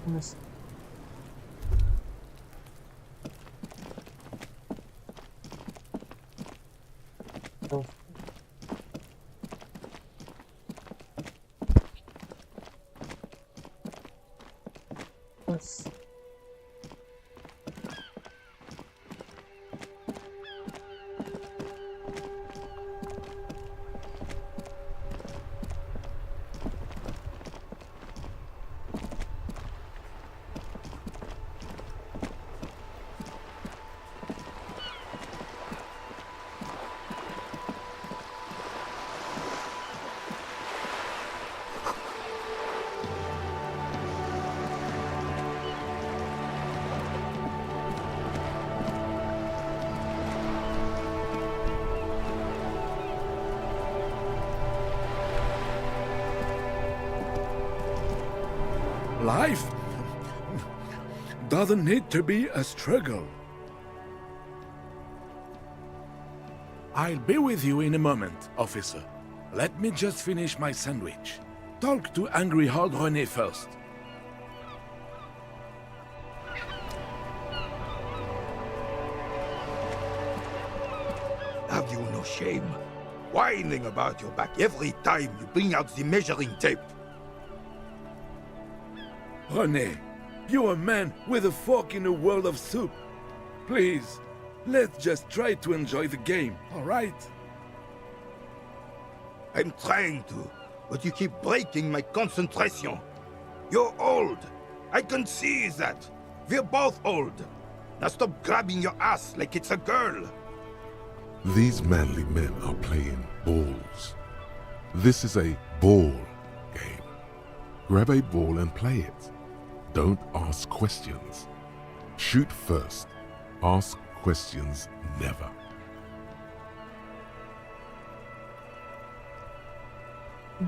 Começando. Então, mas, Life doesn't need to be a struggle. I'll be with you in a moment, officer. Let me just finish my sandwich. Talk to angry old René first. Have you no shame? Whining about your back every time you bring out the measuring tape. René, you're a man with a fork in a world of soup. Please, let's just try to enjoy the game, all right? I'm trying to, but you keep breaking my concentration. You're old. I can see that. We're both old. Now stop grabbing your ass like it's a girl. These manly men are playing balls. This is a ball game. Grab a ball and play it. Don't ask questions. Shoot first. Ask questions never.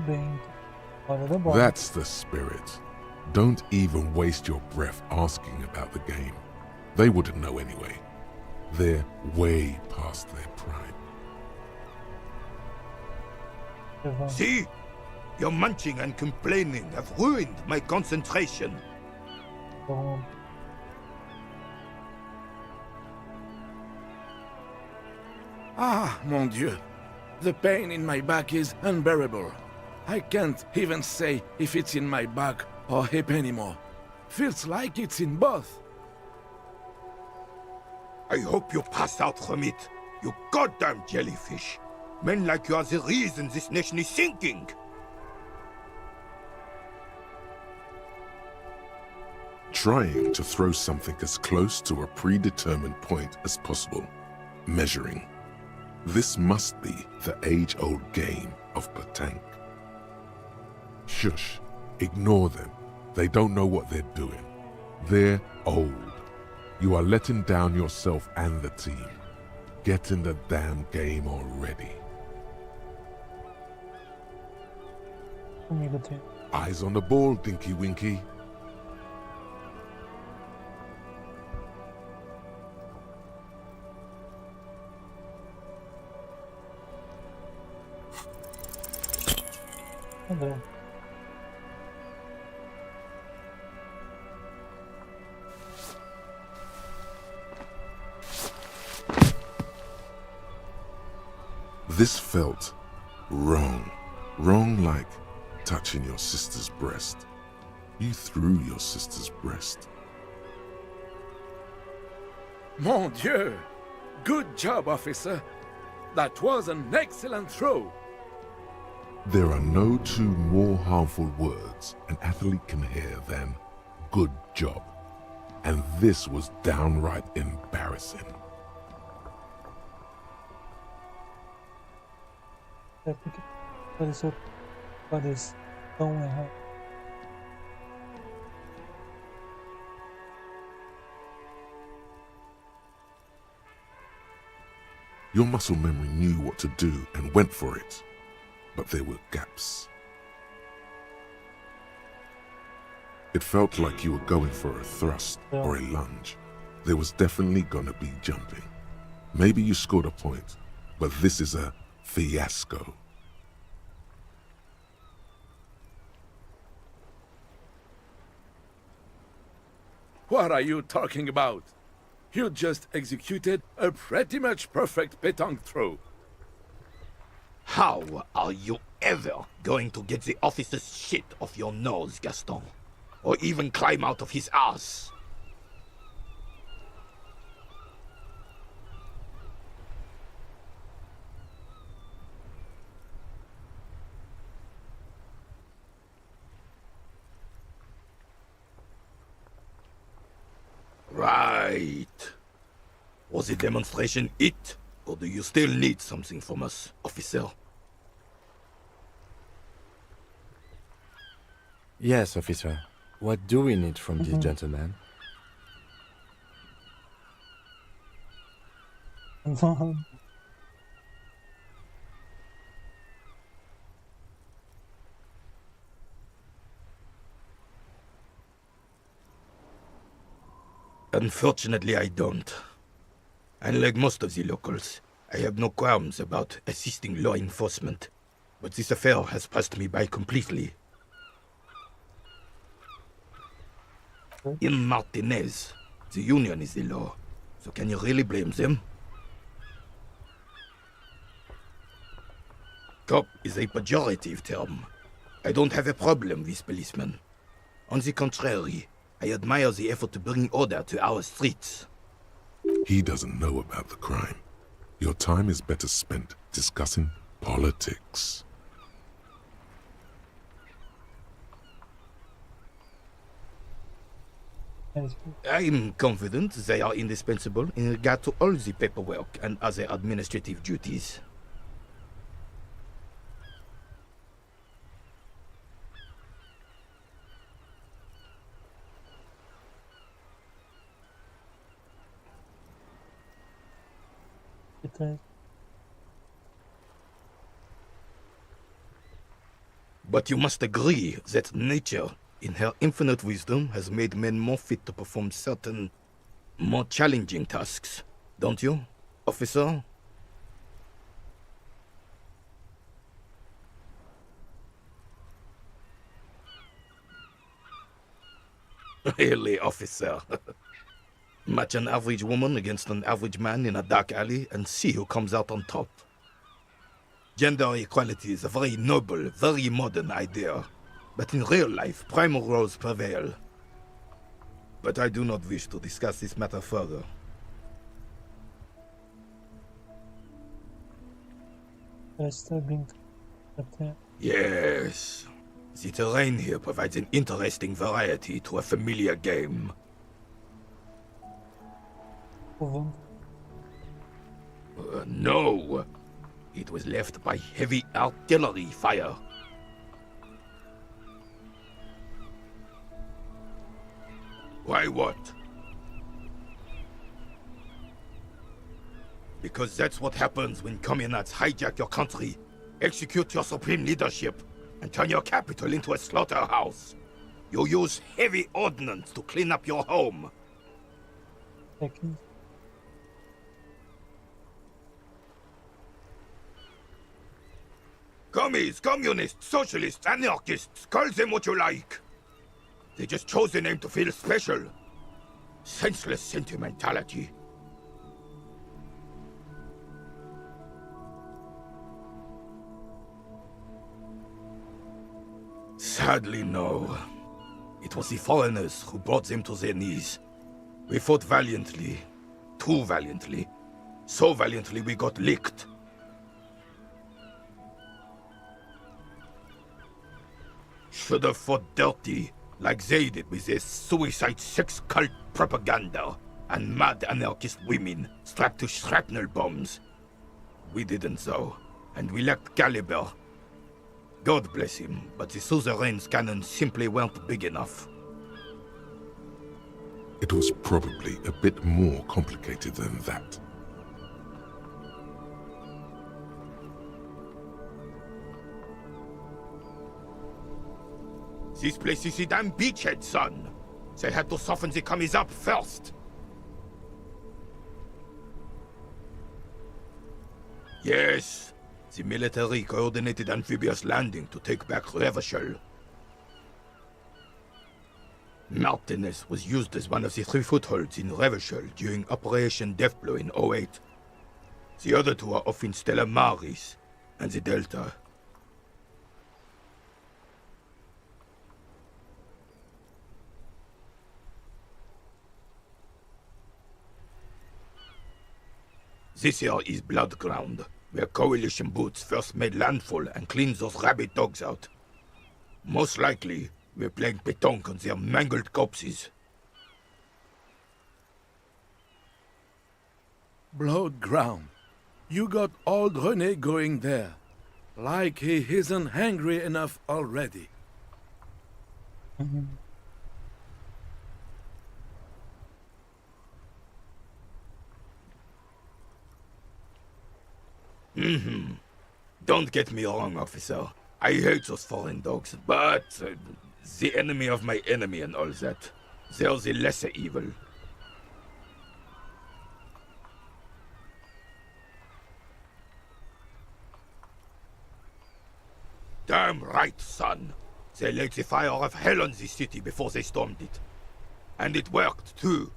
bem, hora da bola. That's the spirit. Don't even waste your breath asking about the game. They wouldn't know anyway. They're way past their prime. Levanta. See? Your munching and complaining have ruined my concentration. Então, Ah, mon Dieu. The pain in my back is unbearable. I can't even say if it's in my back or hip anymore. Feels like it's in both. I hope you pass out from it, you goddamn jellyfish. Men like you are the reason this nation is sinking. Trying to throw something as close to a predetermined point as possible. Measuring. This must be the age-old game of petanque. Shush. Ignore them. They don't know what they're doing. They're old. You are letting down yourself and the team. Get in the damn game already. comigo tem. Eyes on the ball, Dinky Winky. André. This felt wrong. Wrong like touching your sister's breast. You threw your sister's breast. Mon Dieu! Good job, officer. That was an excellent throw. There are no two more harmful words an athlete can hear than good job. And this was downright embarrassing. É porque pareceu. Parece tão errado. Your muscle memory knew what to do and went for it. But there were gaps. It felt like you were going for a thrust or a lunge. There was definitely gonna be jumping. Maybe you scored a point, but this is a fiasco. What are you talking about? You just executed a pretty much perfect pétanque throw. How are you ever going to get the officer's shit off your nose, Gaston? Or even climb out of his ass? Right. Was the demonstration it? Or do you still need something from us, officer? Yes, officer. What do we need from this gentleman? Unfortunately, I don't. Unlike most of the locals, I have no qualms about assisting law enforcement. But this affair has passed me by completely. In Martinez, the union is the law. So can you really blame them? Cop is a pejorative term. I don't have a problem with policemen. On the contrary, I admire the effort to bring order to our streets. He doesn't know about the crime. Your time is better spent discussing politics. I'm confident they are indispensable in regard to all the paperwork and other administrative duties. But you must agree that nature, in her infinite wisdom, has made men more fit to perform certain, more challenging tasks. Don't you, officer? Really, officer? Match an average woman against an average man in a dark alley and see who comes out on top. Gender equality is a very noble, very modern idea. But in real life, primal roles prevail. But I do not wish to discuss this matter further. Yes. The terrain here provides an interesting variety to a familiar game. No. It was left by heavy artillery fire. Why what? Because that's what happens when communards hijack your country, execute your supreme leadership, and turn your capital into a slaughterhouse. You use heavy ordnance to clean up your home. Commies, communists, socialists, anarchists, call them what you like. They just chose the name to feel special. Senseless sentimentality. Sadly, no. It was the foreigners who brought them to their knees. We fought valiantly. Too valiantly. So valiantly we got licked. Should have fought dirty, like they did with their suicide sex cult propaganda and mad anarchist women strapped to shrapnel bombs. We didn't though, and we lacked caliber. God bless him, but the suzerain's cannons simply weren't big enough. It was probably a bit more complicated than that. This place is a damn beachhead, son. They had to soften the commies up first. Yes, the military coordinated amphibious landing to take back Revachol. Martinez was used as one of the 3 footholds in Revachol during Operation Deathblow in '08. The other 2 are off in Stella Maris and the Delta. This here is Blood Ground, where Coalition boots first made landfall and cleaned those rabid dogs out. Most likely, we're playing pétanque on their mangled corpses. Blood ground. You got old René going there. Like he isn't hungry enough already. Don't get me wrong, officer. I hate those foreign dogs, but the enemy of my enemy and all that. They're the lesser evil. Damn right, son. They lit the fire of hell on the city before they stormed it. And it worked, too.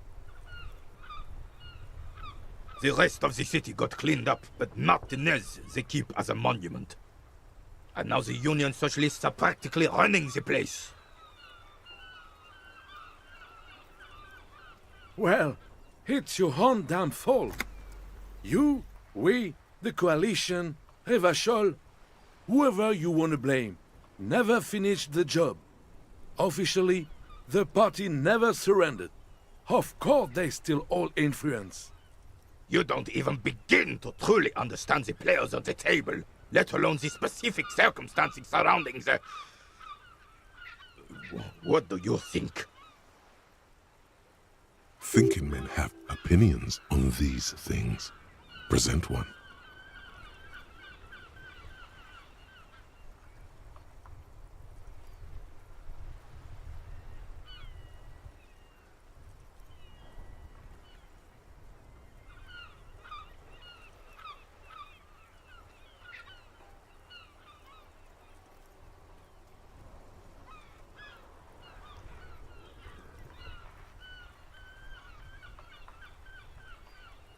The rest of the city got cleaned up, but Martinez they keep as a monument. And now the Union Socialists are practically running the place. Well, it's your own damn fault. You, we, the coalition, Revachol, whoever you want to blame, never finished the job. Officially, the party never surrendered. Of course they still hold influence. You don't even begin to truly understand the players on the table, let alone the specific circumstances surrounding the... What do you think? Thinking men have opinions on these things. Present one.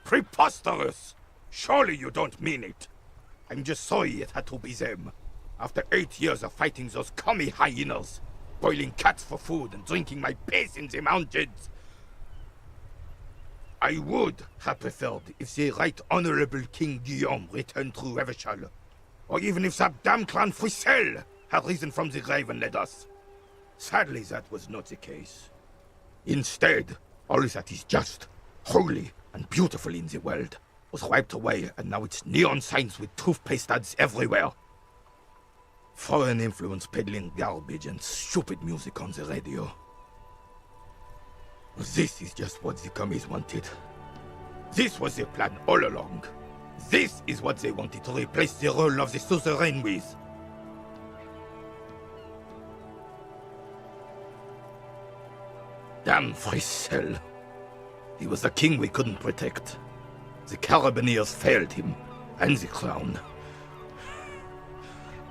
Preposterous! Surely you don't mean it. I'm just sorry it had to be them. After 8 years of fighting those commie hyenas, boiling cats for food and drinking my piss in the mountains. I would have preferred if the Right Honorable King Guillaume returned through Revachol, or even if that damn clan Frisel had risen from the grave and led us. Sadly, that was not the case. Instead, all that is just, holy, and beautiful in the world was wiped away, and now it's neon signs with toothpaste ads everywhere. Foreign influence peddling garbage and stupid music on the radio. This is just what the commies wanted. This was their plan all along. This is what they wanted to replace the role of the suzerain with. Damn Frisel. He was the king we couldn't protect. The Carabineers failed him, and the crown.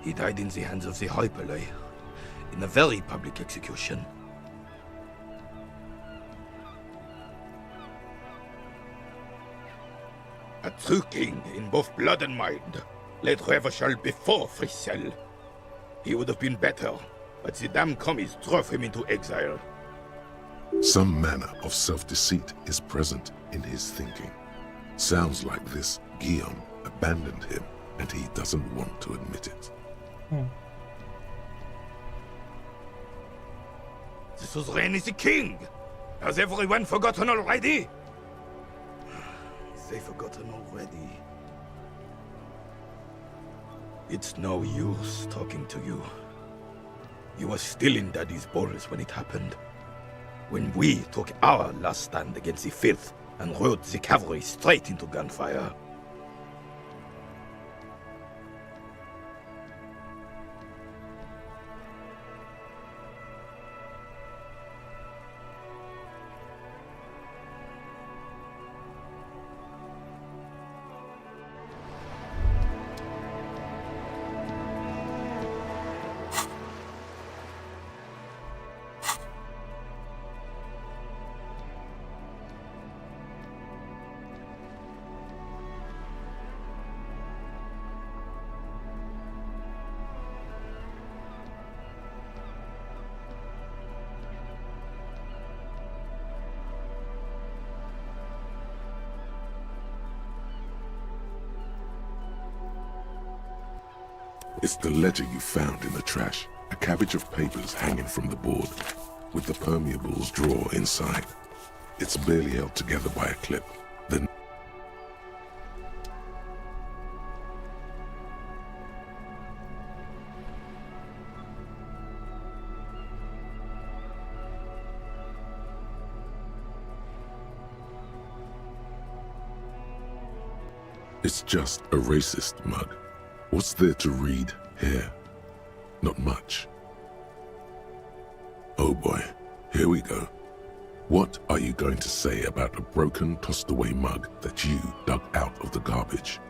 He died in the hands of the Hyperlay, in a very public execution. A true king in both blood and mind led Revachol before Frisel. He would have been better, but the damn commies drove him into exile. Some manner of self-deceit is present in his thinking. Sounds like this Guillaume abandoned him, and he doesn't want to admit it. The suzerain is the king! Has everyone forgotten already? They've forgotten already. It's no use talking to you. You were still in Daddy's balls when it happened. When we took our last stand against the filth and rode the cavalry straight into gunfire. It's the ledger you found in the trash. A cabbage of papers hanging from the board, with the permeables drawer inside. It's barely held together by a clip. Then it's just a racist mug. What's there to read here? Not much. Oh boy, here we go. What are you going to say about a broken, tossed away mug that you dug out of the garbage?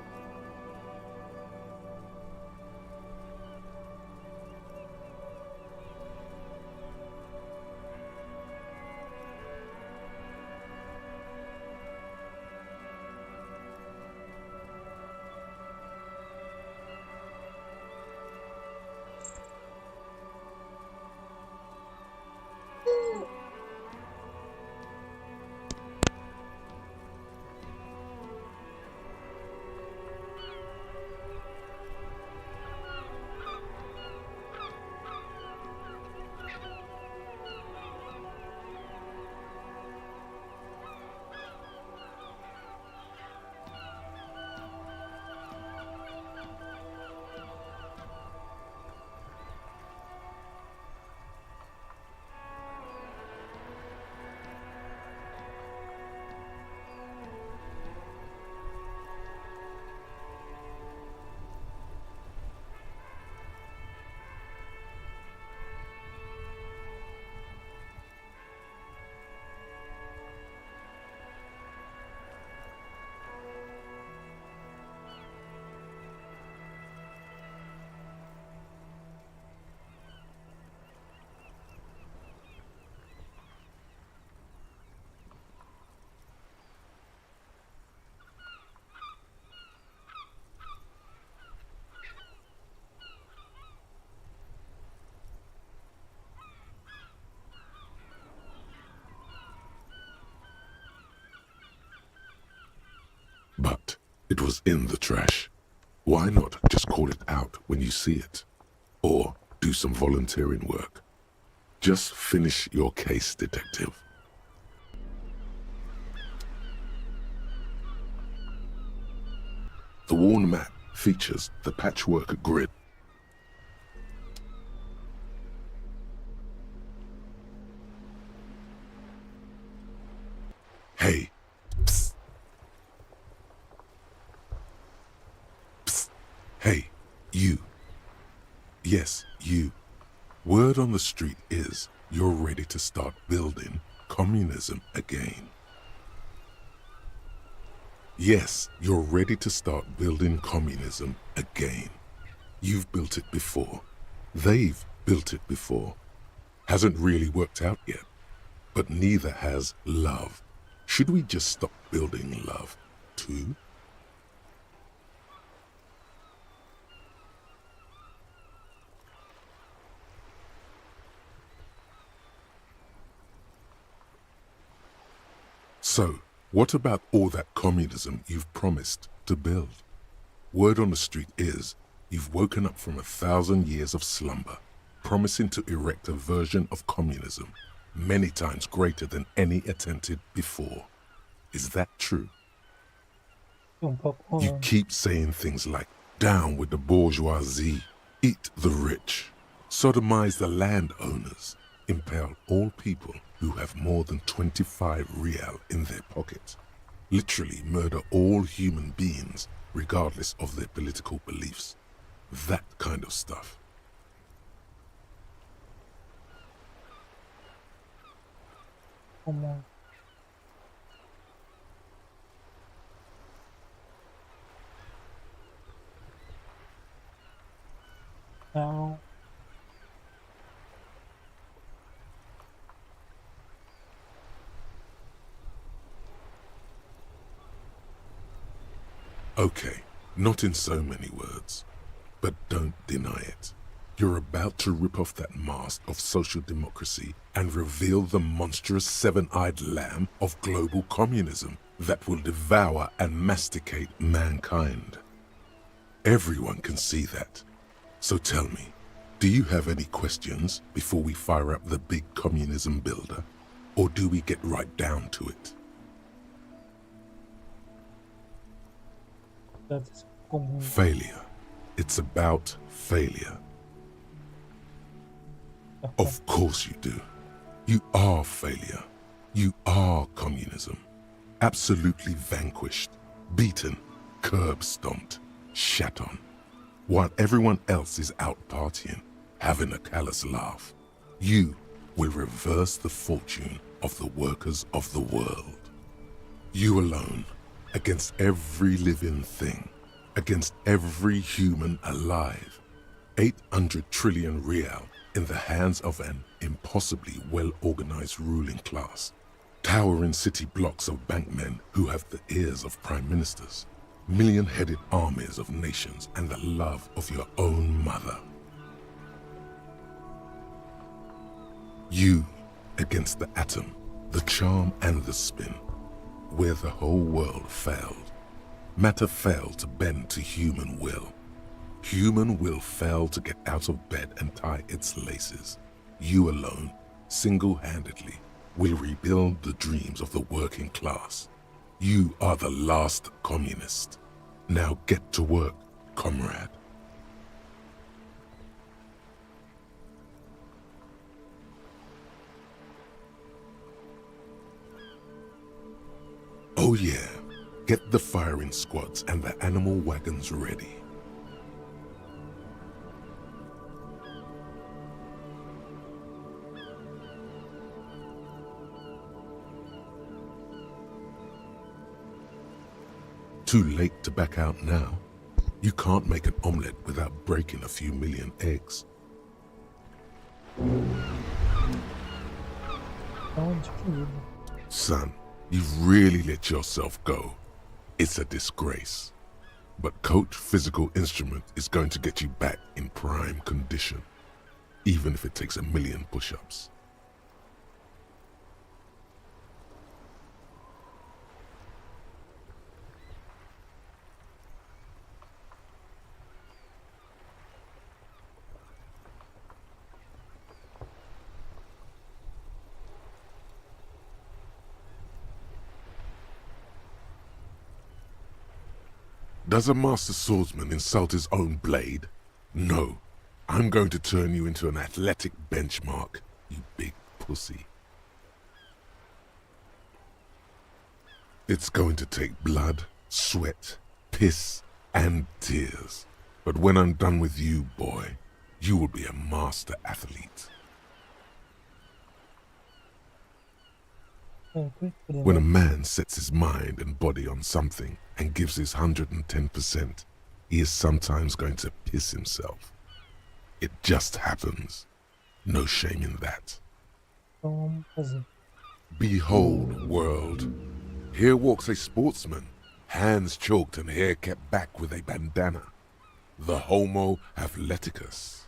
But it was in the trash. Why not just call it out when you see it? Or do some volunteering work. Just finish your case, detective. The worn map features the patchwork grid. Hey. Psst. Psst. Hey, you. Yes, you. Word on the street is you're ready to start building communism again. Yes, you're ready to start building communism again. You've built it before. They've built it before. Hasn't really worked out yet. But neither has love. Should we just stop building love, too? So, what about all that communism you've promised to build? Word on the street is you've woken up from 1,000 years of slumber, promising to erect a version of communism many times greater than any attempted before. Is that true? You keep saying things like, down with the bourgeoisie, eat the rich, sodomize the landowners, impale all people who have more than 25 real in their pocket, literally murder all human beings regardless of their political beliefs. That kind of stuff. Como now Okay, not in so many words, but don't deny it. You're about to rip off that mask of social democracy and reveal the monstrous seven-eyed lamb of global communism that will devour and masticate mankind. Everyone can see that. So tell me, do you have any questions before we fire up the big communism builder? Or do we get right down to it? Datas comum. Failure. It's about failure. Of course you do. You are failure. You are communism. Absolutely vanquished, beaten, curb stomped, shat on. While everyone else is out partying, having a callous laugh, you will reverse the fortune of the workers of the world. You alone, against every living thing, against every human alive. 800 trillion real in the hands of an impossibly well-organized ruling class. Towering city blocks of bankmen who have the ears of prime ministers. Million-headed armies of nations and the love of your own mother. You against the atom, the charm and the spin, where the whole world failed. Matter failed to bend to human will. Human will failed to get out of bed and tie its laces. You alone, single-handedly, will rebuild the dreams of the working class. You are the last communist. Now get to work, comrade. Oh yeah, get the firing squads and the animal wagons ready. Too late to back out now. You can't make an omelette without breaking a few million eggs. Onde que ele? Son, you've really let yourself go. It's a disgrace. But Coach Physical Instrument is going to get you back in prime condition, even if it takes 1,000,000 push-ups. Does a master swordsman insult his own blade? No. I'm going to turn you into an athletic benchmark, you big pussy. It's going to take blood, sweat, piss, and tears. But when I'm done with you, boy, you will be a master athlete. When a man sets his mind and body on something and gives his 110%, he is sometimes going to piss himself. It just happens. No shame in that. Então, fazer. Behold, world. Here walks a sportsman, hands choked and hair kept back with a bandana. The Homo athleticus.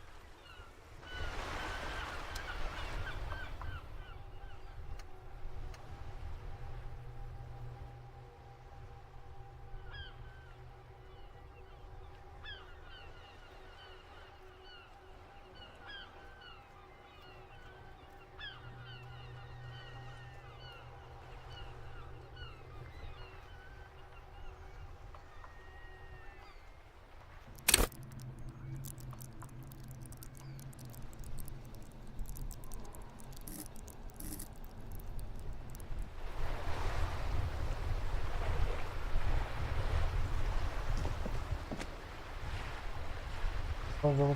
Fazer.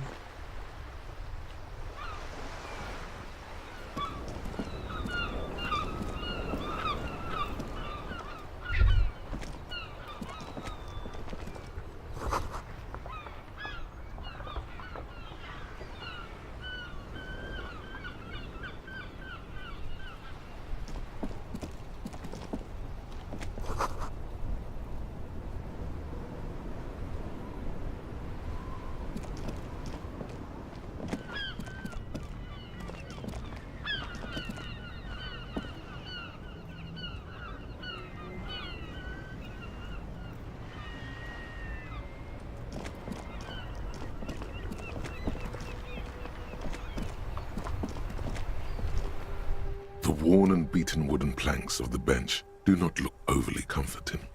worn and beaten wooden planks of the bench do not look overly comforting.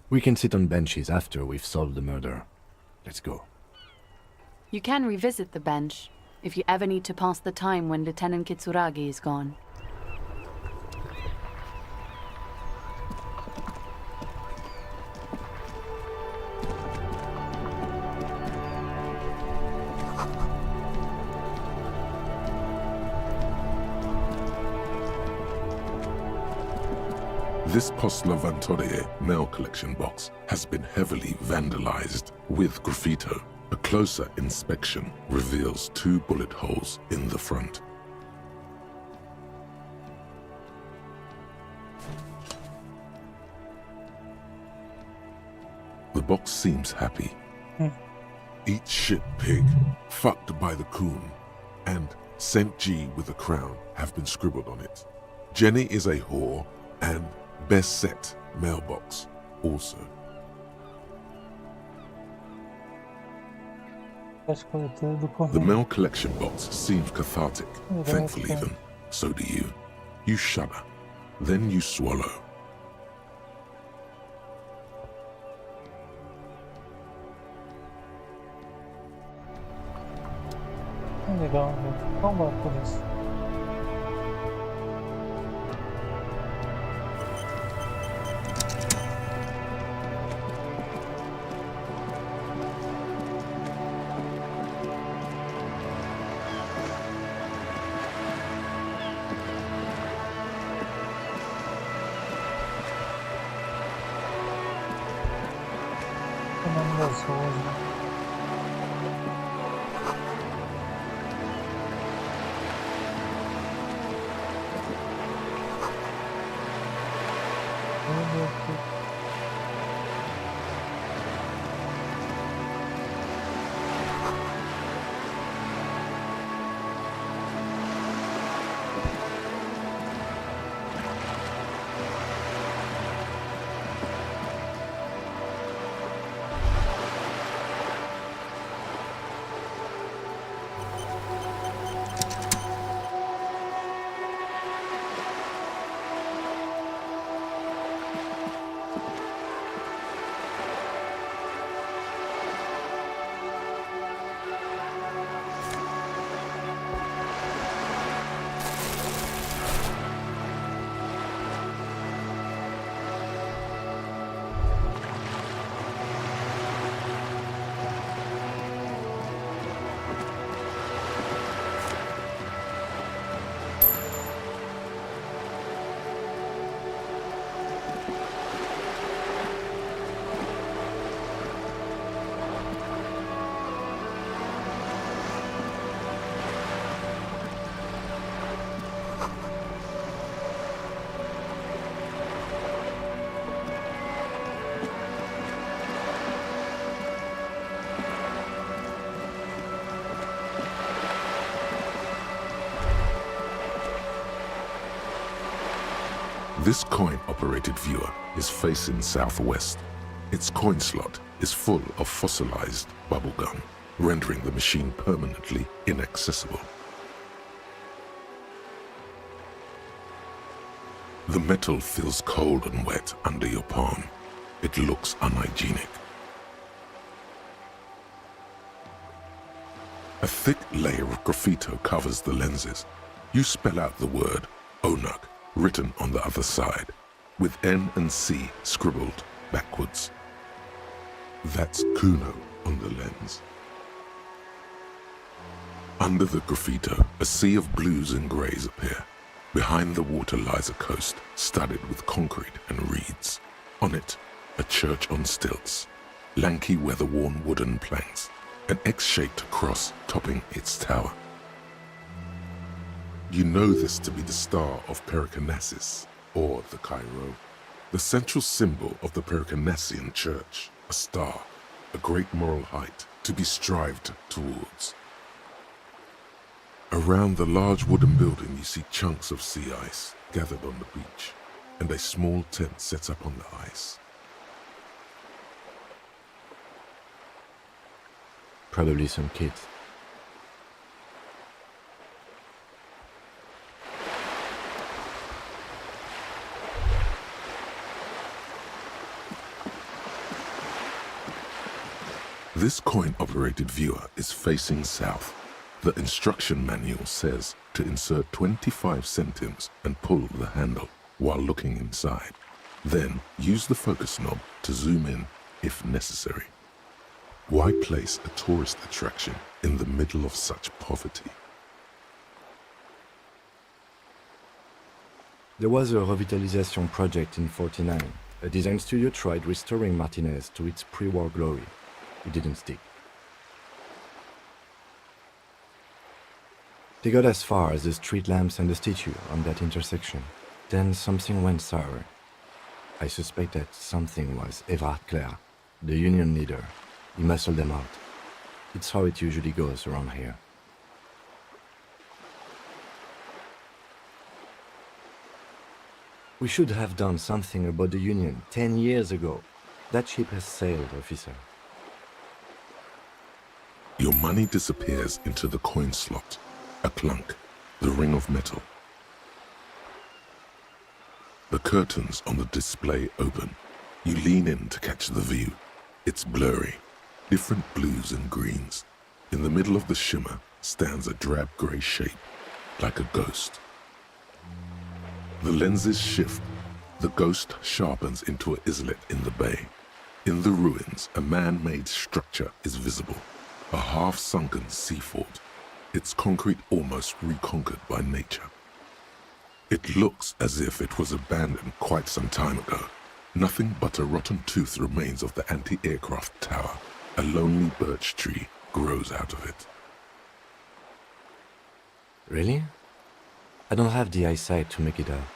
We can sit on benches after we've solved the murder. Let's go. You can revisit the bench if you ever need to pass the time when Lieutenant Kitsuragi is gone. This Postler Vantorie mail collection box has been heavily vandalized with graffito. A closer inspection reveals 2 bullet holes in the front. The box seems happy. Eat shit pig, fucked by the coon, and St. G with a crown have been scribbled on it. Jenny is a whore, and best set mailbox also. Acho que é tudo do The correio. mail collection box seems cathartic. Thankfully then, so do you. You shudder, then you swallow. Legal, né? Vamos lá por isso. O nome das ruas, né? Oh, meu Deus. This coin-operated viewer is facing southwest. Its coin slot is full of fossilized bubblegum, rendering the machine permanently inaccessible. The metal feels cold and wet under your palm. It looks unhygienic. A thick layer of graffito covers the lenses. You spell out the word Onug, written on the other side, with N and C scribbled backwards. That's Kuno on the lens. Under the graffito, a sea of blues and greys appear. Behind the water lies a coast studded with concrete and reeds. On it, a church on stilts, lanky weather-worn wooden planks, an X-shaped cross topping its tower. You know this to be the star of Pericanasis, or the Cairo, the central symbol of the Pericanassian church, a star, a great moral height to be strived towards. Around the large wooden building you see chunks of sea ice gathered on the beach, and a small tent set up on the ice. Probably some kids. This coin-operated viewer is facing south. The instruction manual says to insert 25 centimes and pull the handle while looking inside. Then use the focus knob to zoom in if necessary. Why place a tourist attraction in the middle of such poverty? There was a revitalization project in '49. A design studio tried restoring Martinez to its pre-war glory. It didn't stick. They got as far as the street lamps and the statue on that intersection. Then something went sour. I suspect that something was Everard Clare, the union leader. He muscled them out. It's how it usually goes around here. We should have done something about the union 10 years ago. That ship has sailed, officer. Your money disappears into the coin slot. A clunk, the ring of metal. The curtains on the display open. You lean in to catch the view. It's blurry, different blues and greens. In the middle of the shimmer stands a drab grey shape, like a ghost. The lenses shift. The ghost sharpens into an islet in the bay. In the ruins, a man-made structure is visible, a half-sunken sea fort, its concrete almost reconquered by nature. It looks as if it was abandoned quite some time ago. Nothing but a rotten tooth remains of the anti-aircraft tower. A lonely birch tree grows out of it. Really? I don't have the eyesight to make it out.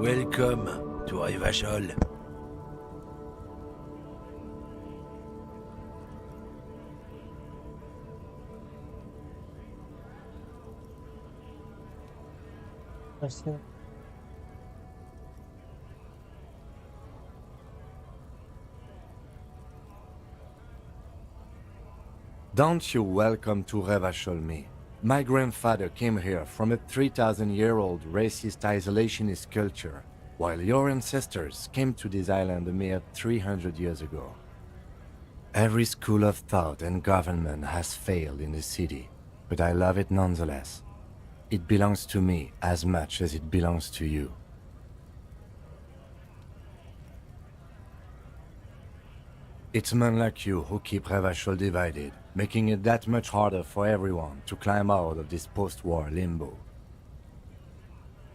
Welcome to Revachol. Merci. Don't you welcome to Revachol me. My grandfather came here from a 3,000-year-old racist isolationist culture, while your ancestors came to this island a mere 300 years ago. Every school of thought and government has failed in the city, but I love it nonetheless. It belongs to me as much as it belongs to you. It's men like you who keep Revachol divided, making it that much harder for everyone to climb out of this post-war limbo.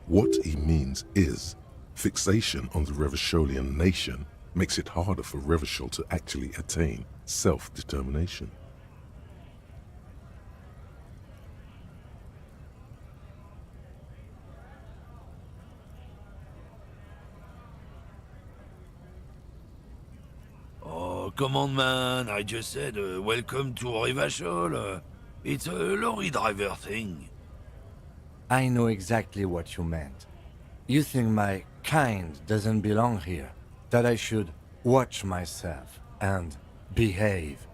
What he means is, fixation on the Revacholian nation makes it harder for Revachol to actually attain self-determination. Oh, come on, man. I just said, welcome to Revachol. It's a lorry driver thing. I know exactly what you meant. You think my kind doesn't belong here, that I should watch myself and behave.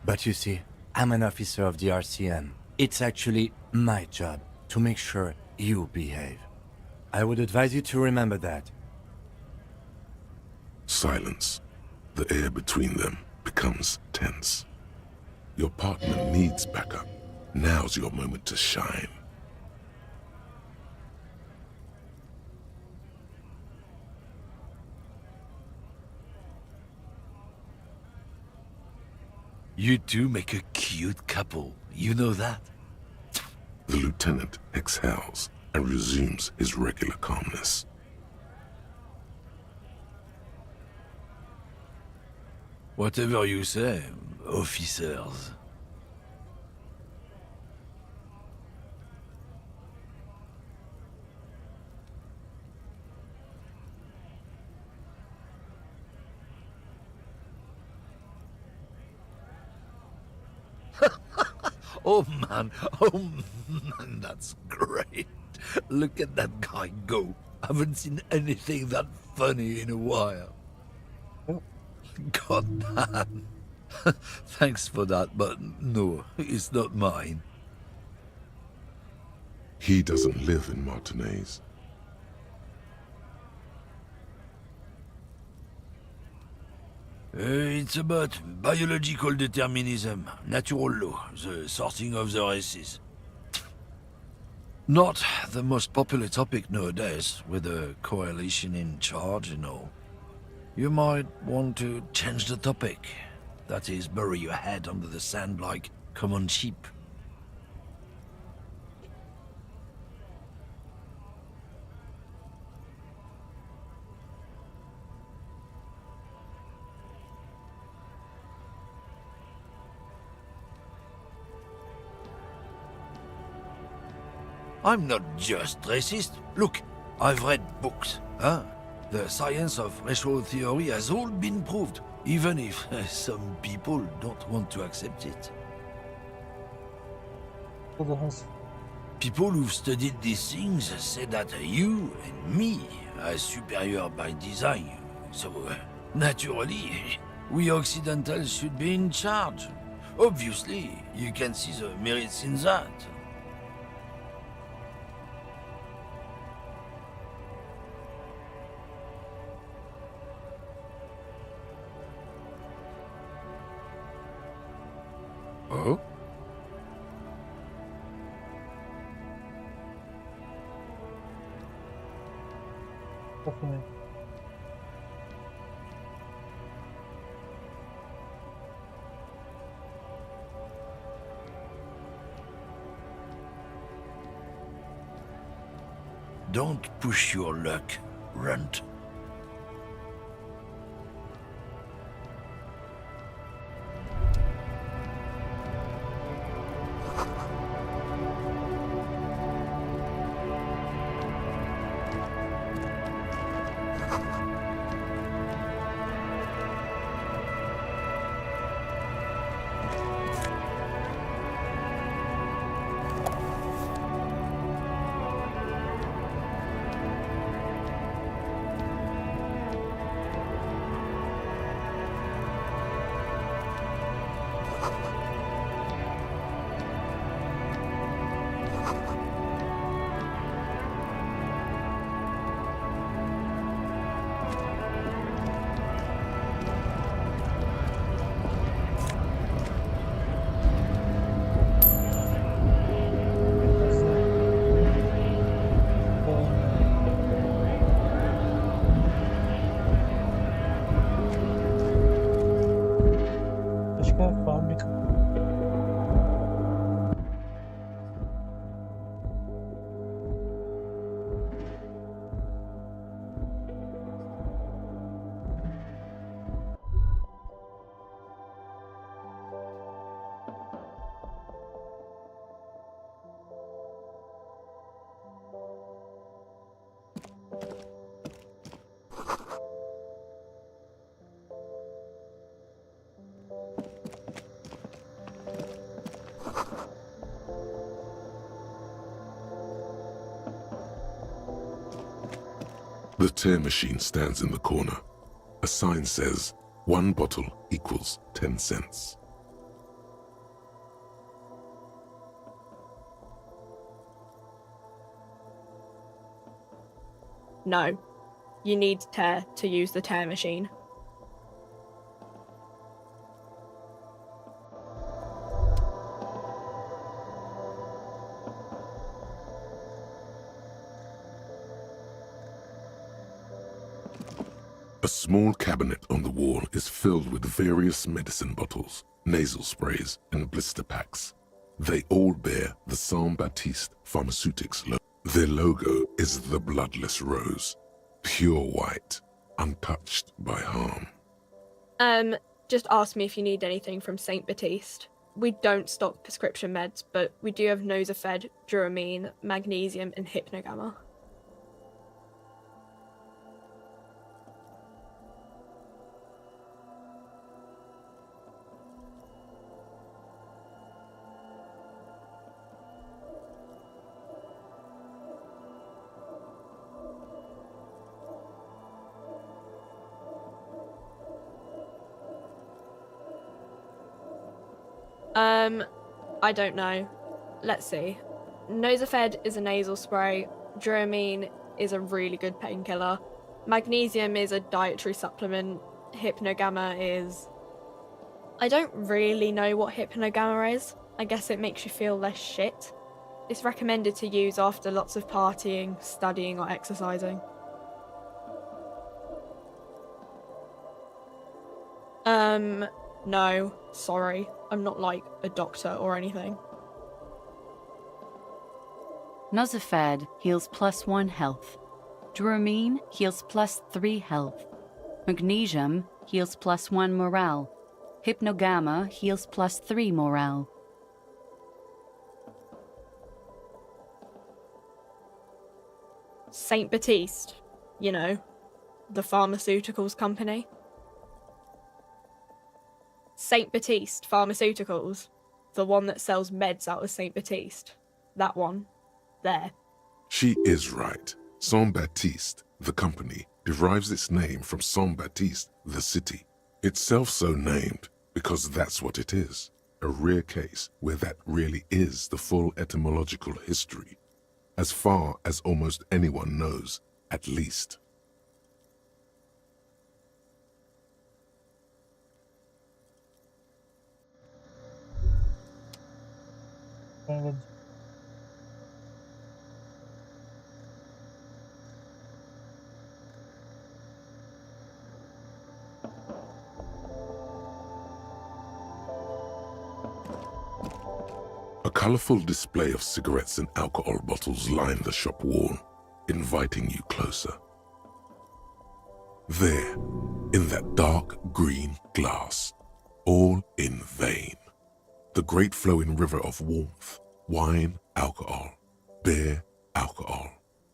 But you see, I'm an officer of the RCM. It's actually my job to make sure you behave. I would advise you to remember that. Silence. The air between them becomes tense. Your partner needs backup. Now's your moment to shine. You two make a cute couple. You know that? The lieutenant exhales and resumes his regular calmness. Whatever you say, officers. Oh man, that's great. Look at that guy go. Haven't seen anything that funny in a while. God damn. Thanks for that, but no, it's not mine. He doesn't live in Martinez. It's about biological determinism, natural law, the sorting of the races. Not the most popular topic nowadays, with the coalition in charge and all. You might want to change the topic. That is, bury your head under the sand like common sheep. I'm not just racist. Look, I've read books, huh? The science of racial theory has all been proved, even if some people don't want to accept it. Tudo isso. People who've studied these things say that you and me are superior by design. So, naturally, we Occidentals should be in charge. Obviously, you can see the merits in that. Oh? Definitely. Don't push your luck, Runt. The tear machine stands in the corner. A sign says, 1 bottle equals 10 cents. No. You need tear to use the tear machine. A small cabinet on the wall is filled with various medicine bottles, nasal sprays, and blister packs. They all bear the Saint-Baptiste Pharmaceutics logo. Their logo is the bloodless rose, pure white, untouched by harm. Just ask me if you need anything from Saint Baptiste. We don't stock prescription meds, but we do have Nosafed, Duramine, Magnesium, and Hypnogamma. I don't know. Let's see. Nosafed is a nasal spray. Duramine is a really good painkiller. Magnesium is a dietary supplement. Hypnogamma is... I don't really know what Hypnogamma is. I guess it makes you feel less shit. It's recommended to use after lots of partying, studying, or exercising. No, sorry. I'm not like a doctor or anything. Nosafed heals +1 health. Duramine heals +3 health. Magnesium heals +1 morale. Hypnogamma heals +3 morale. Saint Baptiste, you know, the pharmaceuticals company. Saint Baptiste Pharmaceuticals, the one that sells meds out of Saint Baptiste. That one. There. She is right. Saint-Baptiste, the company, derives its name from Saint-Baptiste, the city. Itself so named because that's what it is. A rare case where that really is the full etymological history. As far as almost anyone knows, at least. Grande. A colorful display of cigarettes and alcohol bottles line the shop wall, inviting you closer. There, in that dark green glass, all in vain. The great flowing river of warmth, wine, alcohol, beer, alcohol,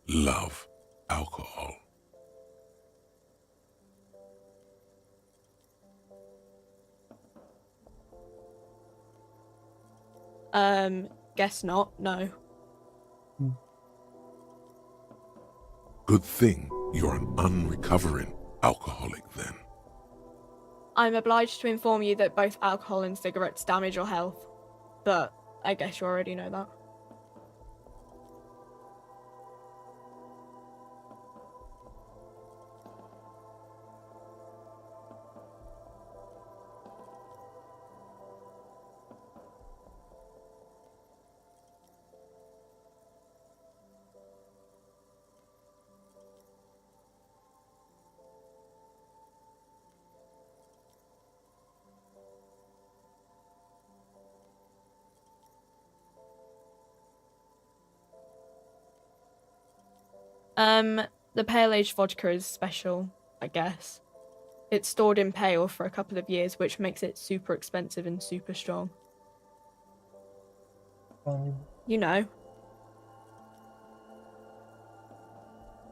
love, alcohol. Guess not, no. Good thing you're an unrecovering alcoholic then. I'm obliged to inform you that both alcohol and cigarettes damage your health, but I guess you already know that. The pale age vodka is special, I guess. It's stored in pale for a couple of years, which makes it super expensive and super strong. Grande. You know.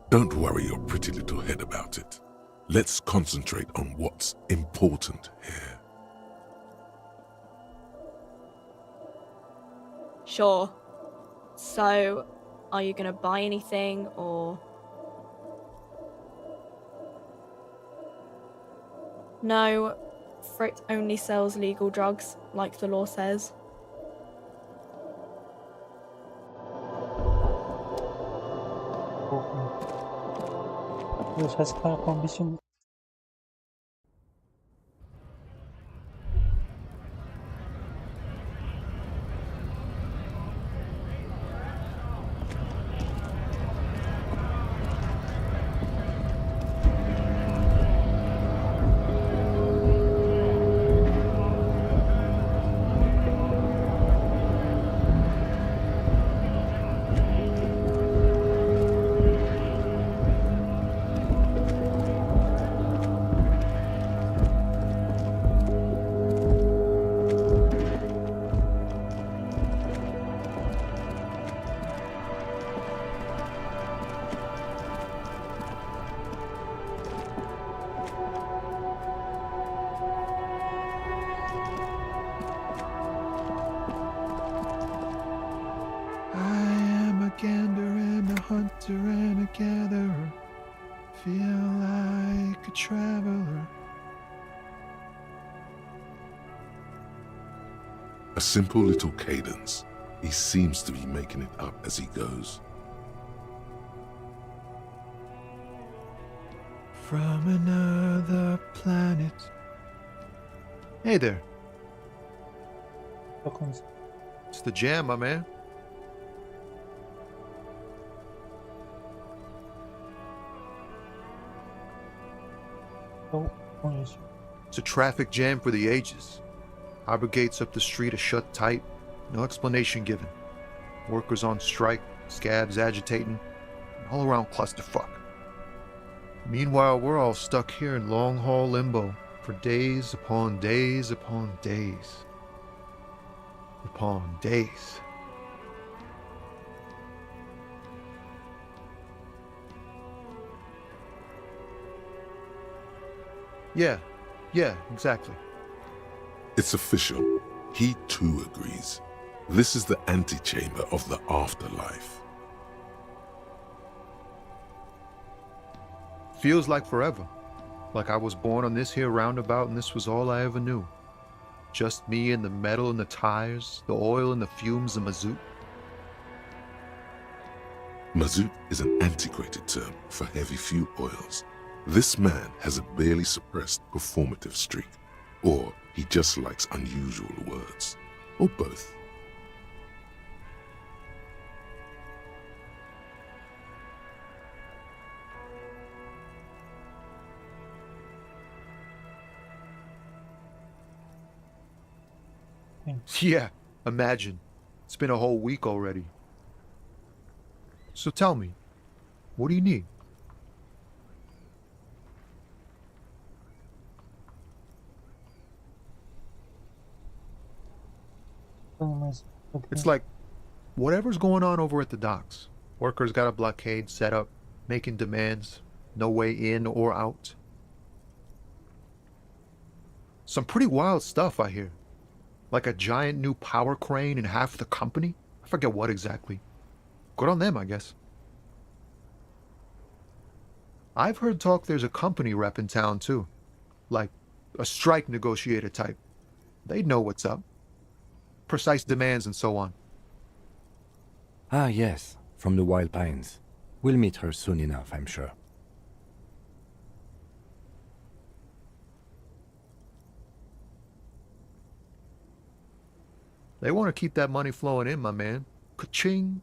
Don't worry your pretty little head about it. Let's concentrate on what's important here. Sure. So, are you gonna buy anything, or...? No, Frick only sells legal drugs, like the law says. Deus, esse cara com um bicho. hunter and a gatherer, feel like a traveler. A simple little cadence. He seems to be making it up as he goes. From another planet. Hey there. It's the jam, my man. It's a traffic jam for the ages. Harbor gates up the street are shut tight, no explanation given. Workers on strike, scabs agitating, an all-around clusterfuck. Meanwhile, we're all stuck here in long-haul limbo for days upon days upon days. Upon days. Yeah, exactly. It's official. He too agrees. This is the antechamber of the afterlife. Feels like forever. Like I was born on this here roundabout and this was all I ever knew. Just me and the metal and the tires, the oil and the fumes of mazout. Mazout is an antiquated term for heavy fuel oils. This man has a barely suppressed performative streak, or he just likes unusual words, or both. Yeah, imagine. It's been a whole week already. So tell me, what do you need? It's like, whatever's going on over at the docks. Workers got a blockade set up, making demands, no way in or out. Some pretty wild stuff, I hear. Like a giant new power crane in half the company? I forget what exactly. Good on them, I guess. I've heard talk there's a company rep in town, too. Like, a strike negotiator type. They'd know what's up. Precise demands and so on. Ah, yes, from the Wild Pines. We'll meet her soon enough, I'm sure. They want to keep that money flowing in, my man. Ka-ching.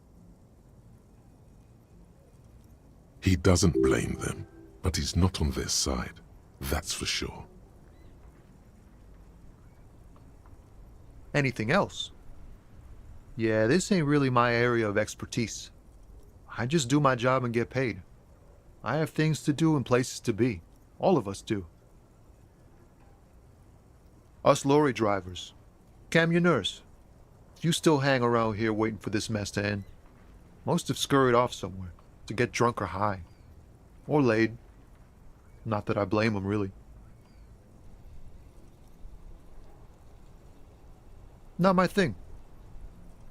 He doesn't blame them, but he's not on their side. That's for sure. Anything else? Yeah, this ain't really my area of expertise. I just do my job and get paid. I have things to do and places to be. All of us do. Us lorry drivers. Camionneurs. You still hang around here waiting for this mess to end. Most have scurried off somewhere to get drunk or high. Or laid. Not that I blame them, really. Not my thing.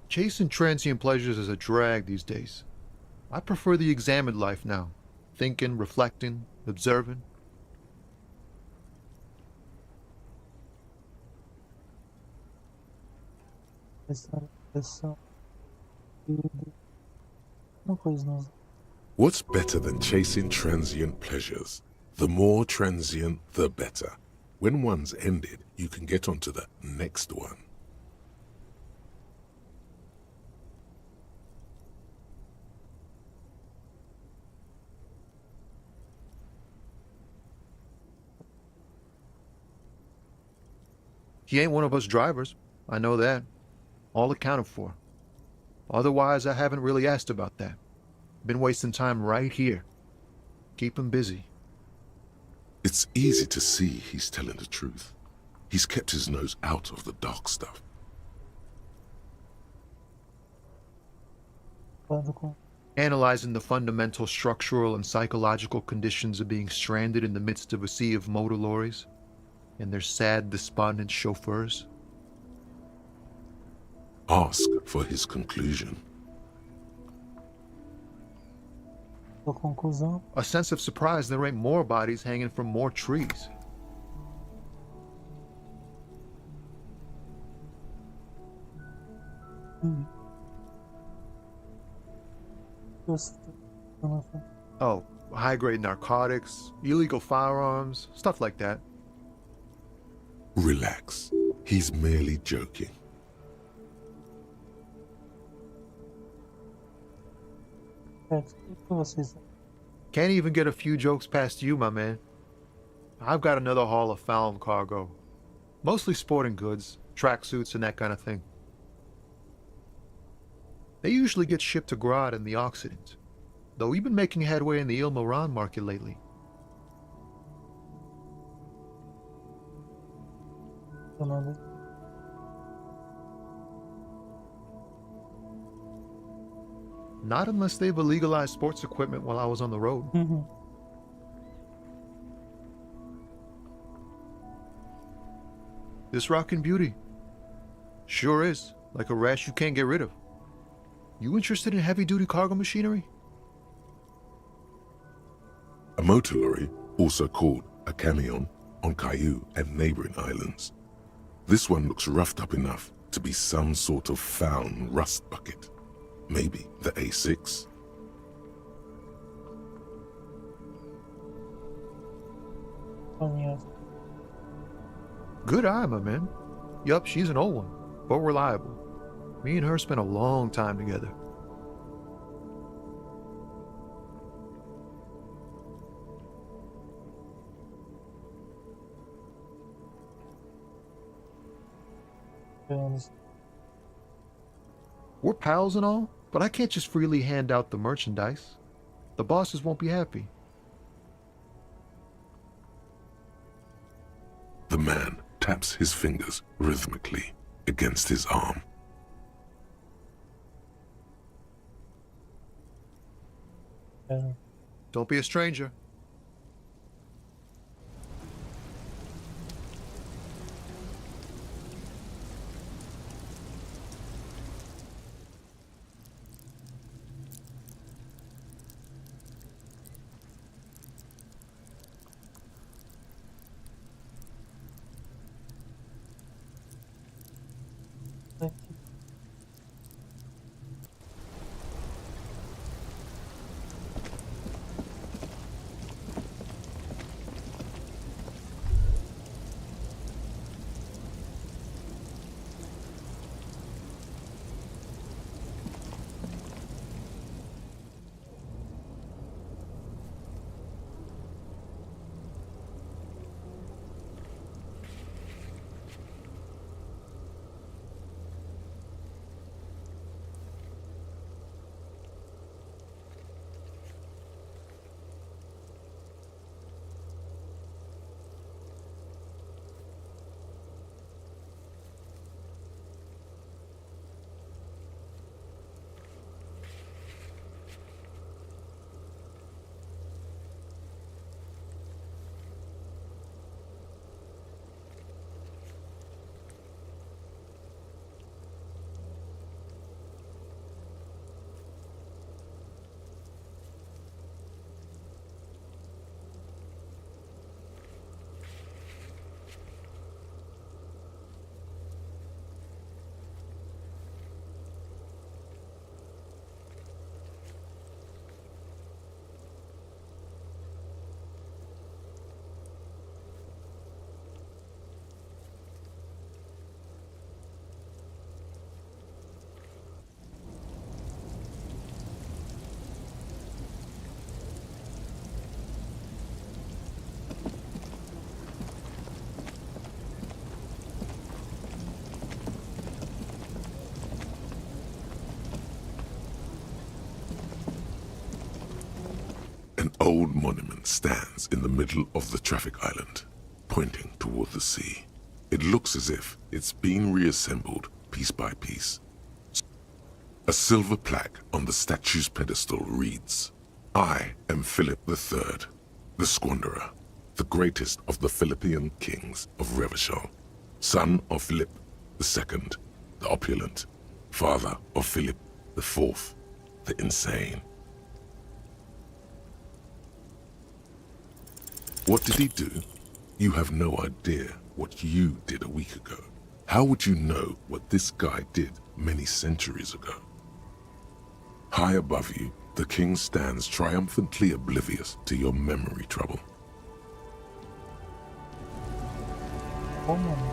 Chasing transient pleasures is a drag these days. I prefer the examined life now. Thinking, reflecting, observing. questão de direção, uma coisa não. What's better than chasing transient pleasures? The more transient, the better. When one's ended, you can get on to the next one. He ain't one of us drivers. I know that. All accounted for. Otherwise, I haven't really asked about that. Been wasting time right here. Keep him busy. It's easy to see he's telling the truth. He's kept his nose out of the dark stuff. Quando com Analyzing the fundamental structural and psychological conditions of being stranded in the midst of a sea of motor lorries and their sad, despondent chauffeurs. Ask for his conclusion. a conclusão, A sense of surprise there ain't more bodies hanging from more trees. Oh, high-grade narcotics, illegal firearms, stuff like that. Relax. He's merely joking. o que vocês Can't even get a few jokes past you, my man. I've got another haul of found cargo. Mostly sporting goods, tracksuits, and that kind of thing. They usually get shipped to Grad in the Occident, though we've been making headway in the Il-Moran market lately. jornada Not unless they've illegalized sports equipment while I was on the road. This rockin' beauty. Sure is, like a rash you can't get rid of. You interested in heavy-duty cargo machinery? A motor lorry, also called a camion, on Caillou and neighboring islands. This one looks roughed up enough to be some sort of found rust bucket. Maybe the A6. conheço. Good eye, my man. Yup, she's an old one, but reliable. Me and her spent a long time together. We're pals and all, but I can't just freely hand out the merchandise. The bosses won't be happy. The man taps his fingers rhythmically against his arm. Don't be a stranger. old monument stands in the middle of the traffic island, pointing toward the sea. It looks as if it's been reassembled piece by piece. A silver plaque on the statue's pedestal reads, "I am Philip III, the Squanderer, the greatest of the Philippian kings of Revachol, son of Philip II, the opulent, father of Philip IV, the insane." What did he do? You have no idea what you did a week ago. How would you know what this guy did many centuries ago? High above you, the king stands triumphantly oblivious to your memory trouble. Oh, mano.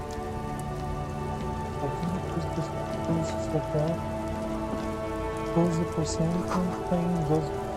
Aqui depois dos total, 12% tem 12%.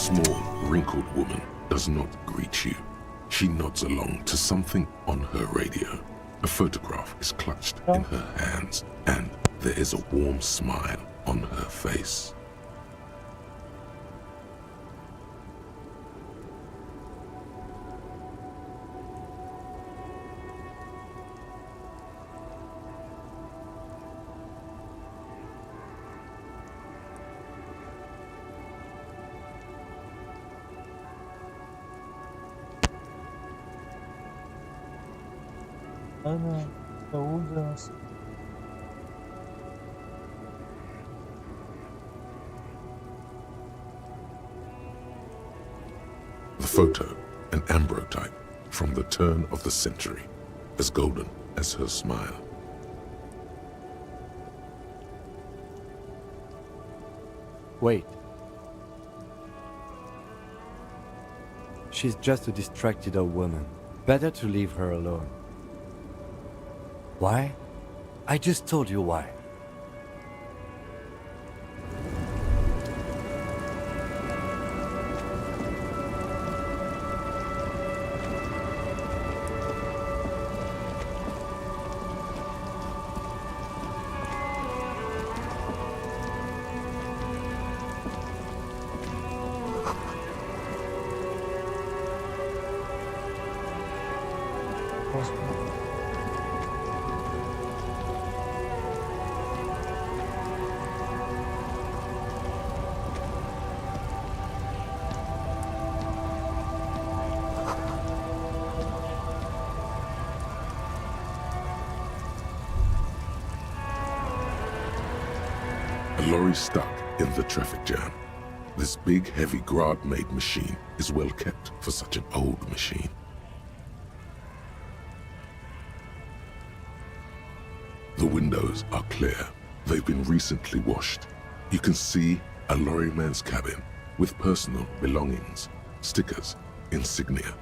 Small, wrinkled woman does not greet you. She nods along to something on her radio. A photograph is clutched in her hands, and there is a warm smile on her face. Ana, saúde, The photo, an ambrotype from the turn of the century, as golden as her smile. Wait. She's just a distracted old woman. Better to leave her alone. Why? I just told you why. A lorry stuck in the traffic jam. This big, heavy Grad-made machine is well kept for such an old machine. The windows are clear. They've been recently washed. You can see a lorryman's cabin with personal belongings, stickers, insignia.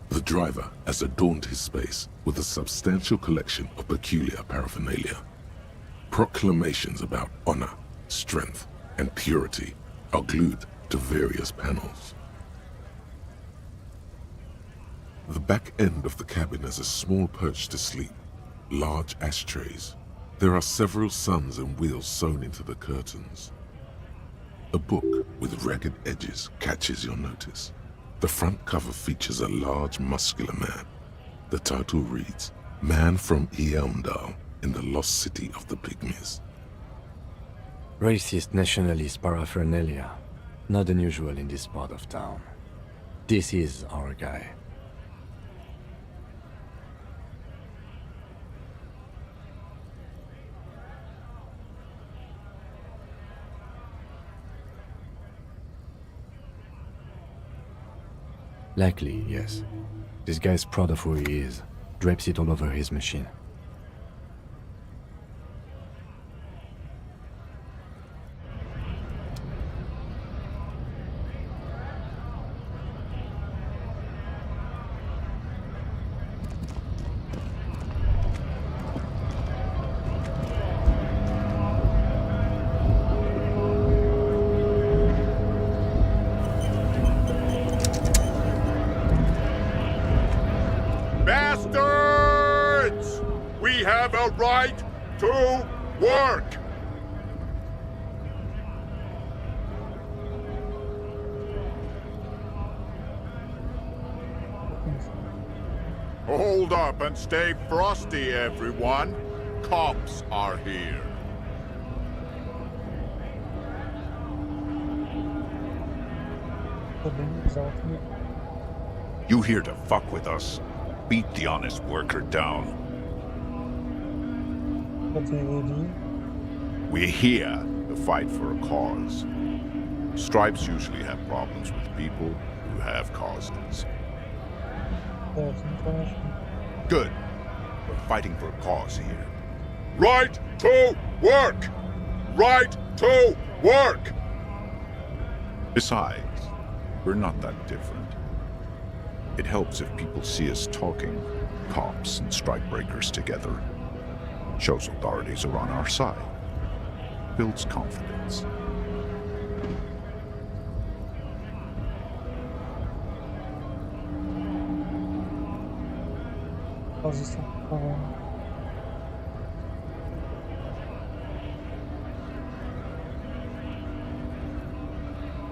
The driver has adorned his space with a substantial collection of peculiar paraphernalia. Proclamations about honor, strength, and purity are glued to various panels. The back end of the cabin has a small perch to sleep, large ashtrays. There are several suns and wheels sewn into the curtains. A book with ragged edges catches your notice. The front cover features a large, muscular man. The title reads, Man from Eamdal in the Lost City of the Pygmies. Racist nationalist paraphernalia. Not unusual in this part of town. This is our guy. Likely, yes. This guy's proud of who he is. Drapes it all over his machine. Bastards! We have a right to work! Hold up and stay frosty, everyone. Cops are here. You here to fuck with us? Beat the honest worker down. We're here to fight for a cause. Stripes usually have problems with people who have causes. Good. We're fighting for a cause here. Right to work! Right to work! Besides, we're not that different. It helps if people see us talking, cops and strikebreakers together. Shows authorities are on our side. Builds confidence.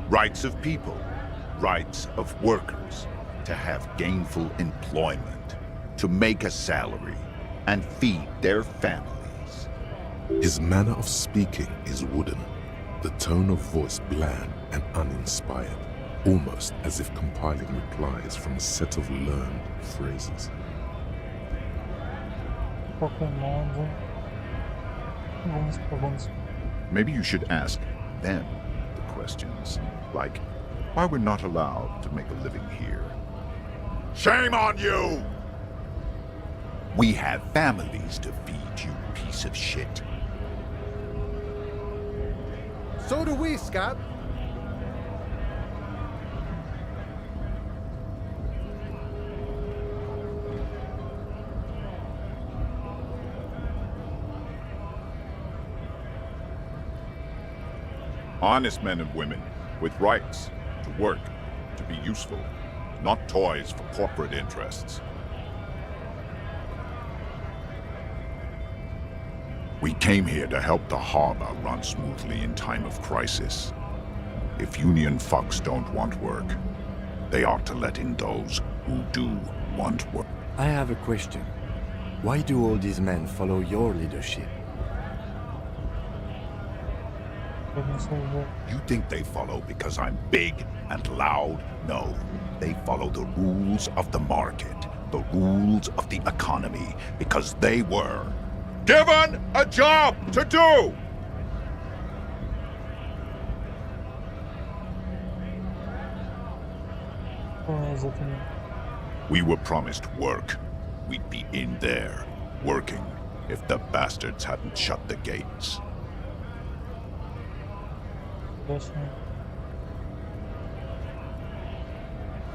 Rights of people, rights of workers, to have gainful employment, to make a salary, and feed their families. His manner of speaking is wooden, the tone of voice bland and uninspired, almost as if compiling replies from a set of learned phrases. Maybe you should ask them the questions, like why we're not allowed to make a living here. Shame on you! We have families to feed, you piece of shit. So do we, Scott. Honest men and women with rights to work, to be useful, not toys for corporate interests. We came here to help the harbor run smoothly in time of crisis. If union fucks don't want work, they ought to let in those who do want work. I have a question. Why do all these men follow your leadership? You think they follow because I'm big and loud? No. They follow the rules of the market, the rules of the economy, because they were given a job to do! We were promised work. We'd be in there, working, if the bastards hadn't shut the gates.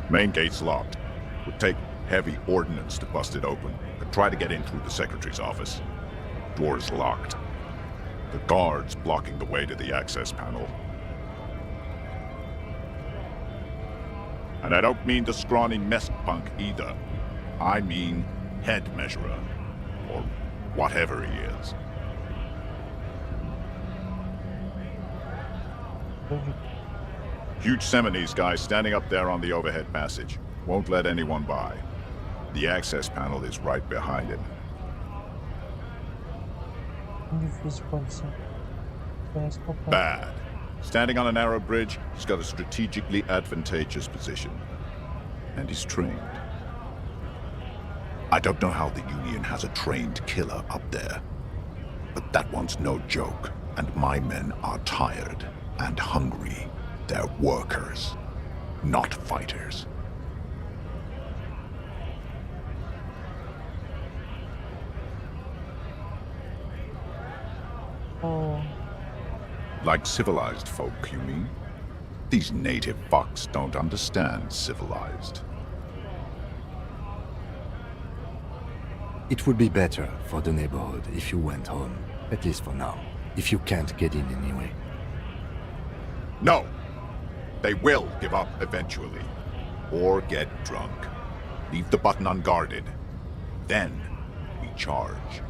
Main gate's locked. Would take heavy ordnance to bust it open, but try to get in through the secretary's office. Door's locked. The guard's blocking the way to the access panel. And I don't mean the scrawny mess punk either. I mean head measurer, or whatever he is. Huge Seminese guy standing up there on the overhead passage. Won't let anyone by. The access panel is right behind him. Bad. Standing on a narrow bridge, he's got a strategically advantageous position. And he's trained. I don't know how the Union has a trained killer up there. But that one's no joke. And my men are tired and hungry. They're workers, not fighters. Oh. Like civilized folk, you mean? These native fucks don't understand civilized. It would be better for the neighborhood if you went home, at least for now, if you can't get in anyway. No! They will give up eventually. Or get drunk. Leave the button unguarded. Then we charge.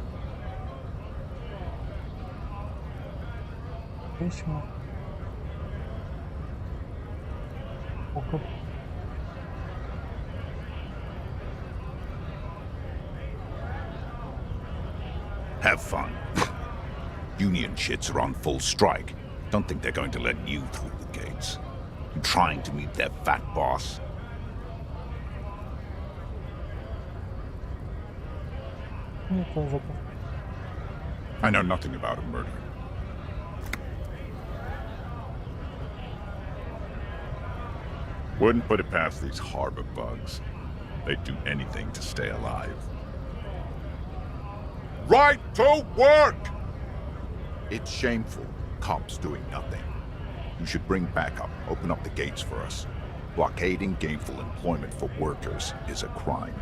Have fun. Union shits are on full strike. Don't think they're going to let you through the gates. You trying to meet their fat boss? I know nothing about a murder. Wouldn't put it past these harbor bugs. They'd do anything to stay alive. Right to work! It's shameful. Cops doing nothing. You should bring backup. Open up the gates for us. Blockading gainful employment for workers is a crime.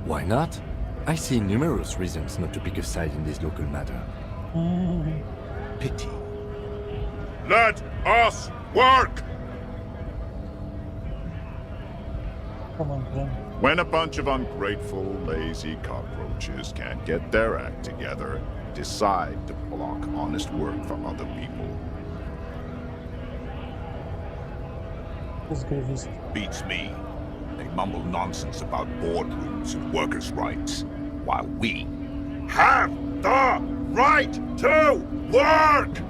Why not? I see numerous reasons not to pick a side in this local matter. Pity. Let us work! Come on, Glenn. When a bunch of ungrateful, lazy cockroaches can't get their act together, decide to block honest work from other people. Beats me. They mumble nonsense about boardrooms and workers' rights, while we have the right to work!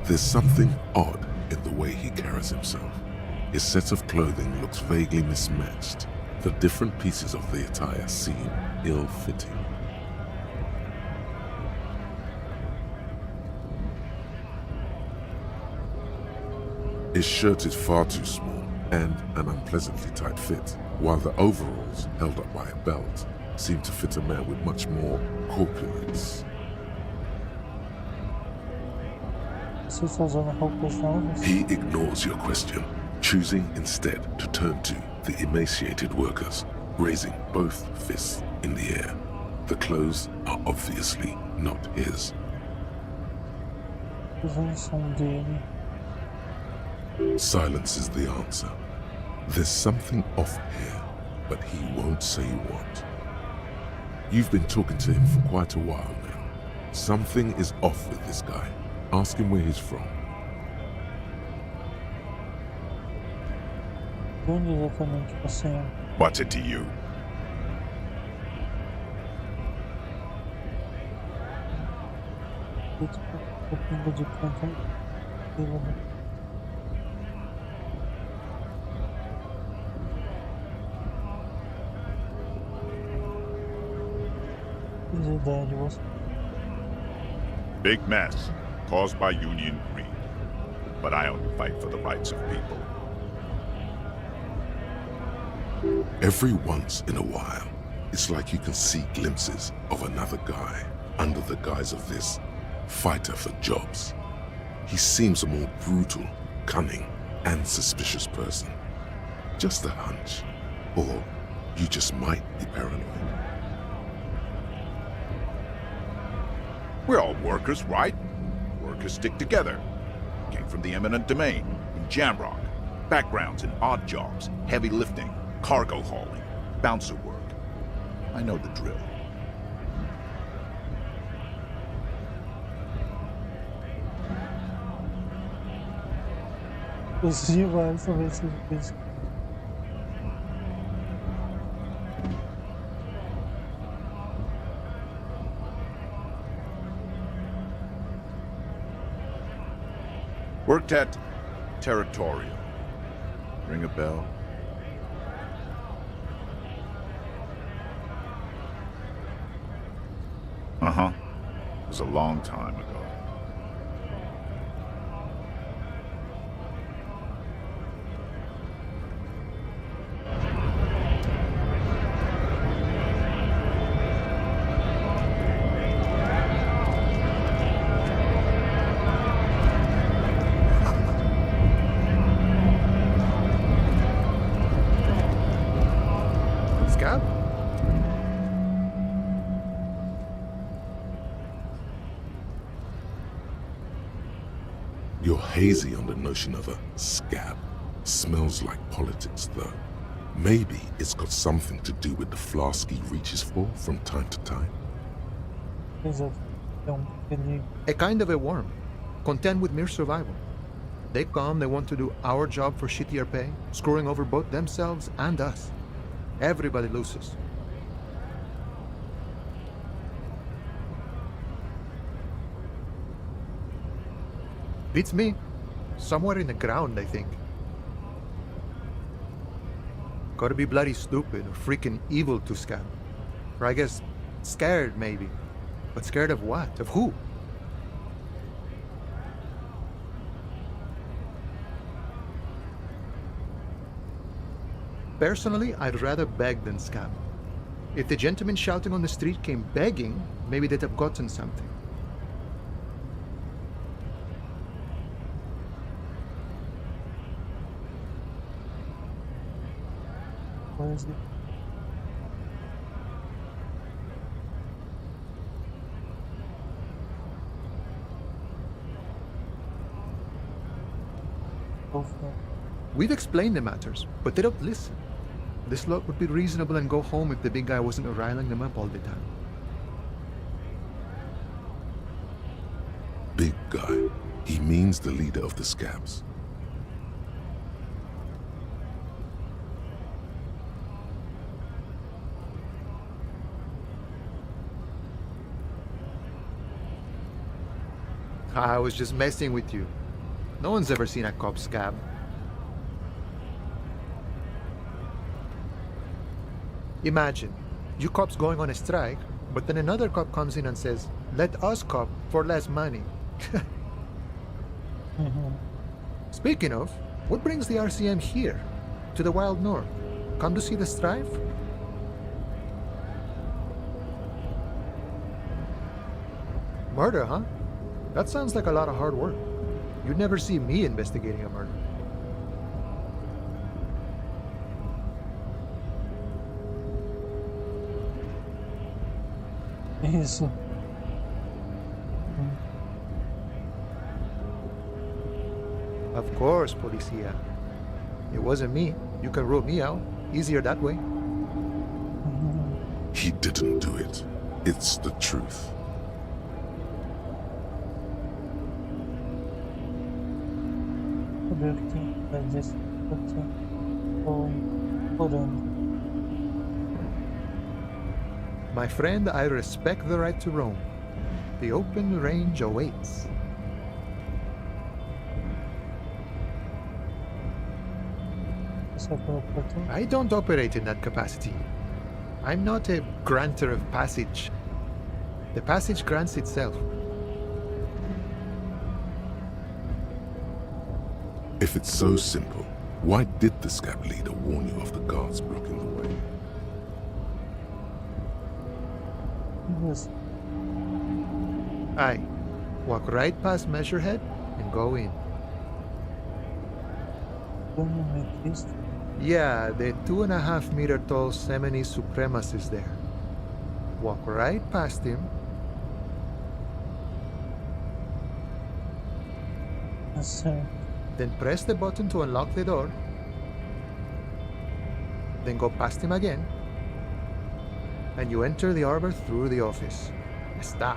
There's something odd in the way he carries himself. His set of clothing looks vaguely mismatched. The different pieces of the attire seem ill-fitting. His shirt is far too small and an unpleasantly tight fit, while the overalls, held up by a belt, seem to fit a man with much more corpulence. He ignores your question, choosing instead to turn to the emaciated workers, raising both fists in the air. The clothes are obviously not his. Silence is the answer. There's something off here, but he won't say what. You've been talking to him for quite a while now. Something is off with this guy. Ask him where he's from. What's it to you? Big mess, caused by Union greed. But I only fight for the rights of people. Every once in a while, it's like you can see glimpses of another guy under the guise of this fighter for jobs. He seems a more brutal, cunning, and suspicious person. Just a hunch. Or you just might be paranoid. We're all workers, right? Workers stick together. Came from the eminent domain, in Jamrock. Backgrounds in odd jobs, heavy lifting, cargo hauling, bouncer work. I know the drill. Os rivais são esses bichos. Worked at Territorial. Ring a bell? Uh-huh. It was a long time ago. Scab? You're hazy on the notion of a scab. Smells like politics, though. Maybe it's got something to do with the flask he reaches for from time to time. Exato. Ele A kind of a worm, content with mere survival. They come, they want to do our job for shittier pay, screwing over both themselves and us. Everybody loses. Beats me. Somewhere in the ground, I think. Gotta be bloody stupid or freaking evil to scab. Or I guess scared, maybe. But scared of what? Of who? Personally, I'd rather beg than scab. If the gentleman shouting on the street came begging, maybe they'd have gotten something. quase. We've explained the matters, but they don't listen. This lot would be reasonable and go home if the big guy wasn't riling them up all the time. Big guy. He means the leader of the scabs. I was just messing with you. No one's ever seen a cop scab. Imagine, you cops going on a strike, but then another cop comes in and says, "Let us cop for less money." Speaking of, what brings the RCM here, to the Wild North? Come to see the strife? Murder, huh? That sounds like a lot of hard work. You'd never see me investigating a murder. Isso. Of course, Policia. It wasn't me. You can rule me out. Easier that way. He didn't do it. It's the truth. Saber quem faz isso. Explorando. My friend, I respect the right to roam. The open range awaits. Só pelo portão. I don't operate in that capacity. I'm not a granter of passage. The passage grants itself. If it's so simple, Why did the scab leader warn you of the guards blocking the way? Yes. Aye. Walk right past Measurehead and go in. Don't you make haste? Yeah, the 2.5 meter tall Semini Supremus is there. Walk right past him. Yes, sir. Then press the button to unlock the door. Then go past him again. And you enter the arbor through the office. Está.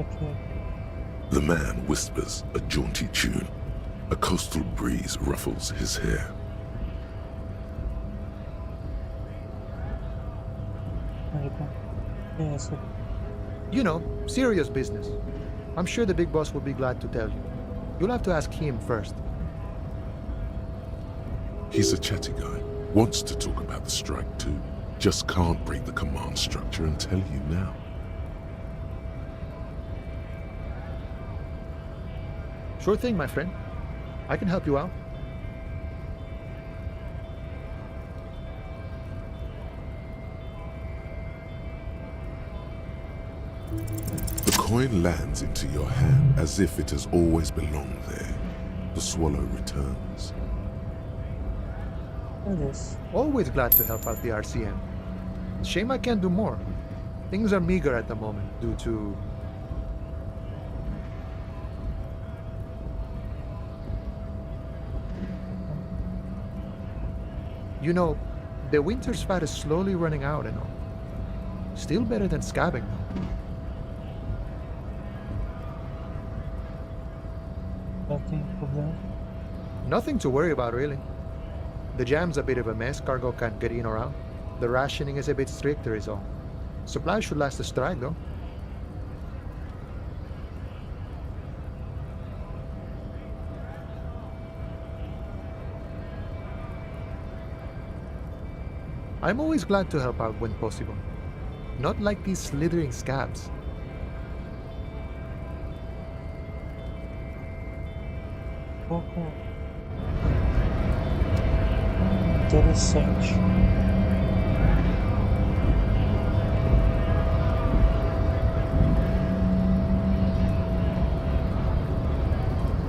Okay. The man whispers a jaunty tune. A coastal breeze ruffles his hair. Very good. Yes, sir. You know, serious business. I'm sure the big boss will be glad to tell you. You'll have to ask him first. He's a chatty guy. Wants to talk about the strike too. Just can't break the command structure and tell you now. Sure thing, my friend. I can help you out. The coin lands into your hand as if it has always belonged there. The swallow returns. Yes. Always glad to help out the RCM. Shame I can't do more. Things are meager at the moment due to... You know, the winter's fat is slowly running out and all. Still better than scabbing though. Nothing problem. Nothing to worry about really. The jam's a bit of a mess, cargo can't get in or out. The rationing is a bit stricter is all. Supplies should last the strike though. I'm always glad to help out when possible. Not like these slithering scabs. Okay. Interessante.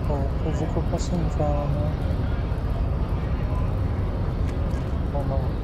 Bom, quer dizer que eu posso entrar, né? Ou não?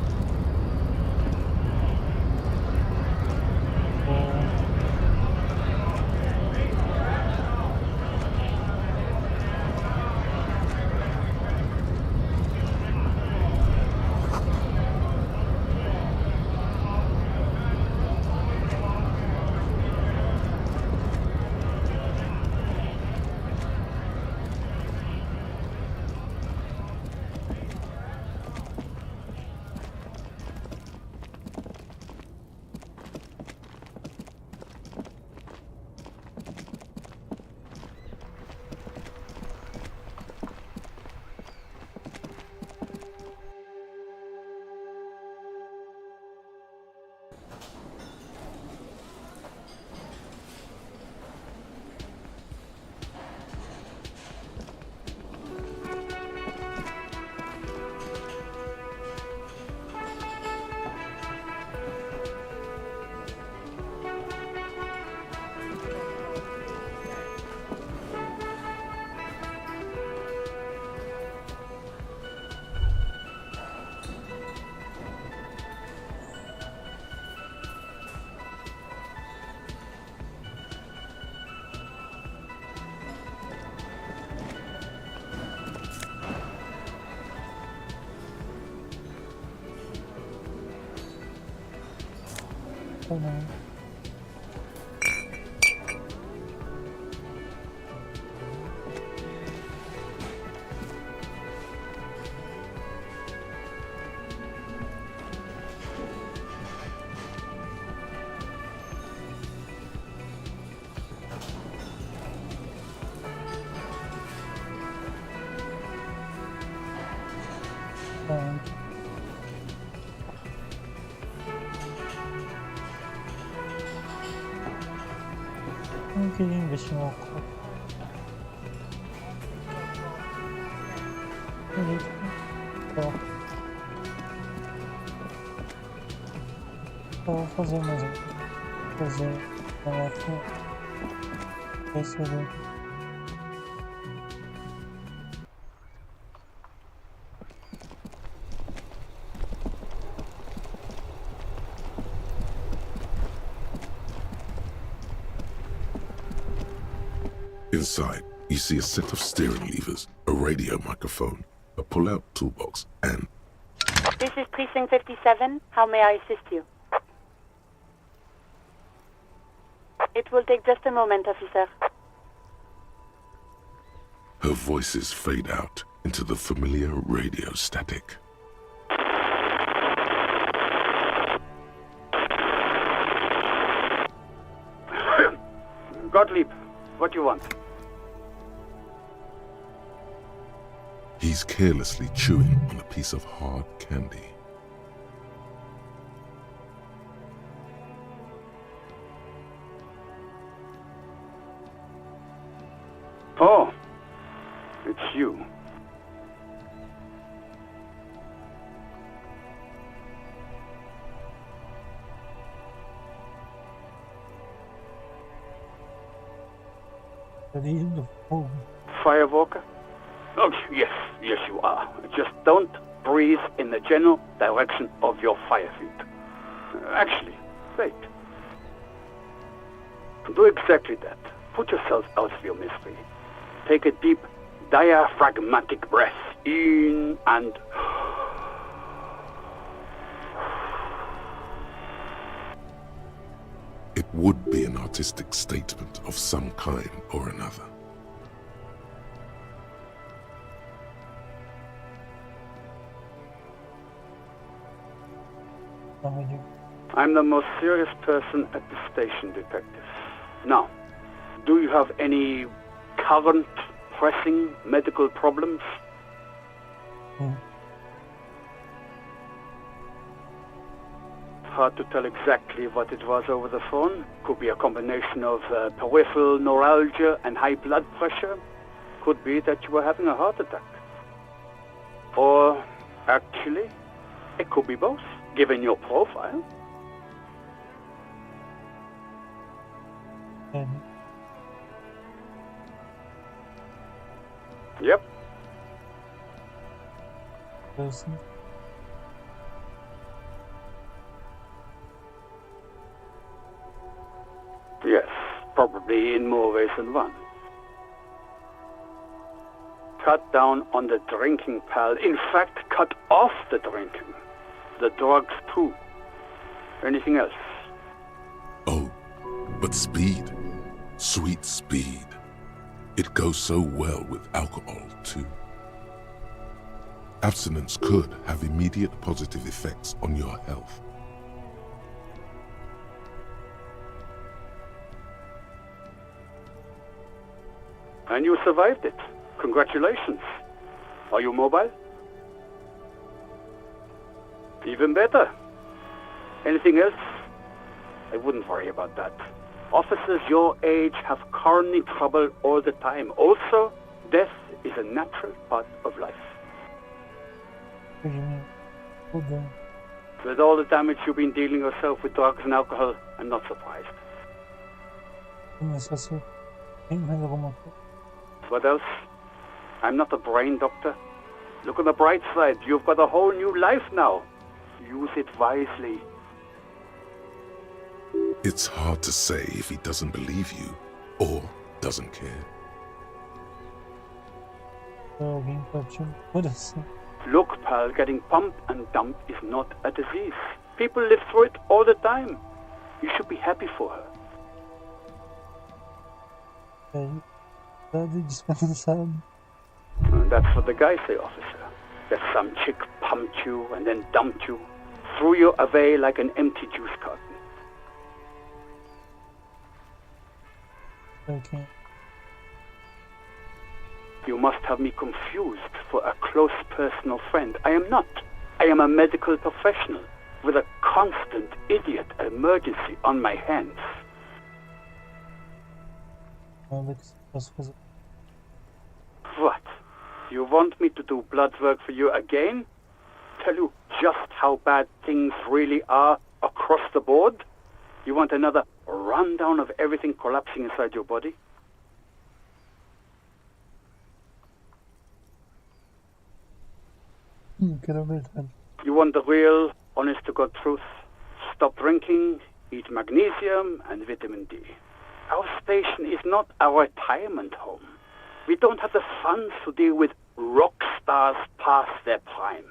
Ou não? queria investir no copo. Eu vou fazer mais um. Fazer aqui. Esse ali. Inside, you see a set of steering levers, a radio microphone, a pull-out toolbox, and... This is Precinct 57. How may I assist you? It will take just a moment, officer. Her voices fade out into the familiar radio static. Gottlieb, what do you want? He's carelessly chewing on a piece of hard candy. Oh, it's you. Firewalker? Oh, yes, you are. Just don't breathe in the general direction of your fire feet. Actually, wait. Do exactly that. Put yourself out of your misery. Take a deep, diaphragmatic breath in and... It would be an artistic statement of some kind or another. I'm the most serious person at the station, detective. Now, do you have any current, pressing medical problems? Hard to tell exactly what it was over the phone. Could be a combination of peripheral neuralgia and high blood pressure. Could be that you were having a heart attack. Or, actually, it could be both, given your profile. Yep. Yes, probably in more ways than one. Cut down on the drinking, pal. In fact, cut off the drinking. The drugs, too. Anything else? Oh, but speed. Sweet speed. It goes so well with alcohol, too. Abstinence could have immediate positive effects on your health. And you survived it. Congratulations. Are you mobile? Even better. Anything else? I wouldn't worry about that. Officers your age have coronary trouble all the time. Also, death is a natural part of life. With all the damage you've been dealing yourself with drugs and alcohol, I'm not surprised. What else? I'm not a brain doctor. Look on the bright side. You've got a whole new life now. Use it wisely. It's hard to say if he doesn't believe you or doesn't care. Look, pal, getting pumped and dumped is not a disease. People live through it all the time. You should be happy for her. That's what the guys say, officer. That some chick pumped you and then dumped you, threw you away like an empty juice carton. Okay. You must have me confused for a close personal friend. I am not. I am a medical professional with a constant idiot emergency on my hands. Nada que você possa fazer. What? You want me to do blood work for you again? Tell you just how bad things really are across the board? You want another rundown of everything collapsing inside your body? Quero a verdade. You want the real, honest-to-God truth? Stop drinking, eat magnesium and vitamin D. Our station is not a retirement home. We don't have the funds to deal with rock stars past their prime.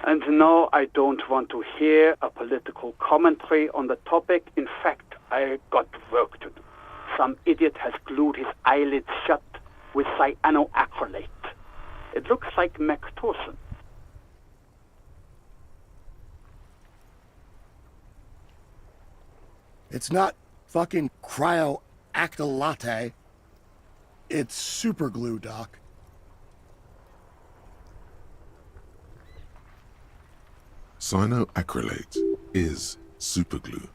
And no, I don't want to hear a political commentary on the topic. In fact, I got work to do. Some idiot has glued his eyelids shut with cyanoacrylate. It looks like Mactorson. It's not fucking cryoacrylate. It's super glue, Doc. Cyanoacrylate is superglue.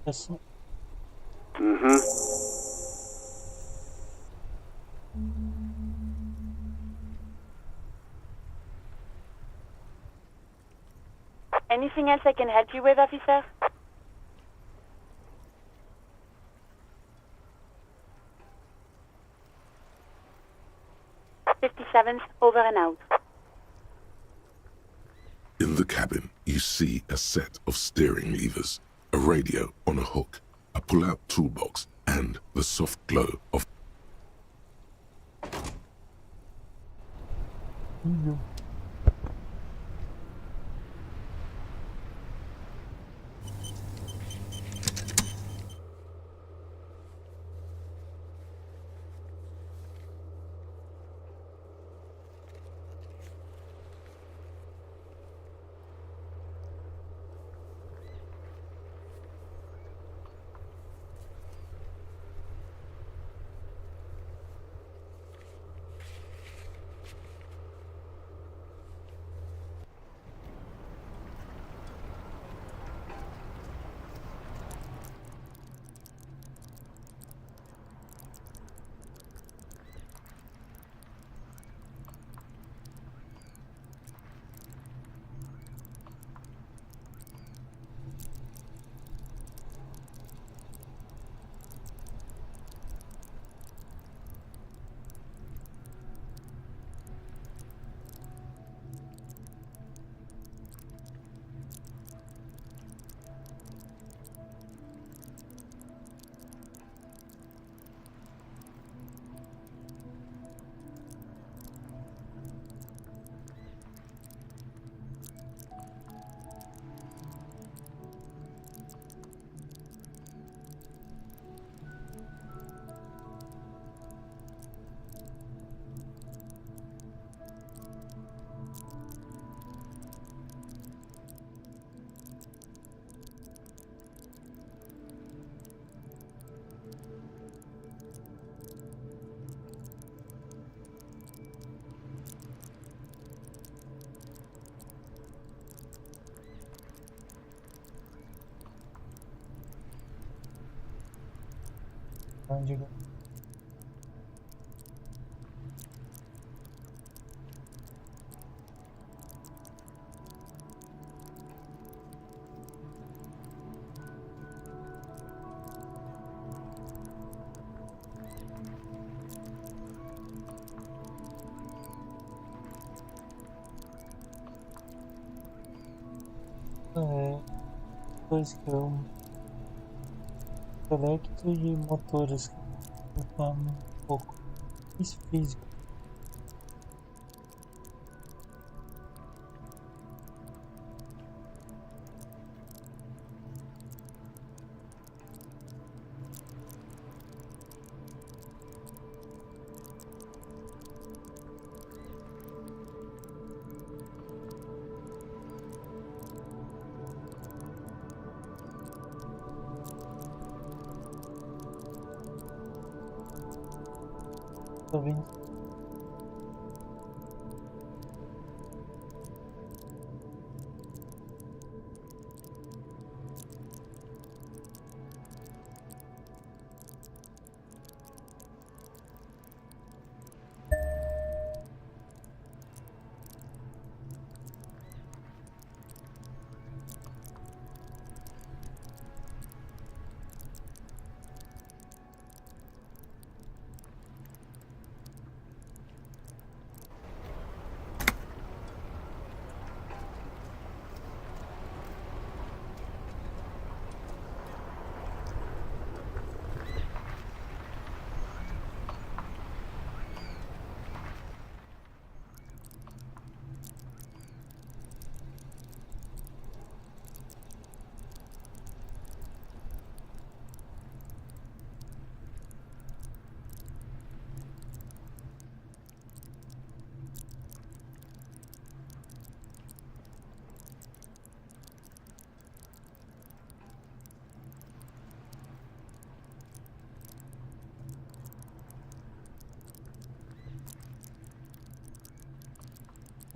Yes. Anything else I can help you with, officer? '57's over and out. In the cabin, you see a set of steering levers, a radio on a hook, a pull-out toolbox, and the soft glow of Diga. Depois que eu intelecto e motores que eu falo um pouco. Isso físico. Tô vendo.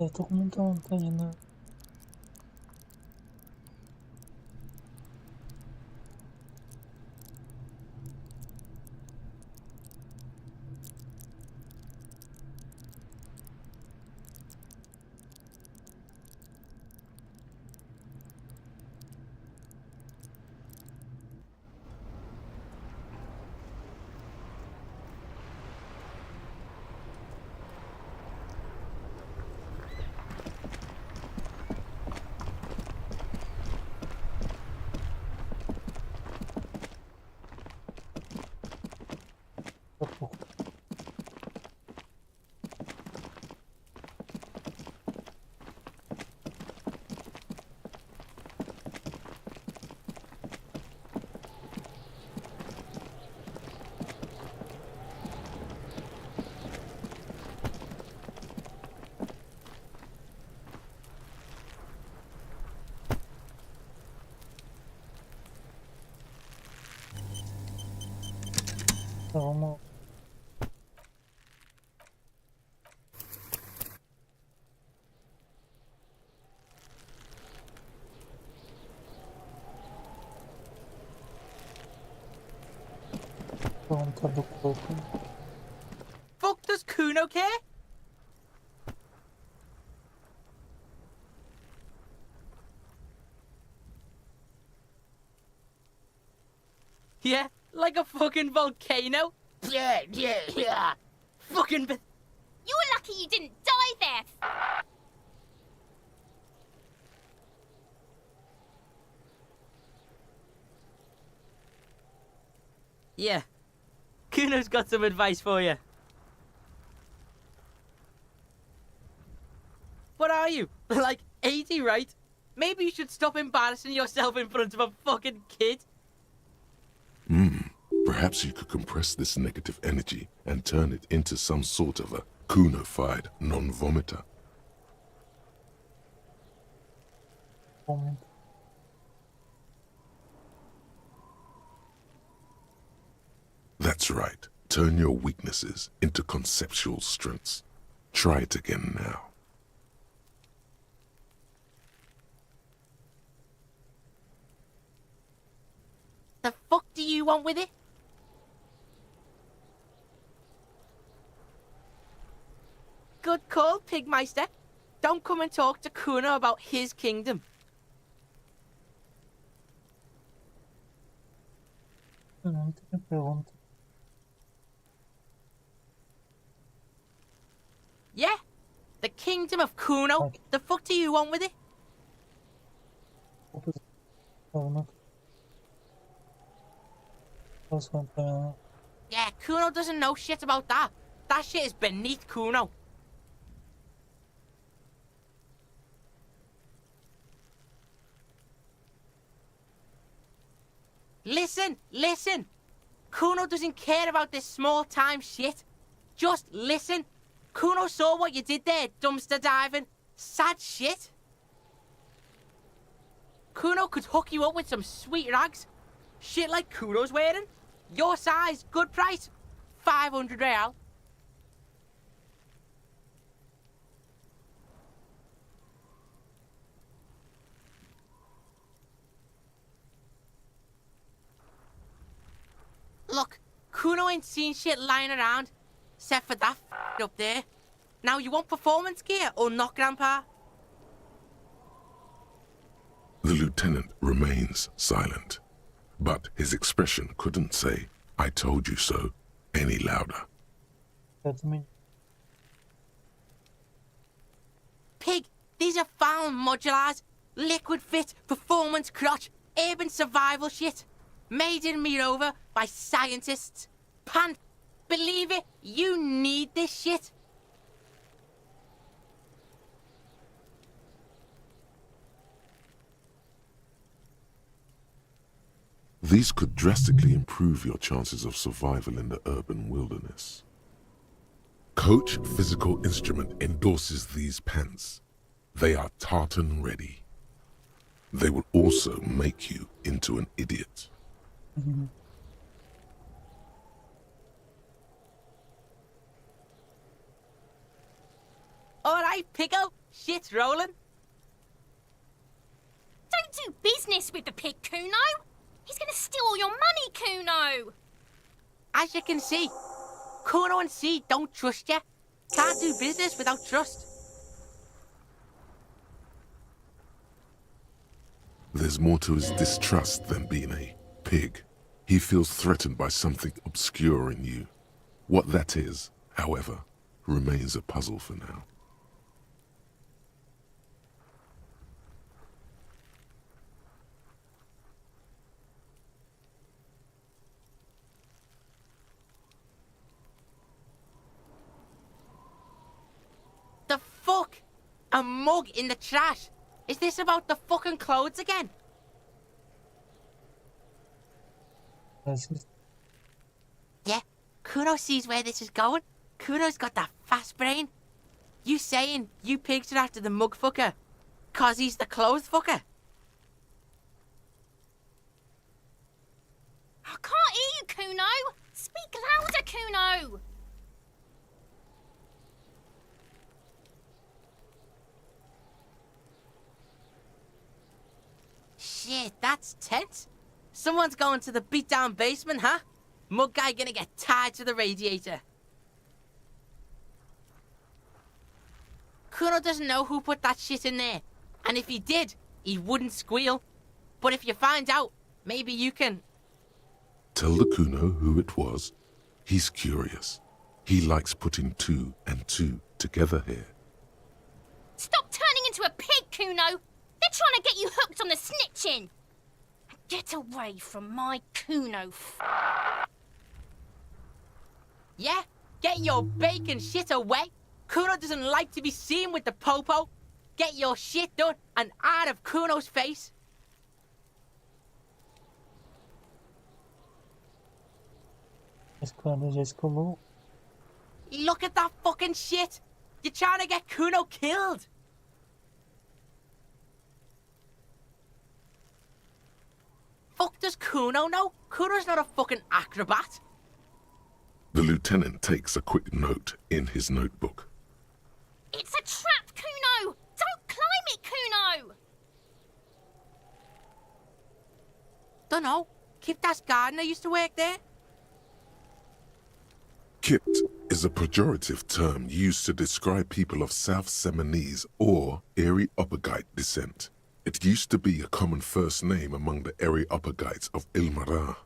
Eu tô com muita vontade, né? Daqui a pouco. Então vamos. Conta do corpo. Fuck does Kuno care? Yeah, like a fucking volcano. Yeah, yeah, yeah. Fucking. You're lucky you didn't die there. Yeah. Kuno's got some advice for you. What are you? Like 80, right? Maybe you should stop embarrassing yourself in front of a fucking kid. Perhaps you could compress this negative energy and turn it into some sort of a Kuno-fied non-vomiter. That's right. Turn your weaknesses into conceptual strengths. Try it again now. The fuck do you want with it? Good call, Pigmeister. Don't come and talk to Kuno about his kingdom. Não tem pergunta. Yeah? The kingdom of Kuno? Okay. The fuck do you want with it? Yeah, Kuno doesn't know shit about that. That shit is beneath Kuno. Listen, listen. Kuno doesn't care about this small-time shit. Just listen. Kuno saw what you did there, dumpster diving. Sad shit. Kuno could hook you up with some sweet rags. Shit like Kuno's wearing. Your size, good price. 500 real. Look, Kuno ain't seen shit lying around, except for that up there. Now, you want performance gear or not, Grandpa? The lieutenant remains silent, but his expression couldn't say, "I told you so," any louder. That's me. Pig, these are found modulars. Liquid fit, performance crotch, urban survival shit. Made in Mirova by scientists. Pan, believe it, you need this shit. These could drastically improve your chances of survival in the urban wilderness. Coach Physical Instrument endorses these pants. They are tartan ready. They will also make you into an idiot. All right, Pico, Shit's rolling. Don't do business with the pig, Kuno. He's gonna steal all your money, Kuno. As you can see, Kuno and C don't trust you. Can't do business without trust. There's more to his distrust than being a pig. He feels threatened by something obscure in you. What that is, however, remains a puzzle for now. The fuck? A mug in the trash? Is this about the fucking clothes again? Yeah, Kuno sees where this is going. Kuno's got that fast brain. You saying you pigs are after the mug fucker? 'Cause he's the clothes fucker? I can't hear you, Kuno. Speak louder, Kuno. Shit, that's tense. Someone's going to the beat-down basement, huh? Mug guy gonna get tied to the radiator. Kuno doesn't know who put that shit in there. And if he did, he wouldn't squeal. But if you find out, maybe you can... Tell the Kuno who it was. He's curious. He likes putting two and two together here. Stop turning into a pig, Kuno. They're trying to get you hooked on the snitching. Get away from my Kuno. Yeah? Get your bacon shit away. Kuno doesn't like to be seen with the popo. Get your shit done and out of Kuno's face. Look at that fucking shit. You're trying to get Kuno killed. Fuck does Kuno know? Kuno's not a fucking acrobat. The lieutenant takes a quick note in his notebook. It's a trap, Kuno. Don't climb it, Kuno. Dunno. Kipta's gardener used to work there. Kipt is a pejorative term used to describe people of South Seminese or Areopagite descent. It used to be a common first name among the Areopagites of Ilmara.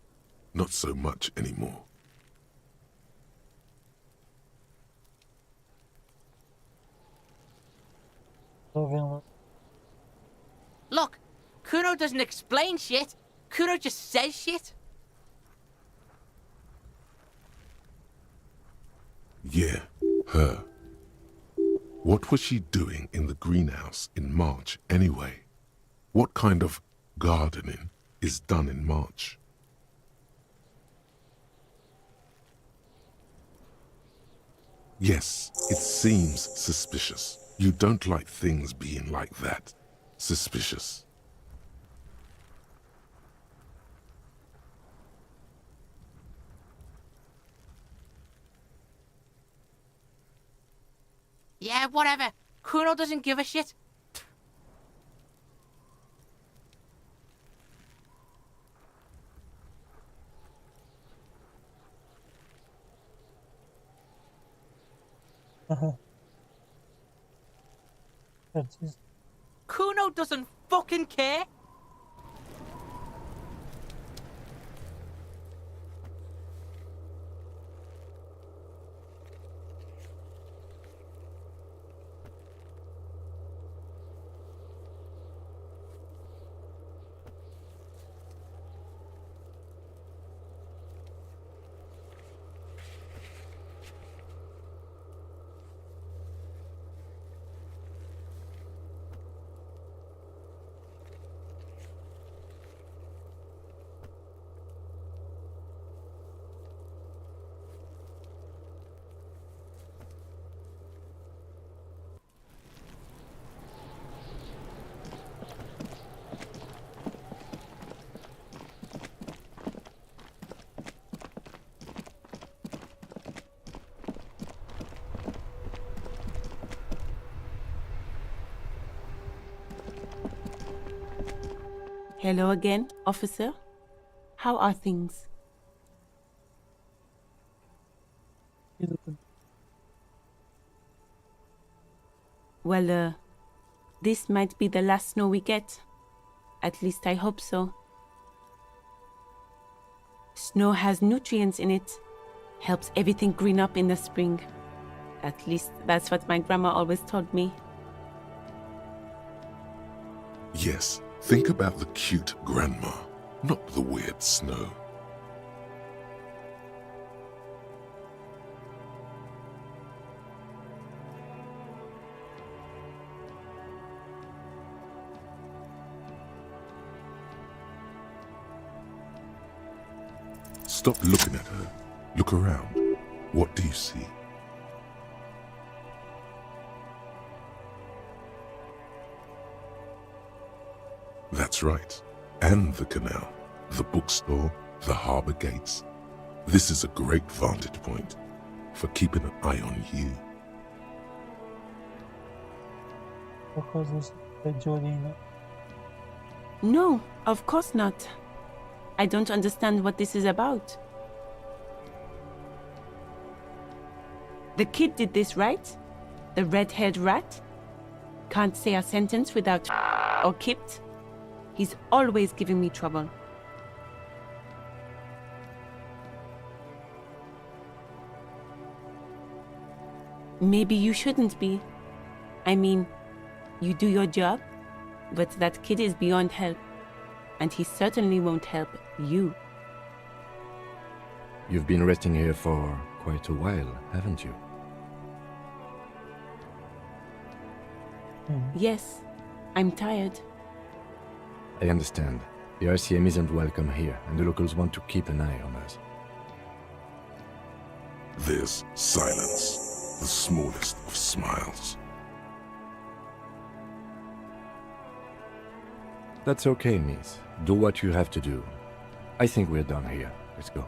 Not so much anymore. Look, Kuno doesn't explain shit. Kuno just says shit. Yeah, her. What was she doing in the greenhouse in March anyway? What kind of gardening is done in March? Yes, it seems suspicious. You don't like things being like that. Suspicious. Yeah, whatever. Kuno doesn't give a shit. Kuno doesn't fucking care. Hello again, officer. How are things? Well, this might be the last snow we get. At least I hope so. Snow has nutrients in it. Helps everything green up in the spring. At least that's what my grandma always told me. Yes, think about the cute grandma, not the weird snow. Stop looking at her. Look around. What do you see? That's right. And the canal, the bookstore, the harbour gates. This is a great vantage point for keeping an eye on you. No, of course not. I don't understand what this is about. The kid did this, right? The red-haired rat? Can't say a sentence without or kipped. He's always giving me trouble. Maybe you shouldn't be. I mean, you do your job, but that kid is beyond help. And he certainly won't help you. You've been resting here for quite a while, haven't you? Yes, I'm tired. I understand. The RCM isn't welcome here, and the locals want to keep an eye on us. There's silence, the smallest of smiles. That's okay, miss. Do what you have to do. I think we're done here. Let's go.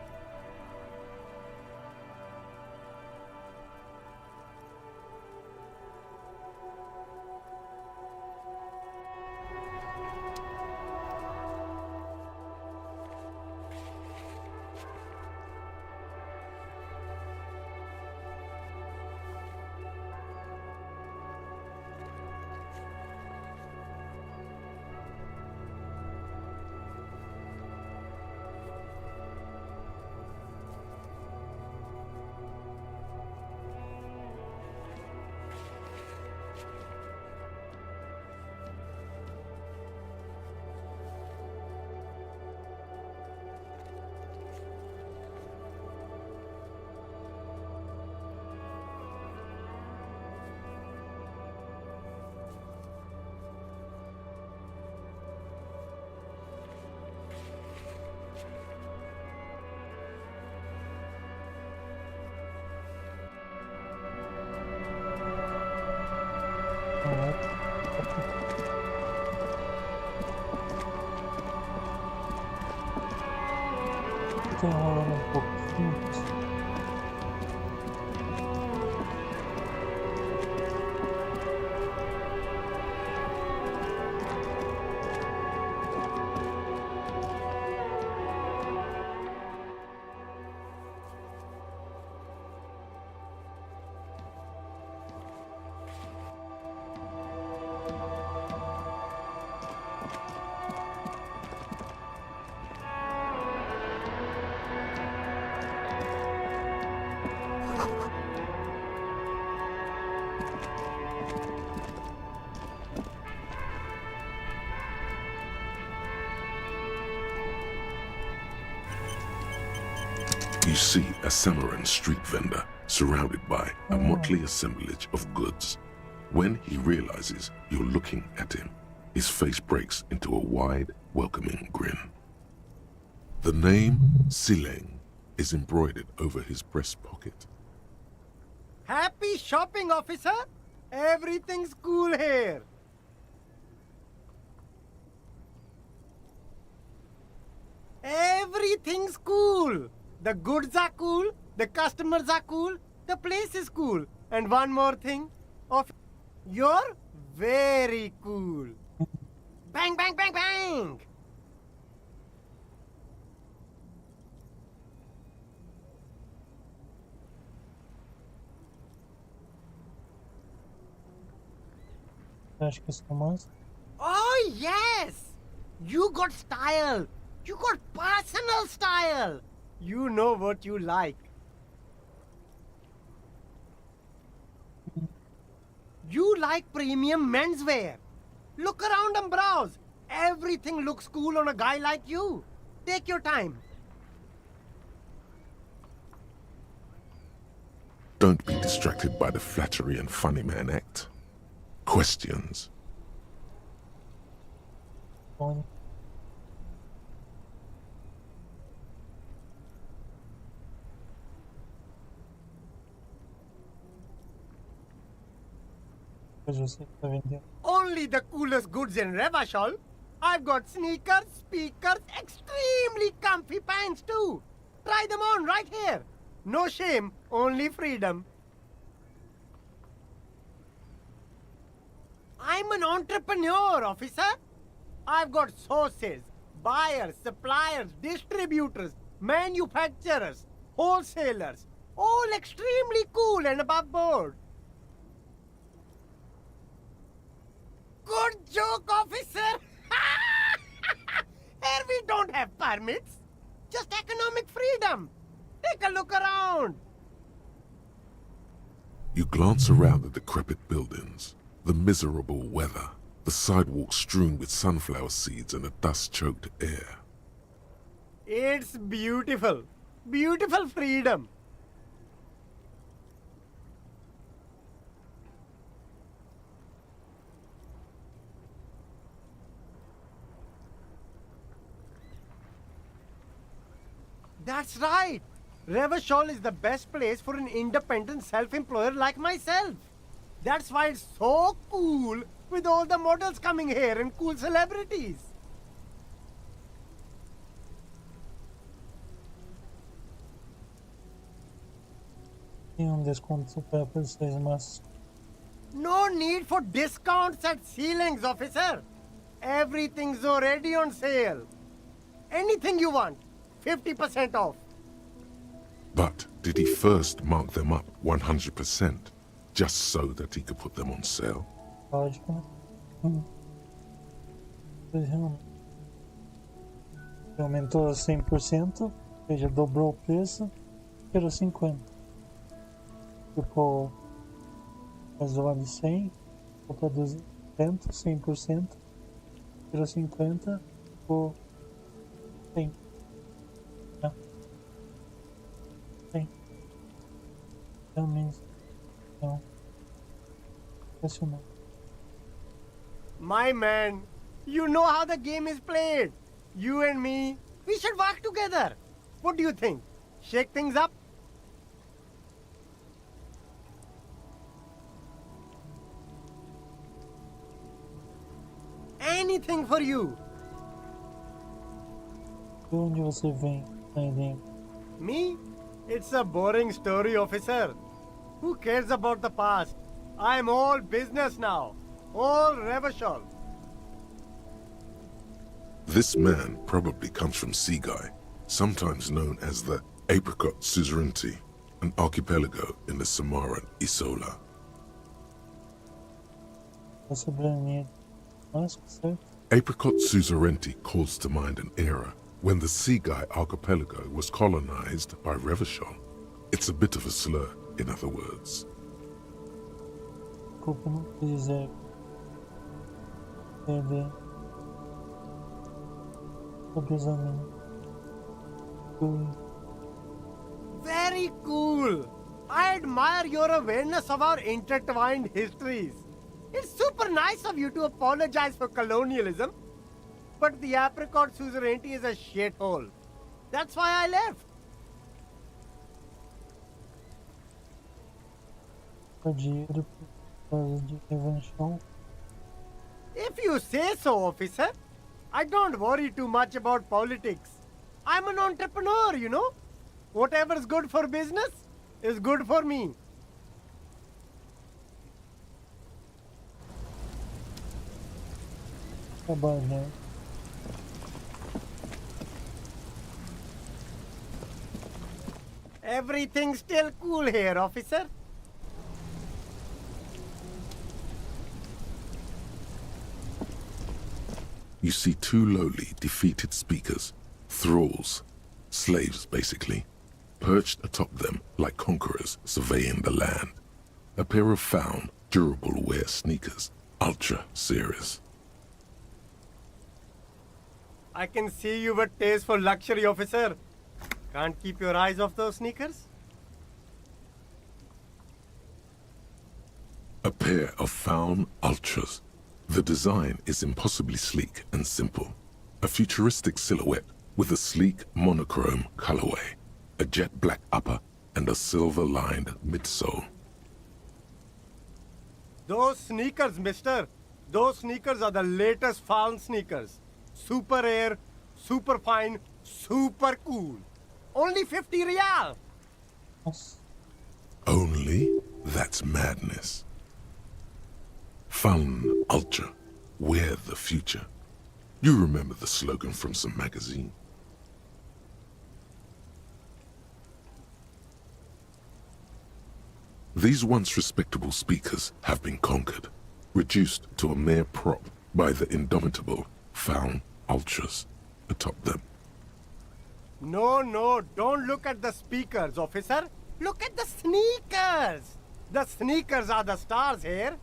Tem rolando um pouquinho. You see a Samarran street vendor surrounded by a motley assemblage of goods. When he realizes you're looking at him, his face breaks into a wide, welcoming grin. The name Sileng is embroidered over his breast pocket. Happy shopping, officer! Everything's cool here. Everything's cool. The goods are cool, the customers are cool, the place is cool. And one more thing, you're very cool. Bang, bang, bang, bang! Acho que isso é mais. Oh, yes! You got style. You got personal style. You know what you like. You like premium menswear. Look around and browse. Everything looks cool on a guy like you. Take your time. Don't be distracted by the flattery and funny man act. Questions. Onde? Pois você que tá vendendo. Only the coolest goods in Revachol. I've got sneakers, speakers, extremely comfy pants too. Try them on right here. No shame, only freedom. I'm an entrepreneur, officer. I've got sources, buyers, suppliers, distributors, manufacturers, wholesalers, all extremely cool and above board. Good joke, officer! Here we don't have permits, just economic freedom. Take a look around. You glance around the decrepit buildings, the miserable weather, the sidewalks strewn with sunflower seeds and a dust-choked air. It's beautiful. Beautiful freedom. That's right. Revachol is the best place for an independent self-employer like myself. That's why it's so cool with all the models coming here and cool celebrities. Tem desconto super por 6 mas No need for discounts at ceilings, officer. Everything's already on sale. Anything you want, 50% off. But did he first mark them up 100%, just so that he could put them on sale? lógico, né? Pois realmente. Aumentou a 100%, ou seja, dobrou o preço, que era 50%. Ficou mais lá de 100, ficou para 200, 100%, era 50%, ficou 100%. Ah. 100%. Realmente, não. Impressionante. My man, you know how the game is played. You and me, we should work together. What do you think? Shake things up? Anything for you. De onde você vem, Aileen? Me? It's a boring story, officer. Who cares about the past? I'm all business now. All Revachol. This man probably comes from Seaguy, sometimes known as the Apricot Suzerainty, an archipelago in the Samaran Isola. A soberania Alaska, certo? Apricot Suzerainty calls to mind an era when the Seaguy archipelago was colonized by Revachol. It's a bit of a slur, in other words. Desculpa, não quis dizer. Ele. Obviamente. Very cool. I admire your awareness of our intertwined histories. It's super nice of you to apologize for colonialism, but the Apricot Suzerainty is a shithole. That's why I left. Dinheiro por causa de revanchão. If you say so, officer. I don't worry too much about politics. I'm an entrepreneur, you know. Whatever's good for business is good for me. Trabalhar. Everything's still cool here, officer. you see two lowly, defeated speakers, thralls, slaves basically, perched atop them like conquerors surveying the land. A pair of found, durable wear sneakers, ultra series. I can see you've a taste for luxury, officer. Can't keep your eyes off those sneakers? A pair of found ultras. The design is impossibly sleek and simple. A futuristic silhouette with a sleek monochrome colorway, a jet black upper, and a silver-lined midsole. Those sneakers, mister. Those sneakers are the latest found sneakers. Super air, super fine, super cool. Only 50 real. Only? That's madness. Fun ultra. Wear the future. You remember the slogan from some magazine. These once respectable speakers have been conquered, reduced to a mere prop by the indomitable found ultras atop them. No, don't look at the speakers, officer. Look at the sneakers. The sneakers are the stars here.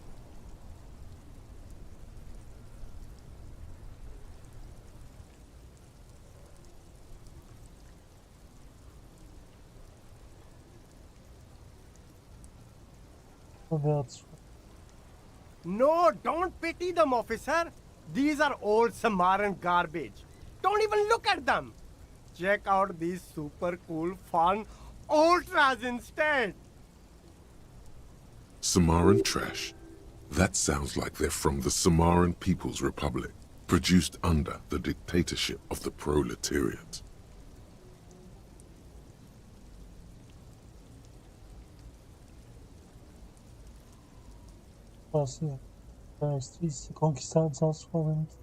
No, don't pity them, officer. These are old Samaran garbage. Don't even look at them. Check out these super cool, fun ultras instead. Samaran trash? That sounds like they're from the Samaran People's Republic, produced under the dictatorship of the proletariat. Conquistados aos valentes.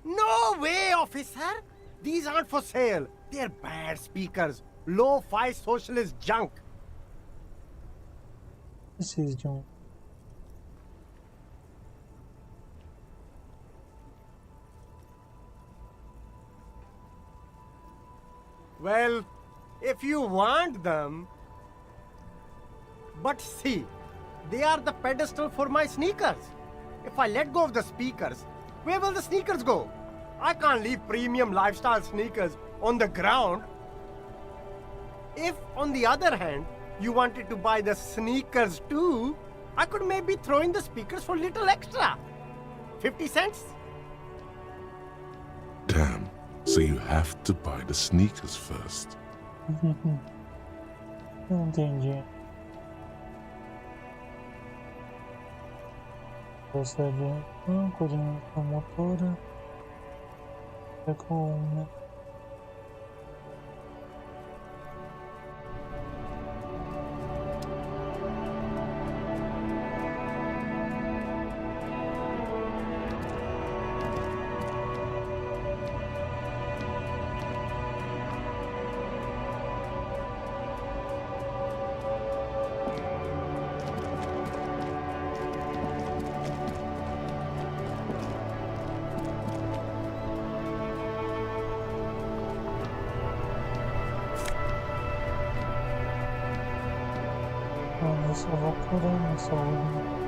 No way, officer! These aren't for sale. They're bad speakers. Low-fi socialist junk. This is junk. Well, if you want them... But see, they are the pedestal for my sneakers. If I let go of the speakers, where will the sneakers go? I can't leave premium lifestyle sneakers on the ground. If, on the other hand, you wanted to buy the sneakers too, I could maybe throw in the speakers for little extra. 50 cents? Damn, so you have to buy the sneakers first. Entendi. Procede coordenando a motora. É com uma. Eu só vou curando, só olhando.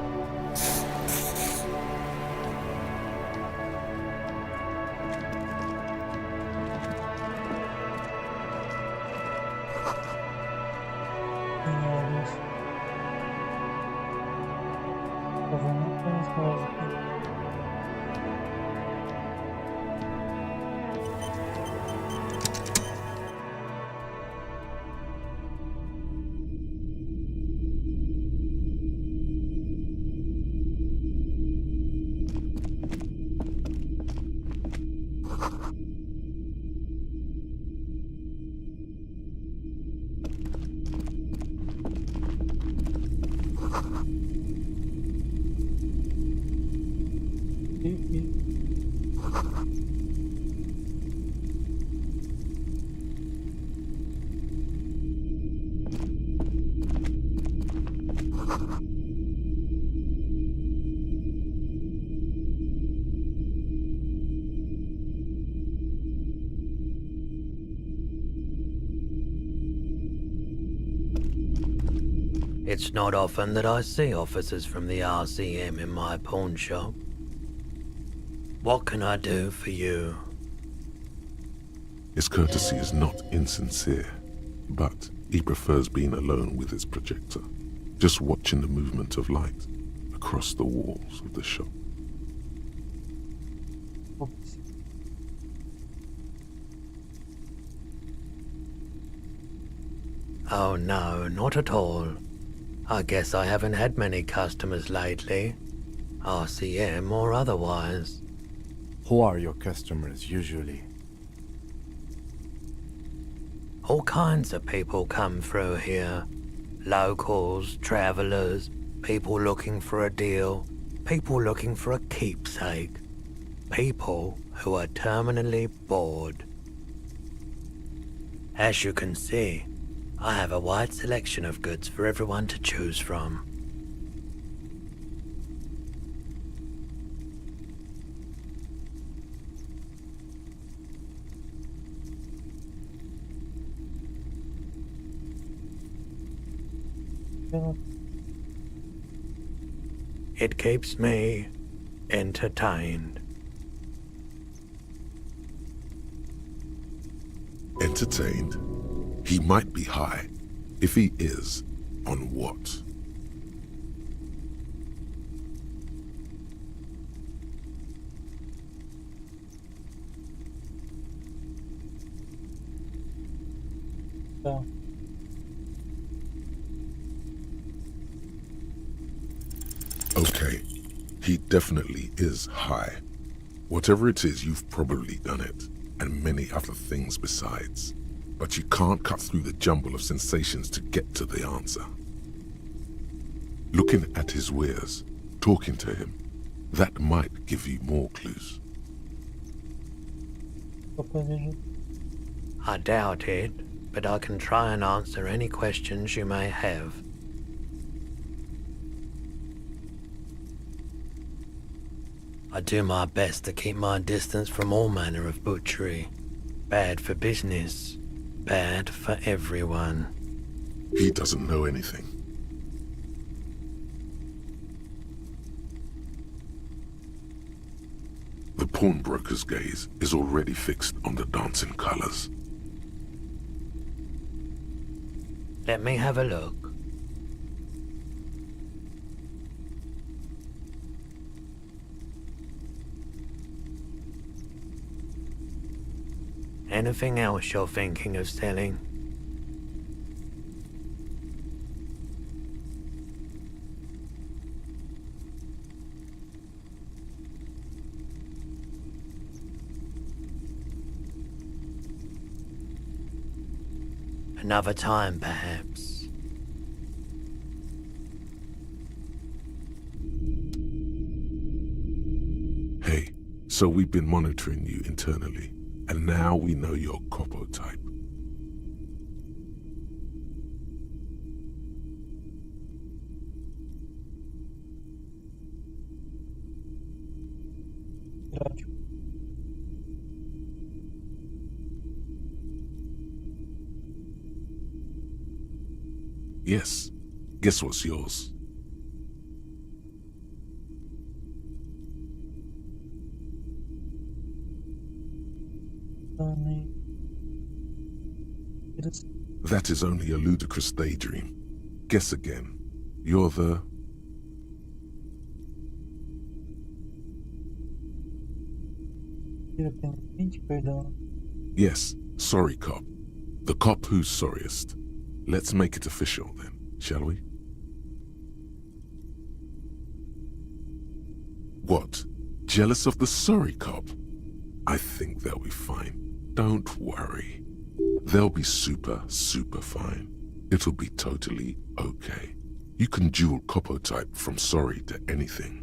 It's not often that I see officers from the RCM in my pawn shop. What can I do for you? His courtesy is not insincere, but he prefers being alone with his projector, just watching the movement of light across the walls of the shop. Oops. Oh no, not at all. I guess I haven't had many customers lately, RCM or otherwise. Who are your customers usually? All kinds of people come through here. Locals, travelers, people looking for a deal, people looking for a keepsake, people who are terminally bored. As you can see, I have a wide selection of goods for everyone to choose from. It keeps me entertained. Entertained? He might be high. If he is, on what? So. Okay, he definitely is high. Whatever it is, you've probably done it, and many other things besides. But you can't cut through the jumble of sensations to get to the answer. Looking at his wares, talking to him, that might give you more clues. I doubt it, but I can try and answer any questions you may have. I do my best to keep my distance from all manner of butchery. Bad for business, bad for everyone. He doesn't know anything. The pawnbroker's gaze is already fixed on the dancing colors. Let me have a look. Anything else you're thinking of selling? Another time, perhaps. Hey, so we've been monitoring you internally. And now we know your Copo type. Yes. Guess what's yours? That is only a ludicrous daydream. Guess again. You're the... Yes, sorry cop. The cop who's sorriest. Let's make it official then, shall we? What? Jealous of the sorry cop? I think they'll be fine. Don't worry. They'll be super fine. It'll be totally okay. You can dual Copo type from sorry to anything.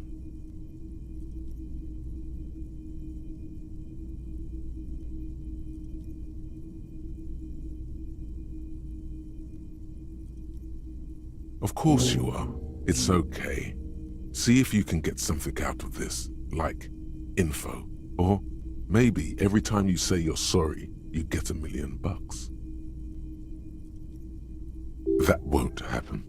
Of course you are. It's okay. See if you can get something out of this, like info, or maybe every time you say you're sorry, you get $1 million. That won't happen.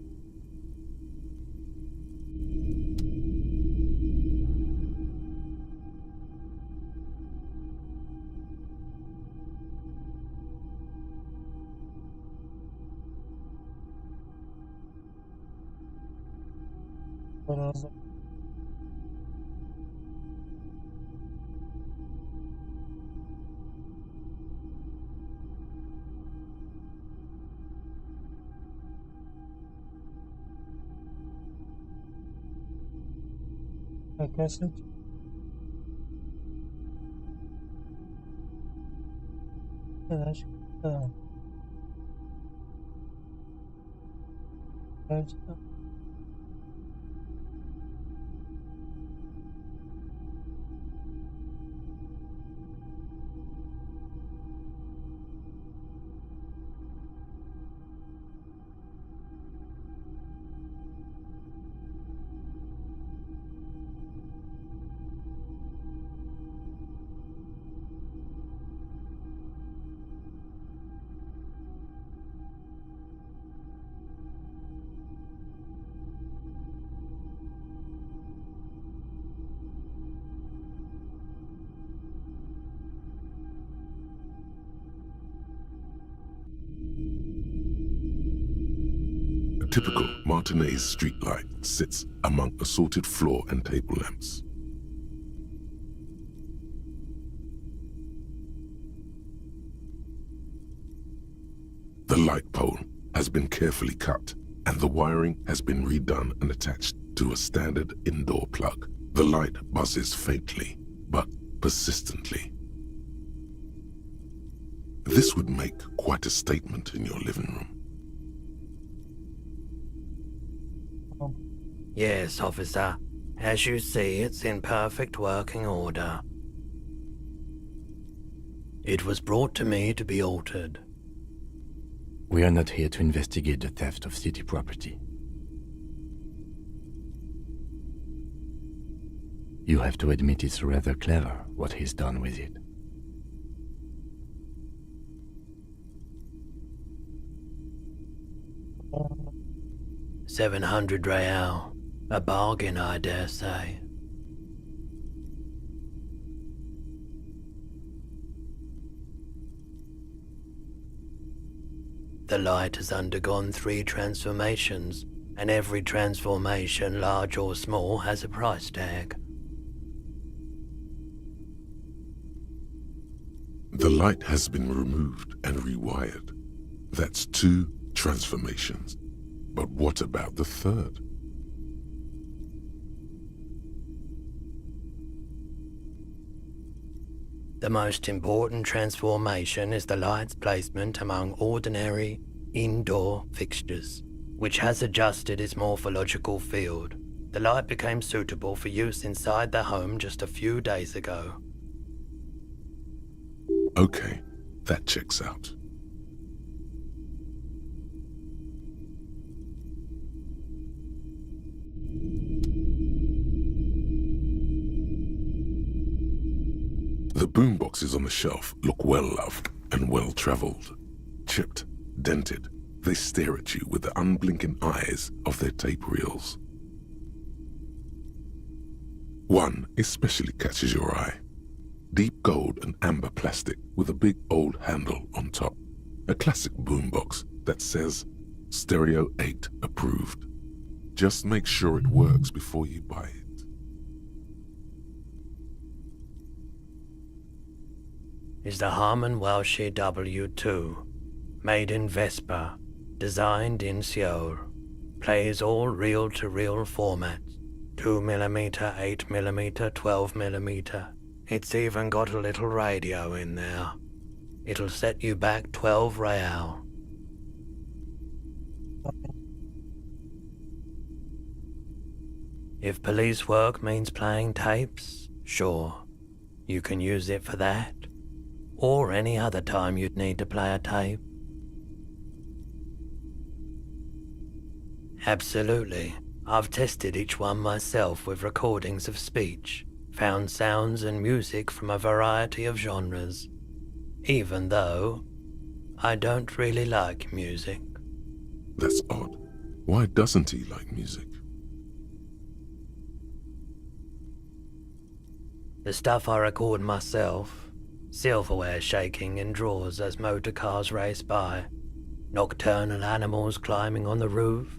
Cassette. Eu acho que tá. Pode tá. A typical Martinez streetlight sits among assorted floor and table lamps. The light pole has been carefully cut, and the wiring has been redone and attached to a standard indoor plug. The light buzzes faintly, but persistently. This would make quite a statement in your living room. Yes, officer. As you see, it's in perfect working order. It was brought to me to be altered. We are not here to investigate the theft of city property. You have to admit it's rather clever what he's done with it. $700 real. A bargain, I dare say. The light has undergone 3 transformations, and every transformation, large or small, has a price tag. The light has been removed and rewired. That's 2 transformations. But what about the third? The most important transformation is the light's placement among ordinary indoor fixtures, which has adjusted its morphological field. The light became suitable for use inside the home just a few days ago. Okay, that checks out. The boomboxes on the shelf look well-loved and well-traveled. Chipped, dented, they stare at you with the unblinking eyes of their tape reels. One especially catches your eye. Deep gold and amber plastic with a big old handle on top. A classic boombox that says Stereo 8 approved. Just make sure it works before you buy it. Is the Harman Welsh W2, made in Vespa, designed in Seoul, plays all reel-to-reel formats, 2mm, 8mm, 12mm. It's even got a little radio in there. It'll set you back 12 real. If police work means playing tapes, sure, you can use it for that. Or any other time you'd need to play a tape. Absolutely. I've tested each one myself with recordings of speech, found sounds and music from a variety of genres, even though I don't really like music. That's odd. Why doesn't he like music? The stuff I record myself, silverware shaking in drawers as motor cars race by, nocturnal animals climbing on the roof,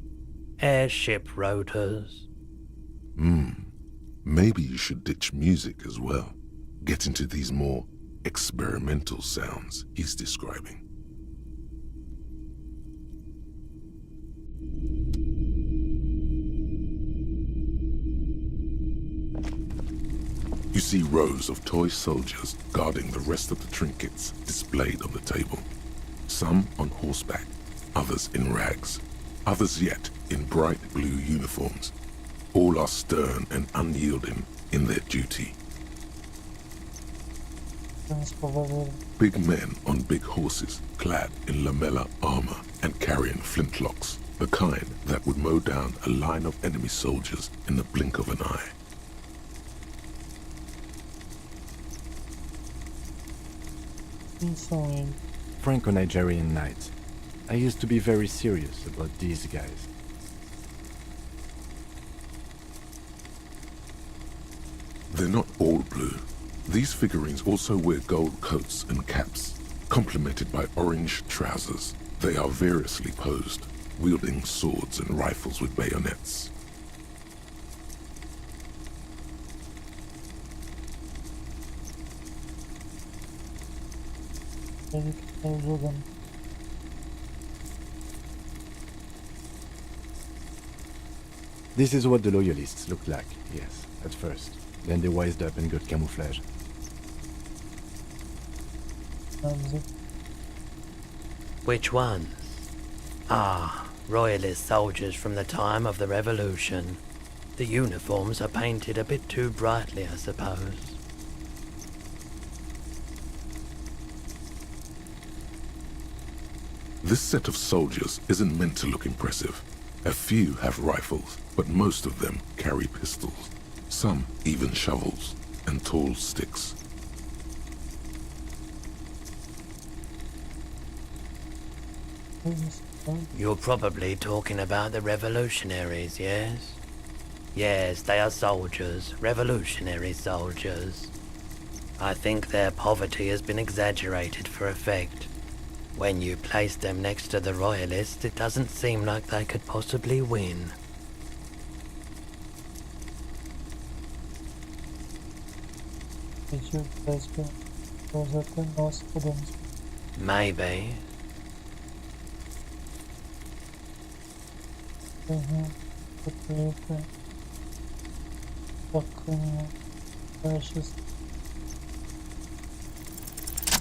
airship rotors, Maybe you should ditch music as well. Get into these more experimental sounds he's describing. You see rows of toy soldiers guarding the rest of the trinkets displayed on the table. Some on horseback, others in rags, others yet in bright blue uniforms. All are stern and unyielding in their duty. Big men on big horses, clad in lamella armor and carrying flintlocks, the kind that would mow down a line of enemy soldiers in the blink of an eye. Franco-Nigerian knights. I used to be very serious about these guys. They're not all blue. These figurines also wear gold coats and caps, complemented by orange trousers. They are variously posed, wielding swords and rifles with bayonets. This is what the loyalists looked like, yes, at first. Then they wised up and got camouflage. Which ones? Ah, royalist soldiers from the time of the Revolution. The uniforms are painted a bit too brightly, I suppose. This set of soldiers isn't meant to look impressive. A few have rifles, but most of them carry pistols. Some even shovels and tall sticks. You're probably talking about the revolutionaries, yes? Yes, they are soldiers, revolutionary soldiers. I think their poverty has been exaggerated for effect. When you place them next to the royalists, it doesn't seem like they could possibly win. Maybe.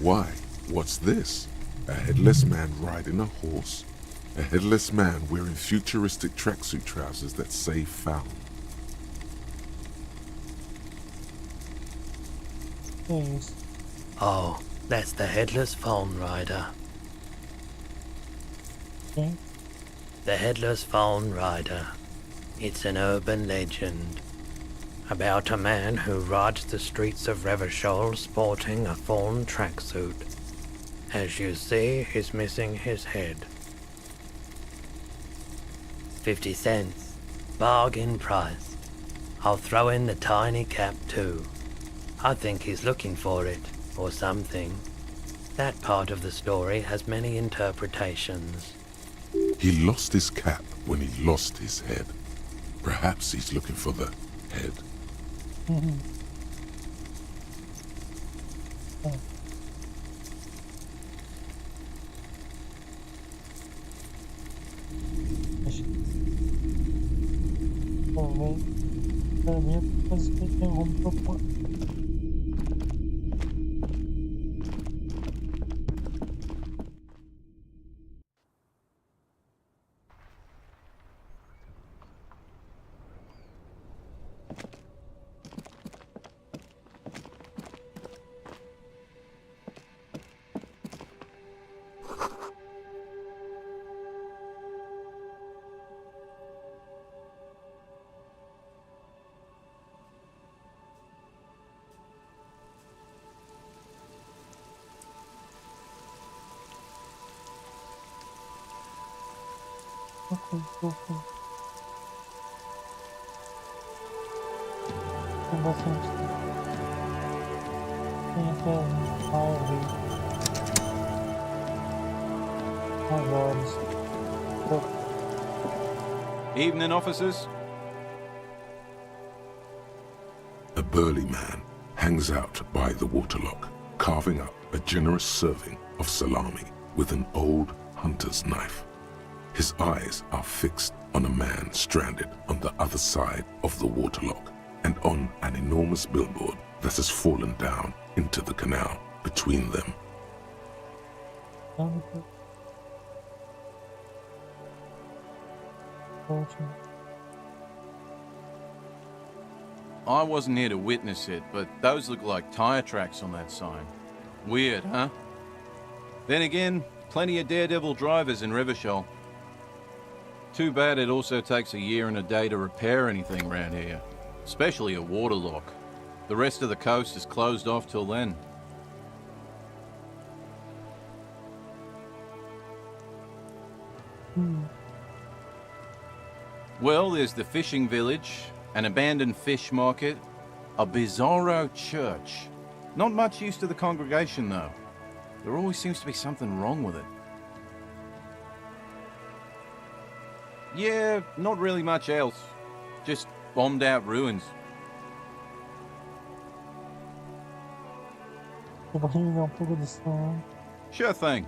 Why? What's this? A headless man riding a horse? A headless man wearing futuristic tracksuit trousers that say found. Oh, that's the headless phone rider. The headless phone rider. It's an urban legend about a man who rides the streets of Revachol sporting a fawn tracksuit. As you see, he's missing his head. 50 cents. Bargain price. I'll throw in the tiny cap too. I think he's looking for it, or something. That part of the story has many interpretations. He lost his cap when he lost his head. Perhaps he's looking for the head. Evening, officers. a burly man hangs out by the waterlock, carving up a generous serving of salami with an old hunter's knife. His eyes are fixed on a man stranded on the other side of the waterlock and on an enormous billboard that has fallen down into the canal between them. I wasn't here to witness it, but those look like tire tracks on that sign. Weird, huh? Then again, plenty of daredevil drivers in Revachol. Too bad it also takes a year and a day to repair anything around here, especially a waterlock. The rest of the coast is closed off till then. Well, there's the fishing village, an abandoned fish market, a bizarro church. Not much use to the congregation, though. There always seems to be something wrong with it. Yeah, not really much else. Just bombed out ruins. Sure thing.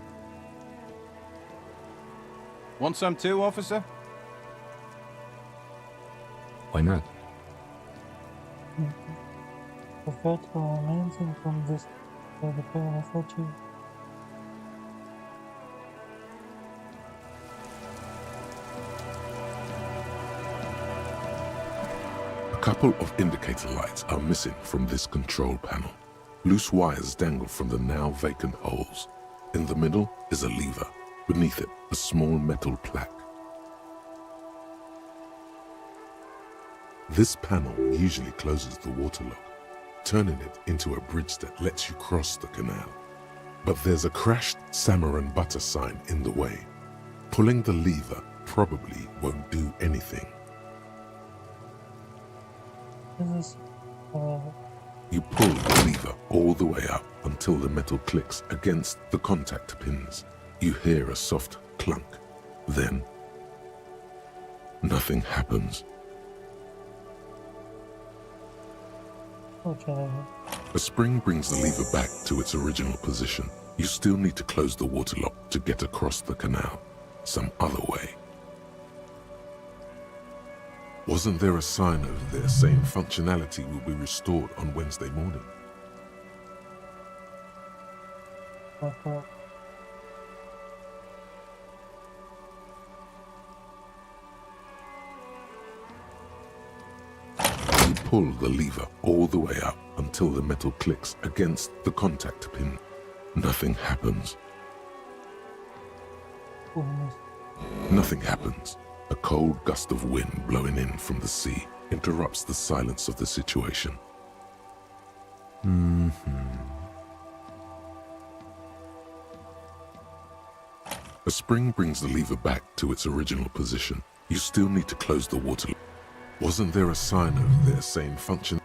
Want some too, officer? Why not? A couple of indicator lights are missing from this control panel. Loose wires dangle from the now vacant holes. In the middle is a lever. Beneath it, a small metal plaque. This panel usually closes the waterlock, turning it into a bridge that lets you cross the canal. But there's a crashed salmon and butter sign in the way. Pulling the lever probably won't do anything. You pull the lever all the way up until the metal clicks against the contact pins. You hear a soft clunk. Then, nothing happens. A spring brings the lever back to its original position. You still need to close the waterlock to get across the canal, some other way. Wasn't there a sign over there saying functionality will be restored on Wednesday morning? You pull the lever all the way up until the metal clicks against the contact pin. Nothing happens. Nothing happens. A cold gust of wind blowing in from the sea interrupts the silence of the situation. A spring brings the lever back to its original position. You still need to close the water. Wasn't there a sign over there saying function?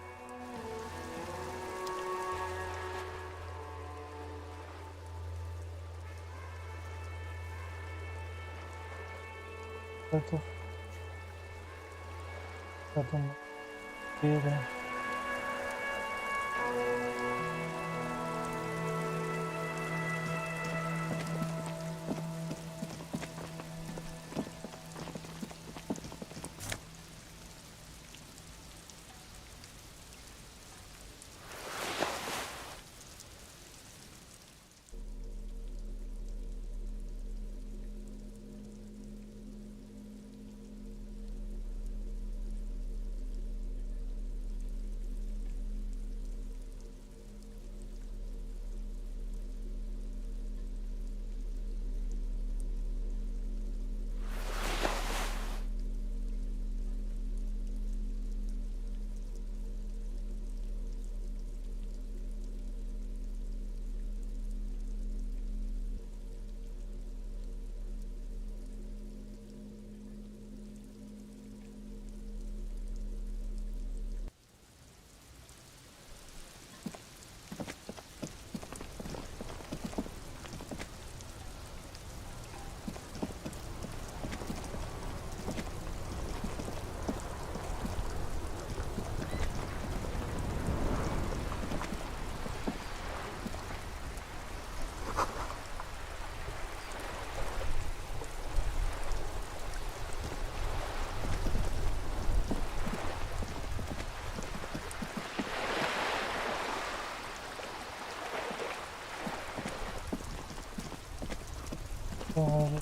God.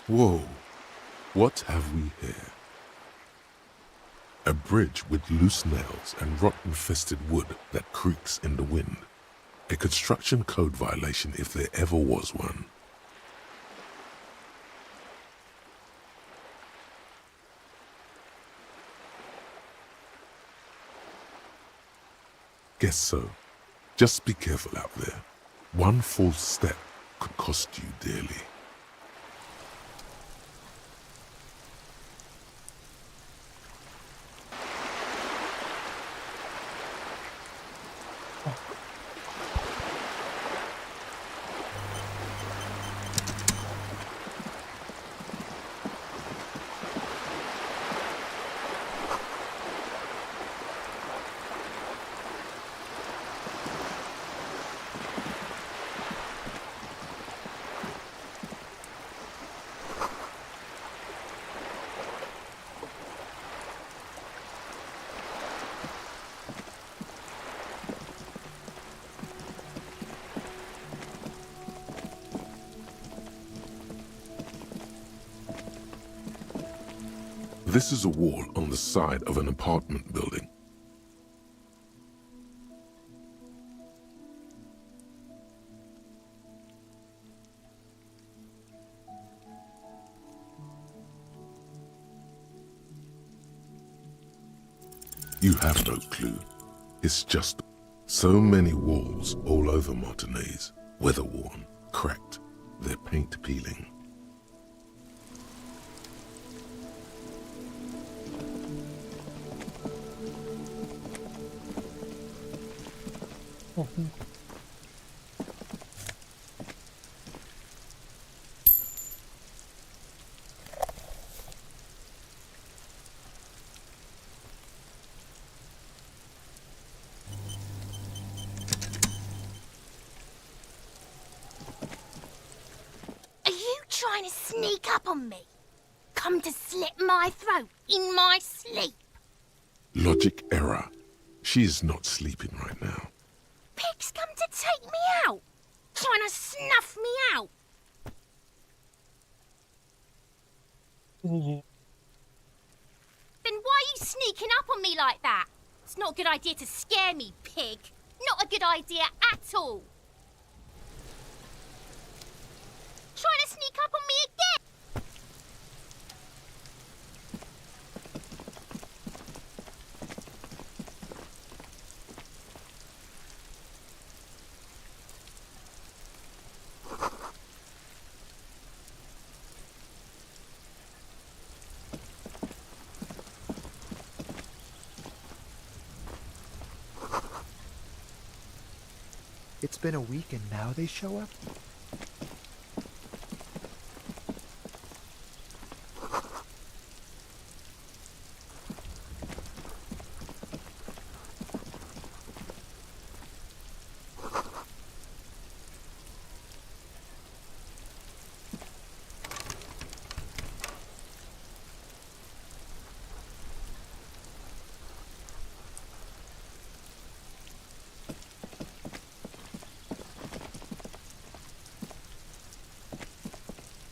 Whoa, what have we here? A bridge with loose nails and rot-infested wood that creaks in the wind. A construction code violation if there ever was one. Guess so. Just be careful out there. One false step could cost you dearly. This is a wall on the side of an apartment building. You have no clue. It's just so many walls all over Martinez, weather-worn, cracked, their paint peeling. Trying to sneak up on me? Come to slit my throat in my sleep? Logic error. She is not sleeping right now. Pig's come to take me out, trying to snuff me out. Then why are you sneaking up on me like that? It's not a good idea to scare me, pig. Not a good idea at all. Trying to sneak up on me again. It's been a week and now they show up?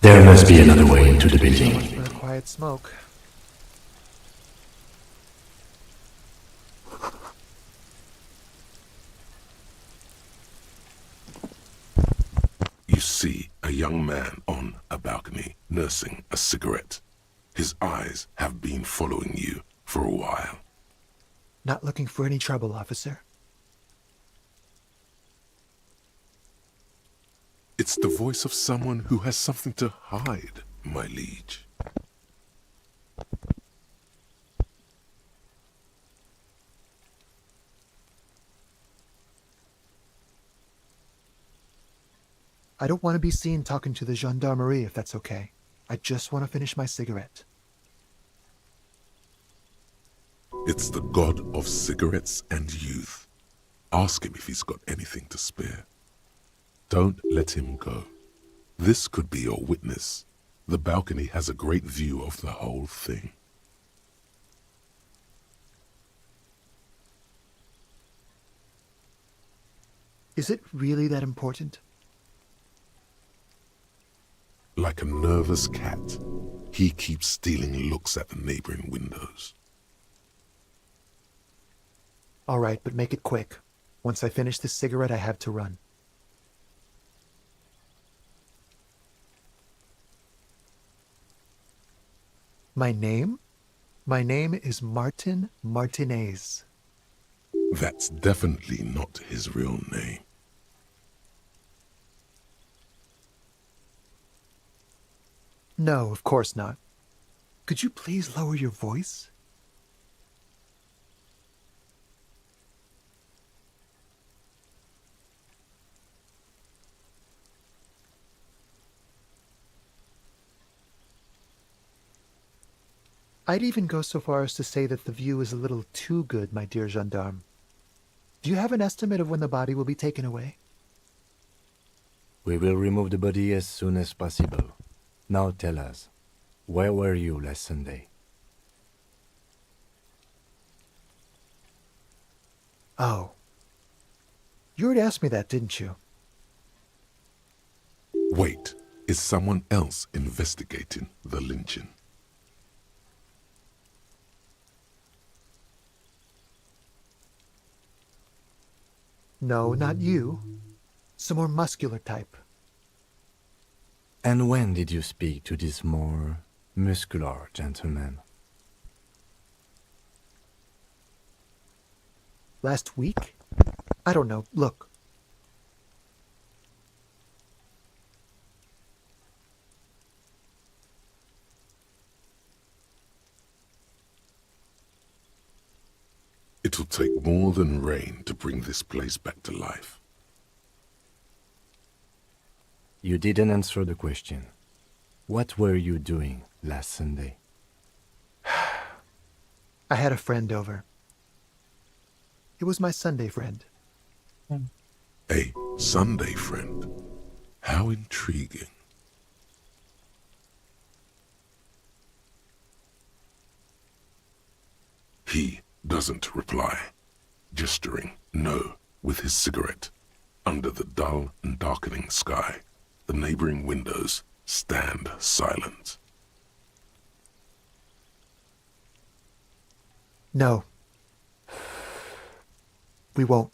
There must be another way into the building. A quiet smoke. You see a young man on a balcony nursing a cigarette. His eyes have been following you for a while. Not looking for any trouble, officer. It's the voice of someone who has something to hide, my liege. I don't want to be seen talking to the gendarmerie if that's okay. I just want to finish my cigarette. It's the god of cigarettes and youth. Ask him if he's got anything to spare. Don't let him go. This could be your witness. The balcony has a great view of the whole thing. Is it really that important? Like a nervous cat, he keeps stealing looks at the neighboring windows. All right, but make it quick. Once I finish this cigarette, I have to run. My name? My name is Martin Martinez. That's definitely not his real name. No, of course not. Could you please lower your voice? I'd even go so far as to say that the view is a little too good, my dear gendarme. Do you have an estimate of when the body will be taken away? We will remove the body as soon as possible. Now tell us, where were you last Sunday? Oh. You already asked me that, didn't you? Wait, is someone else investigating the lynching? No, not you. Some more muscular type. And when did you speak to this more muscular gentleman? Last week? I don't know. Look. It'll take more than rain to bring this place back to life. You didn't answer the question. What were you doing last Sunday? I had a friend over. It was my Sunday friend. A Sunday friend? How intriguing. He doesn't reply, gesturing no with his cigarette. Under the dull and darkening sky, the neighboring windows stand silent. No. We won't.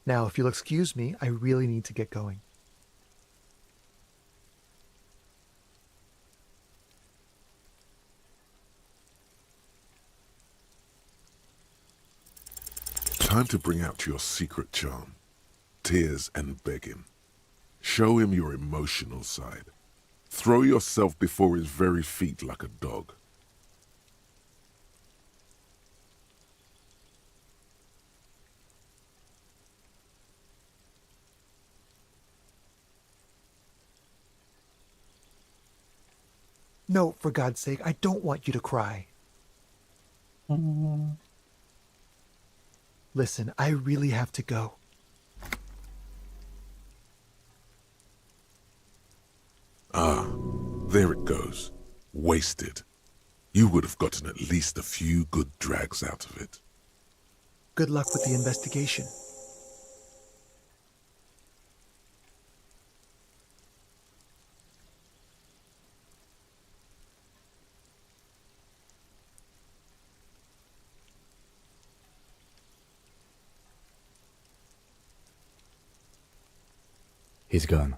Now, if you'll excuse me, I really need to get going. Time to bring out your secret charm. Tears and begging. Show him your emotional side. Throw yourself before his very feet like a dog. No, for God's sake, I don't want you to cry. Listen, I really have to go. Ah, there it goes. Wasted. You would have gotten at least a few good drags out of it. Good luck with the investigation. He's gone.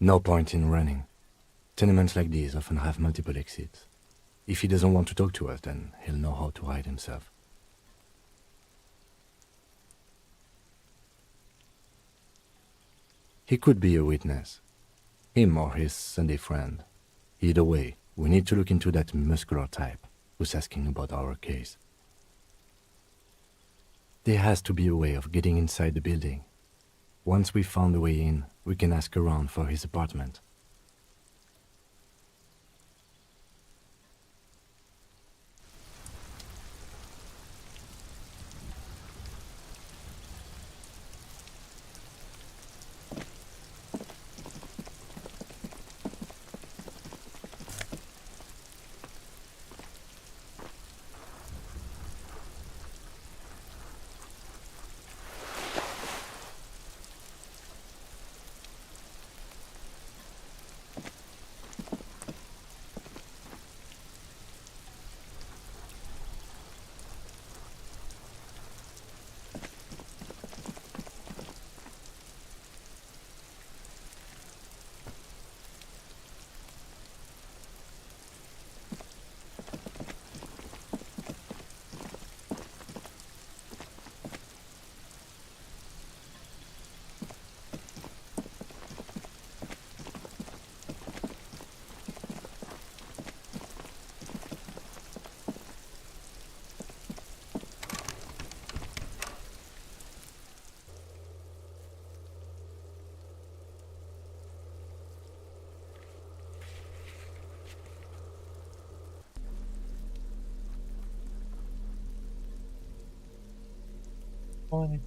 No point in running. Tenements like these often have multiple exits. If he doesn't want to talk to us, then he'll know how to hide himself. He could be a witness. Him or his Sunday friend. Either way, we need to look into that muscular type who's asking about our case. There has to be a way of getting inside the building. Once we found a way in, we can ask around for his apartment. Olha.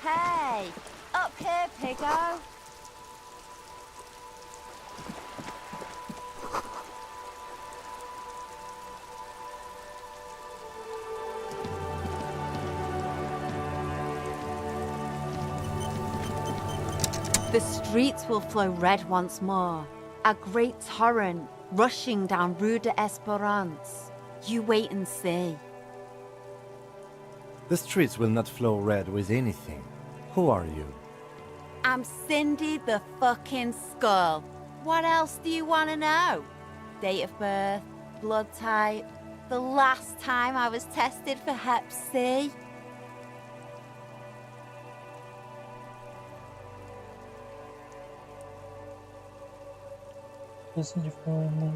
Hey, up here, piggo. The streets will flow red once more, a great torrent rushing down Rue de Esperance. You wait and see. The streets will not flow red with anything. Who are you? I'm Cindy the fucking Skull. What else do you want to know? Date of birth, blood type, the last time I was tested for Hep C. Esse de forma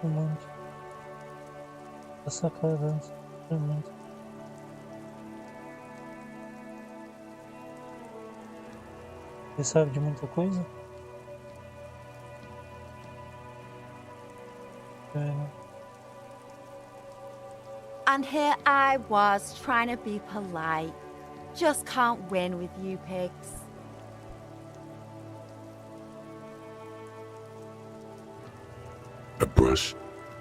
romântica. Essa cara muito. Você sabe de muita coisa? And here I was trying to be polite. Just can't win with you pigs. A brush,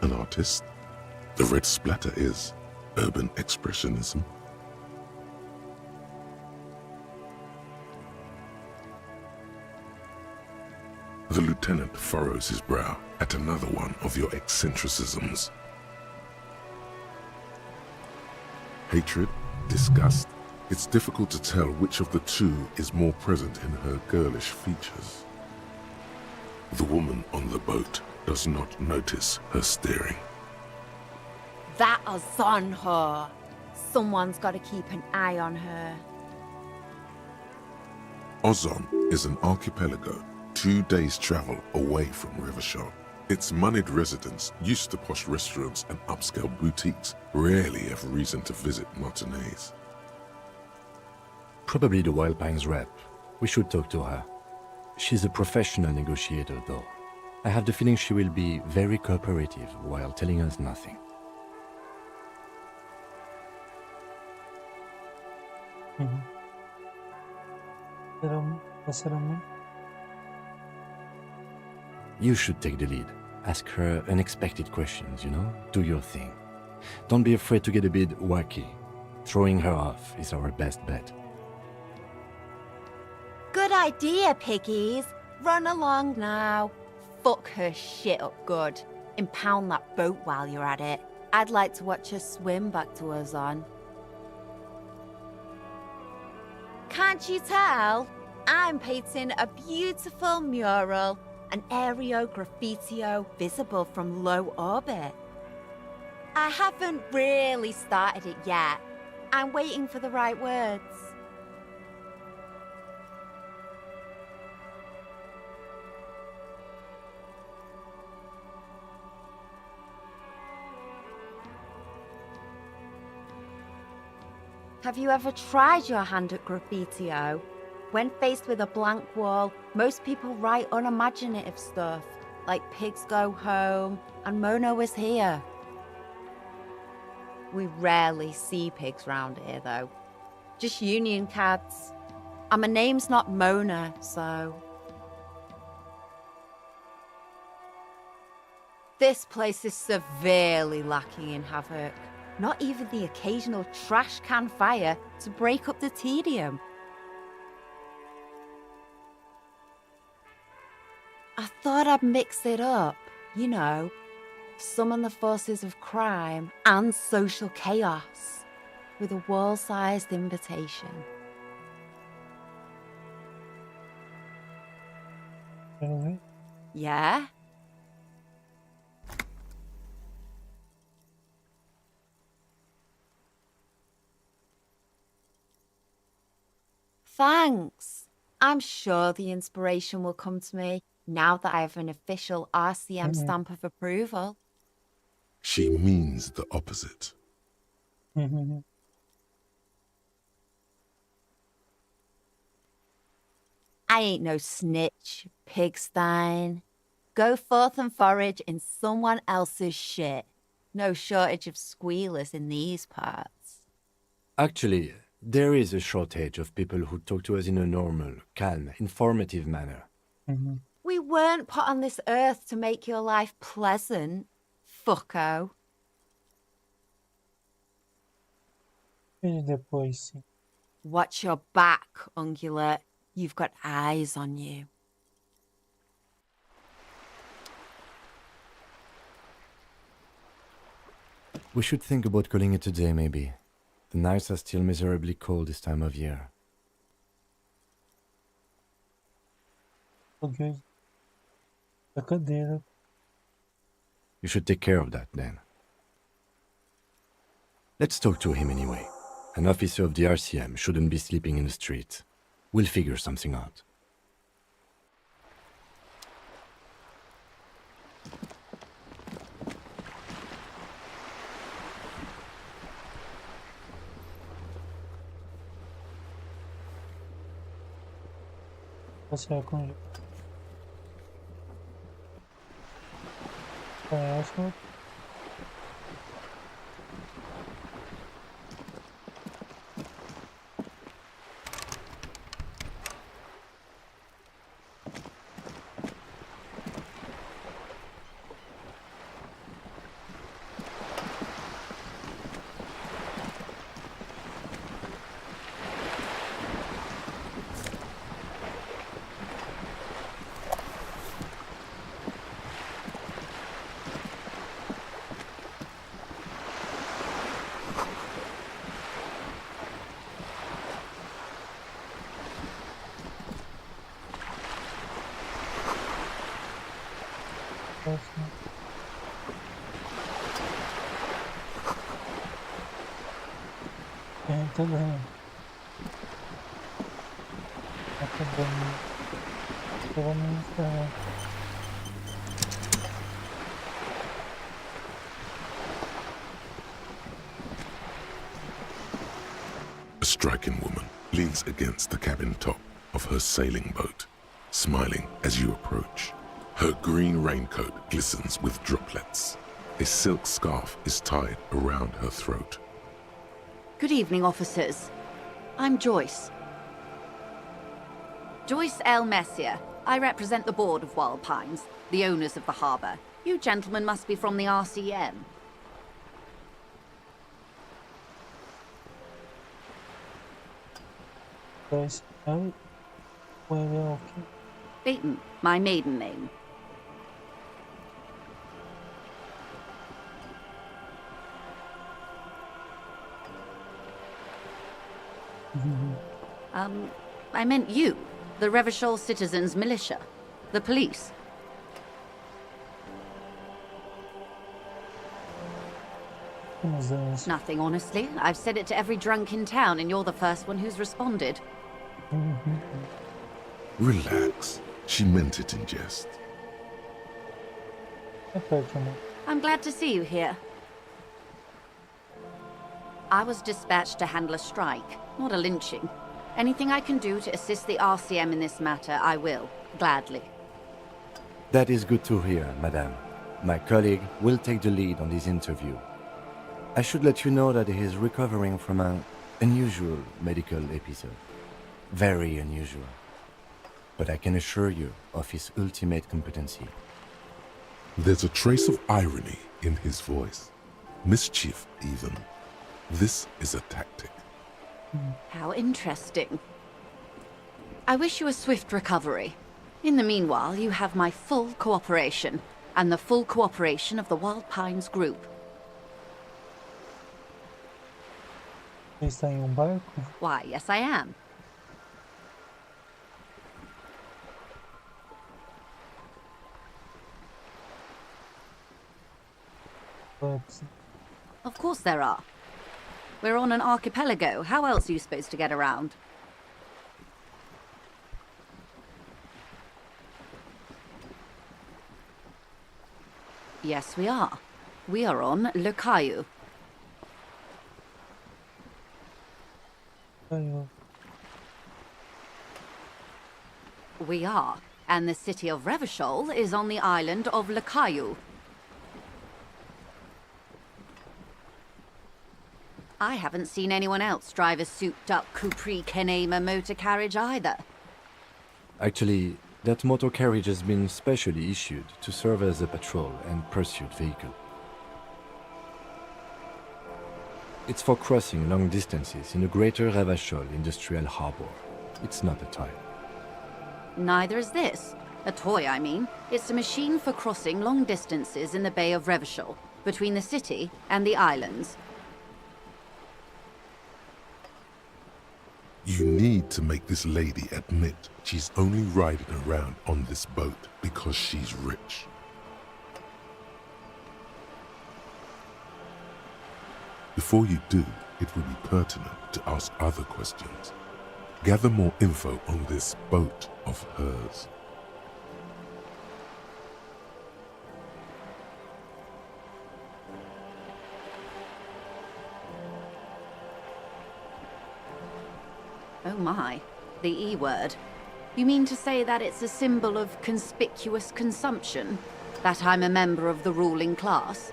an artist. The red splatter is urban expressionism. The lieutenant furrows his brow at another one of your eccentricisms. Hatred, disgust. It's difficult to tell which of the two is more present in her girlish features. The woman on the boat does not notice her staring. That is on her. Someone's got to keep an eye on her. Ozon is an archipelago 2 days' travel away from Revachol. Its moneyed residents, used to posh restaurants and upscale boutiques, rarely have reason to visit Martinez. Probably the Wild Pines rep. We should talk to her. She's a professional negotiator, though. I have the feeling she will be very cooperative while telling us nothing. You should take the lead. Ask her unexpected questions, you know? Do your thing. Don't be afraid to get a bit wacky. Throwing her off is our best bet. Good idea, piggies. Run along now. Fuck her shit up good. Impound that boat while you're at it. I'd like to watch her swim back to Ozon. Can't you tell? I'm painting a beautiful mural, an aereo graffitio visible from low orbit. I haven't really started it yet. I'm waiting for the right words. Have you ever tried your hand at graffitio? When faced with a blank wall, most people write unimaginative stuff, like pigs go home, and Mona was here. We rarely see pigs round here, though. Just union cats. And my name's not Mona, so... This place is severely lacking in havoc. Not even the occasional trash can fire to break up the tedium. I thought I'd mix it up, you know, summon the forces of crime and social chaos with a wall-sized invitation. Really? Yeah? Thanks. I'm sure the inspiration will come to me now that I have an official RCM stamp of approval. She means the opposite. I ain't no snitch, pigstein. Go forth and forage in someone else's shit. No shortage of squealers in these parts. Actually, there is a shortage of people who talk to us in a normal, calm, informative manner. We weren't put on this earth to make your life pleasant, fucko. Watch your back, ungulate. You've got eyes on you. We should think about calling it a day, maybe. The nights are still miserably cold this time of year. Okay. A cadeira. You should take care of that, then. Let's talk to him anyway. An officer of the RCM shouldn't be sleeping in the street. We'll figure something out. Passear com ele. Conheço. Tudo bem. A striking woman leans against the cabin top of her sailing boat, smiling as you approach. Her green raincoat glistens with droplets. A silk scarf is tied around her throat. Good evening, officers. I'm Joyce. Joyce L. Messier. I represent the board of Wild Pines, the owners of the harbour. You gentlemen must be from the RCM. Joyce L. Well, okay. Beaton, my maiden name. I meant you, the Revachol Citizens Militia, the police. Nothing, honestly. I've said it to every drunk in town, and you're the first one who's responded. Relax. She meant it in jest. I'm glad to see you here. I was dispatched to handle a strike, not a lynching. Anything I can do to assist the RCM in this matter, I will, gladly. That is good to hear, madame. My colleague will take the lead on this interview. I should let you know that he is recovering from an unusual medical episode. Very unusual. But I can assure you of his ultimate competency. There's a trace of irony in his voice. Mischief, even. This is a tactic. How interesting. I wish you a swift recovery. In the meanwhile, you have my full cooperation, and the full cooperation of the Wild Pines group. Está em barco? Why, yes I am. But... Of course there are. We're on an archipelago. How else are you supposed to get around? Yes, we are. We are on Le Caillou. We are. And the city of Revachol is on the island of Le Caillou. I haven't seen anyone else drive a souped-up Capri Kenema motor carriage either. Actually, that motor carriage has been specially issued to serve as a patrol and pursuit vehicle. It's for crossing long distances in the greater Revachol industrial harbor. It's not a toy. Neither is this. A toy, I mean. It's a machine for crossing long distances in the Bay of Revachol, between the city and the islands. You need to make this lady admit she's only riding around on this boat because she's rich. Before you do, it would be pertinent to ask other questions. Gather more info on this boat of hers. Oh my, the E word. You mean to say that it's a symbol of conspicuous consumption? That I'm a member of the ruling class?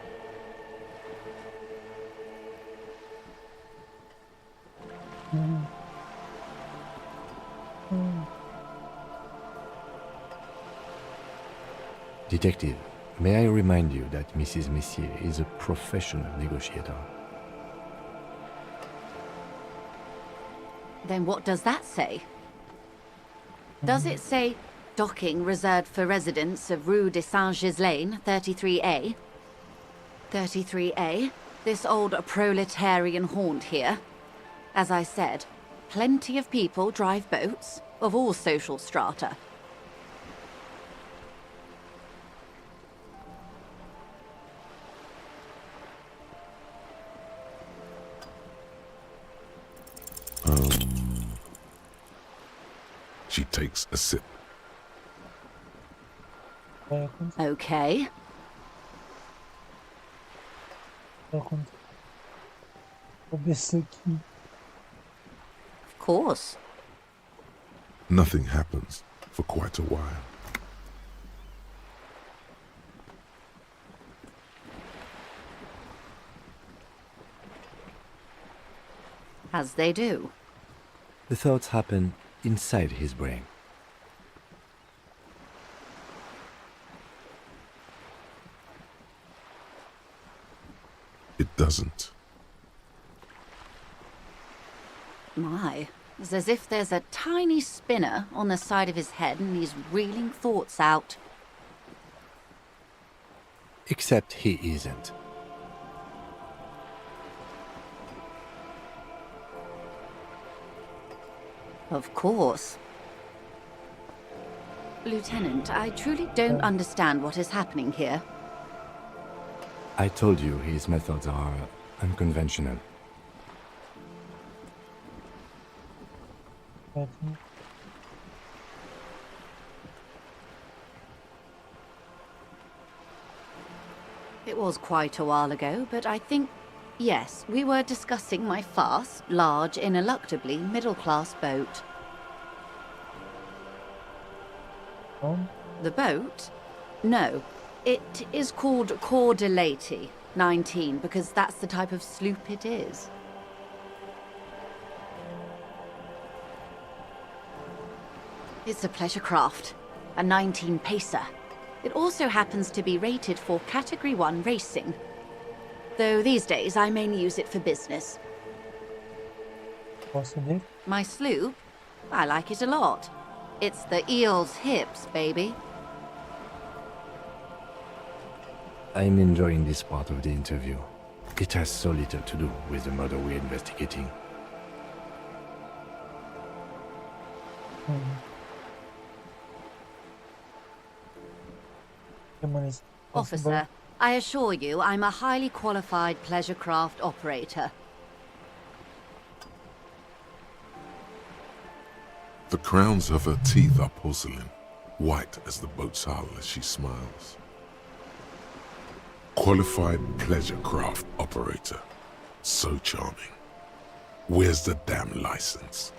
Detective, may I remind you that Mrs. Messier is a professional negotiator. Then what does that say? Does it say, docking reserved for residents of Rue de Saint-Ghislain, 33A? 33A? This old proletarian haunt here? As I said, plenty of people drive boats, of all social strata. She takes a sip. Okay. Of course. Nothing happens for quite a while. As they do. The thoughts happen inside his brain. It doesn't. My, it's as if there's a tiny spinner on the side of his head and he's reeling thoughts out. Except he isn't. Of course. Lieutenant, I truly don't understand what is happening here. I told you his methods are unconventional. It was quite a while ago, but I think, yes, we were discussing my fast, large, ineluctably middle-class boat. The boat? No, it is called Cordelati 19 because that's the type of sloop it is. It's a pleasure craft, a 19 pacer. It also happens to be rated for Category 1 racing, though these days I mainly use it for business. What's the name? My sloop? I like it a lot. It's the eel's hips, baby. I'm enjoying this part of the interview. It has so little to do with the murder we're investigating. Officer, I assure you I'm a highly qualified pleasure craft operator. The crowns of her teeth are porcelain, white as the boat's hull as she smiles. Qualified pleasure craft operator. So charming. Where's the damn license?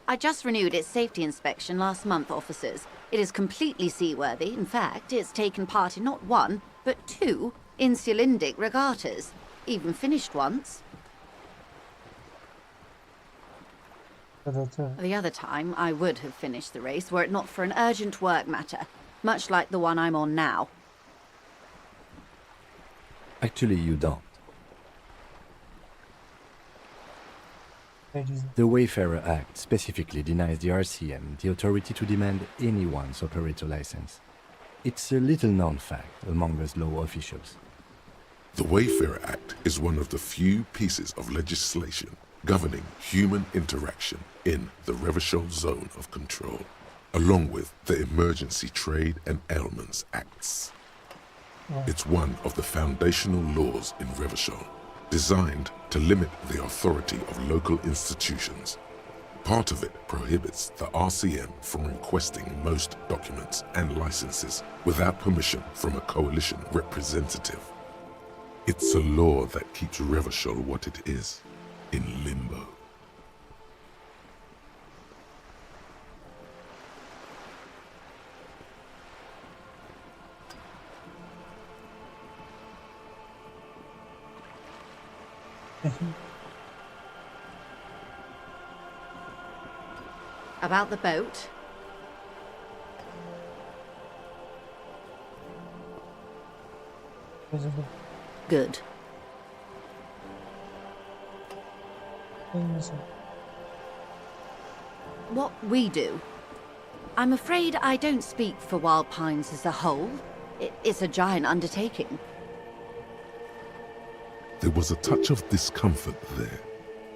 I just renewed its safety inspection last month, officers. It is completely seaworthy. In fact, it's taken part in not one, but 2 insulindic regattas. Even finished once. The other time, I would have finished the race were it not for an urgent work matter, much like the one I'm on now. Actually, you don't. The Wayfarer Act specifically denies the RCM the authority to demand anyone's operator license. It's a little-known fact among us law officials. The Wayfarer Act is one of the few pieces of legislation governing human interaction in the Revachol Zone of Control, along with the Emergency Trade and Ailments Acts. It's one of the foundational laws in Revachol, designed to limit the authority of local institutions. Part of it prohibits the RCM from requesting most documents and licenses without permission from a coalition representative. It's a law that keeps Revachol what it is, in limbo. About the boat? Good. What we do? I'm afraid I don't speak for Wild Pines as a whole. It's a giant undertaking. There was a touch of discomfort there.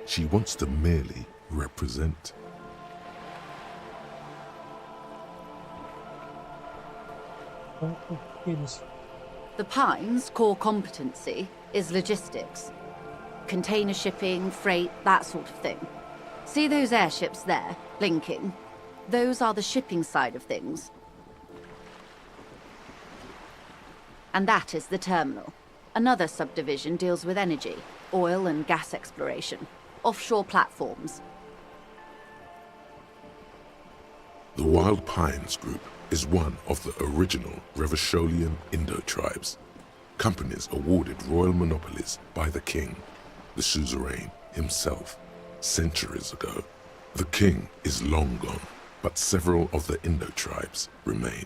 She wants to merely represent. The Pines' core competency is logistics. Container shipping, freight, that sort of thing. See those airships there, blinking? Those are the shipping side of things. And that is the terminal. Another subdivision deals with energy, oil and gas exploration, offshore platforms. The Wild Pines Group is one of the original Revacholian Indo-tribes, companies awarded royal monopolies by the king, the suzerain himself, centuries ago. The king is long gone, but several of the Indo-tribes remain.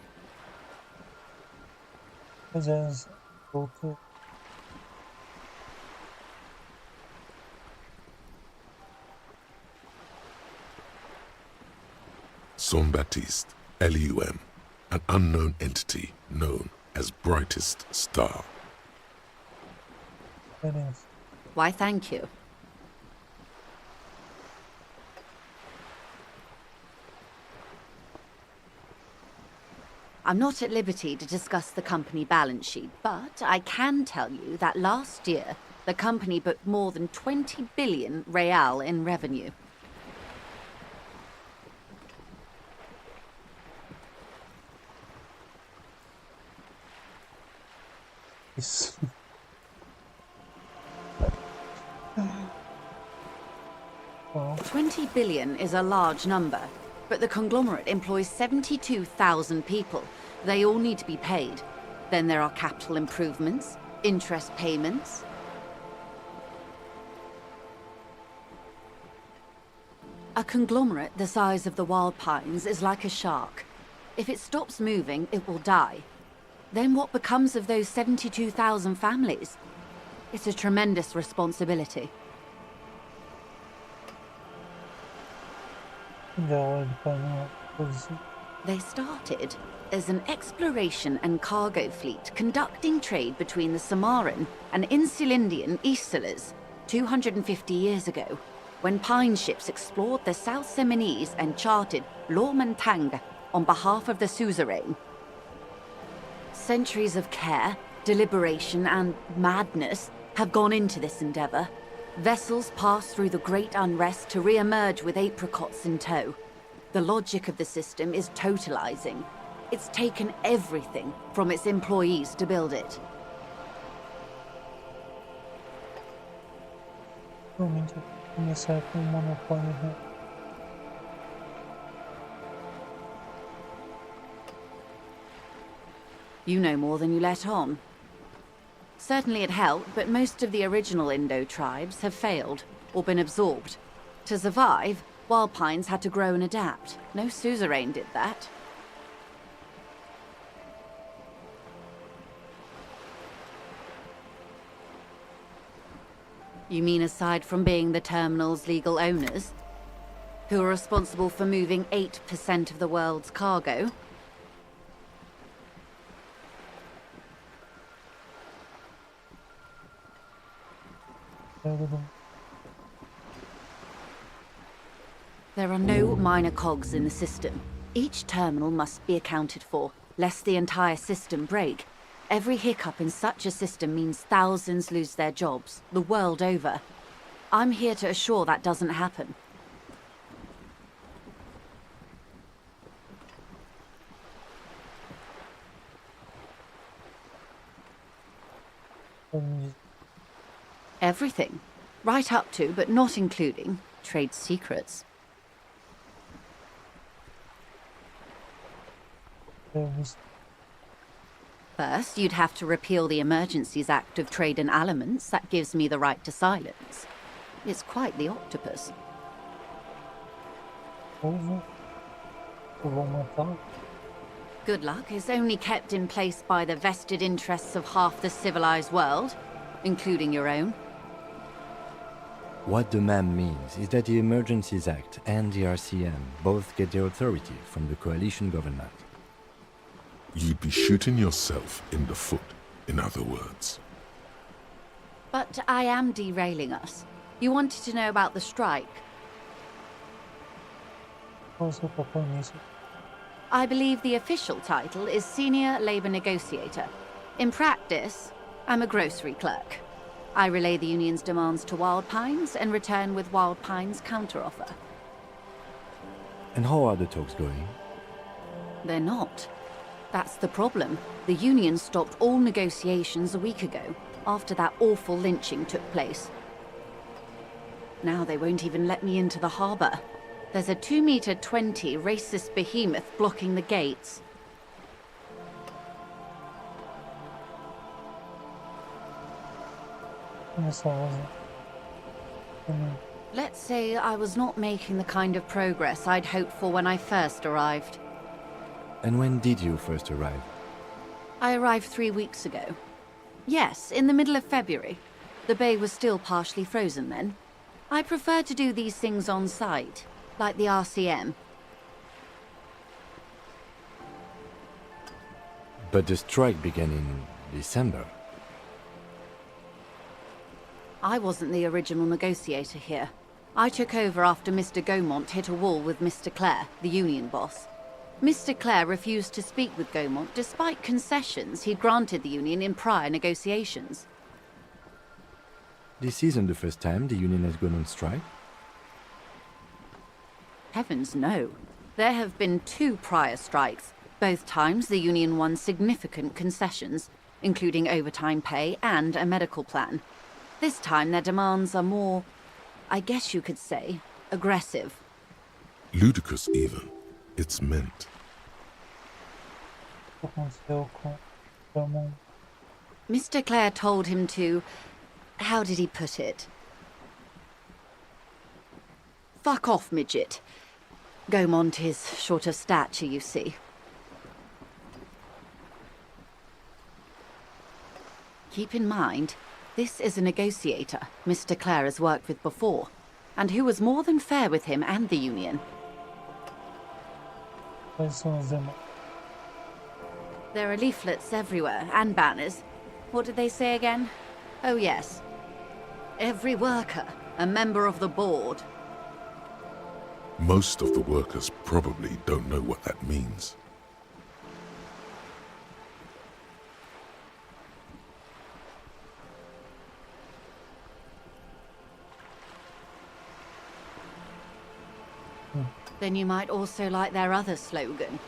Saint-Baptiste, LUM, an unknown entity known as Brightest Star. Why, thank you. I'm not at liberty to discuss the company balance sheet, but I can tell you that last year, the company booked more than 20 billion real in revenue. Yes. 20 billion is a large number, But the conglomerate employs 72,000 people. They all need to be paid. Then there are capital improvements, interest payments. A conglomerate the size of the Wild Pines is like a shark. If it stops moving, it will die. Then what becomes of those 72,000 families? It's a tremendous responsibility. They started as an exploration and cargo fleet conducting trade between the Samaran and Insulindian Isolas 250 years ago, when pine ships explored the South Seminese and charted Lomantang on behalf of the suzerain. Centuries of care, deliberation, and madness have gone into this endeavor. Vessels pass through the great unrest to re-emerge with apricots in tow. The logic of the system is totalizing. It's taken everything from its employees to build it. You know more than you let on. Certainly it helped, but most of the original Indo tribes have failed, or been absorbed. To survive, Wild Pines had to grow and adapt. No suzerain did that. You mean aside from being the terminal's legal owners, who are responsible for moving 8% of the world's cargo? There are no minor cogs in the system. Each terminal must be accounted for, lest the entire system break. Every hiccup in such a system means thousands lose their jobs, the world over. I'm here to assure that doesn't happen. Everything. Right up to, but not including, trade secrets. First, you'd have to repeal the Emergencies Act of Trade in Aliments. That gives me the right to silence. It's quite the octopus. Good luck is only kept in place by the vested interests of half the civilized world, including your own. What the ma'am means is that the Emergencies Act and the RCM both get their authority from the coalition government. You'd be shooting yourself in the foot, in other words. But I am derailing us. You wanted to know about the strike. I believe the official title is Senior Labor Negotiator. In practice, I'm a grocery clerk. I relay the union's demands to Wild Pines and return with Wild Pines' counteroffer. And how are the talks going? They're not. That's the problem. The union stopped all negotiations a week ago, after that awful lynching took place. Now they won't even let me into the harbour. There's a 2-meter-20 racist behemoth blocking the gates. Let's say I was not making the kind of progress I'd hoped for when I first arrived. And when did you first arrive? I arrived 3 weeks ago. Yes, in the middle of February. The bay was still partially frozen then. I prefer to do these things on site, like the RCM. But the strike began in December. I wasn't the original negotiator here. I took over after Mr. Gaumont hit a wall with Mr. Clare, the union boss. Mr. Clare refused to speak with Gaumont despite concessions he'd granted the union in prior negotiations. This isn't the first time the union has gone on strike? Heavens no. There have been 2 prior strikes. Both times the union won significant concessions, including overtime pay and a medical plan. This time their demands are more, I guess you could say, aggressive. Ludicrous even. it's meant. O que aconteceu com Ramon? Mr. Clare told him to... How did he put it? Fuck off, midget. Gaumont is short of stature, you see. Keep in mind, this is a negotiator Mr. Clare has worked with before, and who was more than fair with him and the Union. Quais são os demais? There are leaflets everywhere, and banners. What did they say again? Oh yes. Every worker, a member of the board. Most of the workers probably don't know what that means. Then you might also like their other slogan.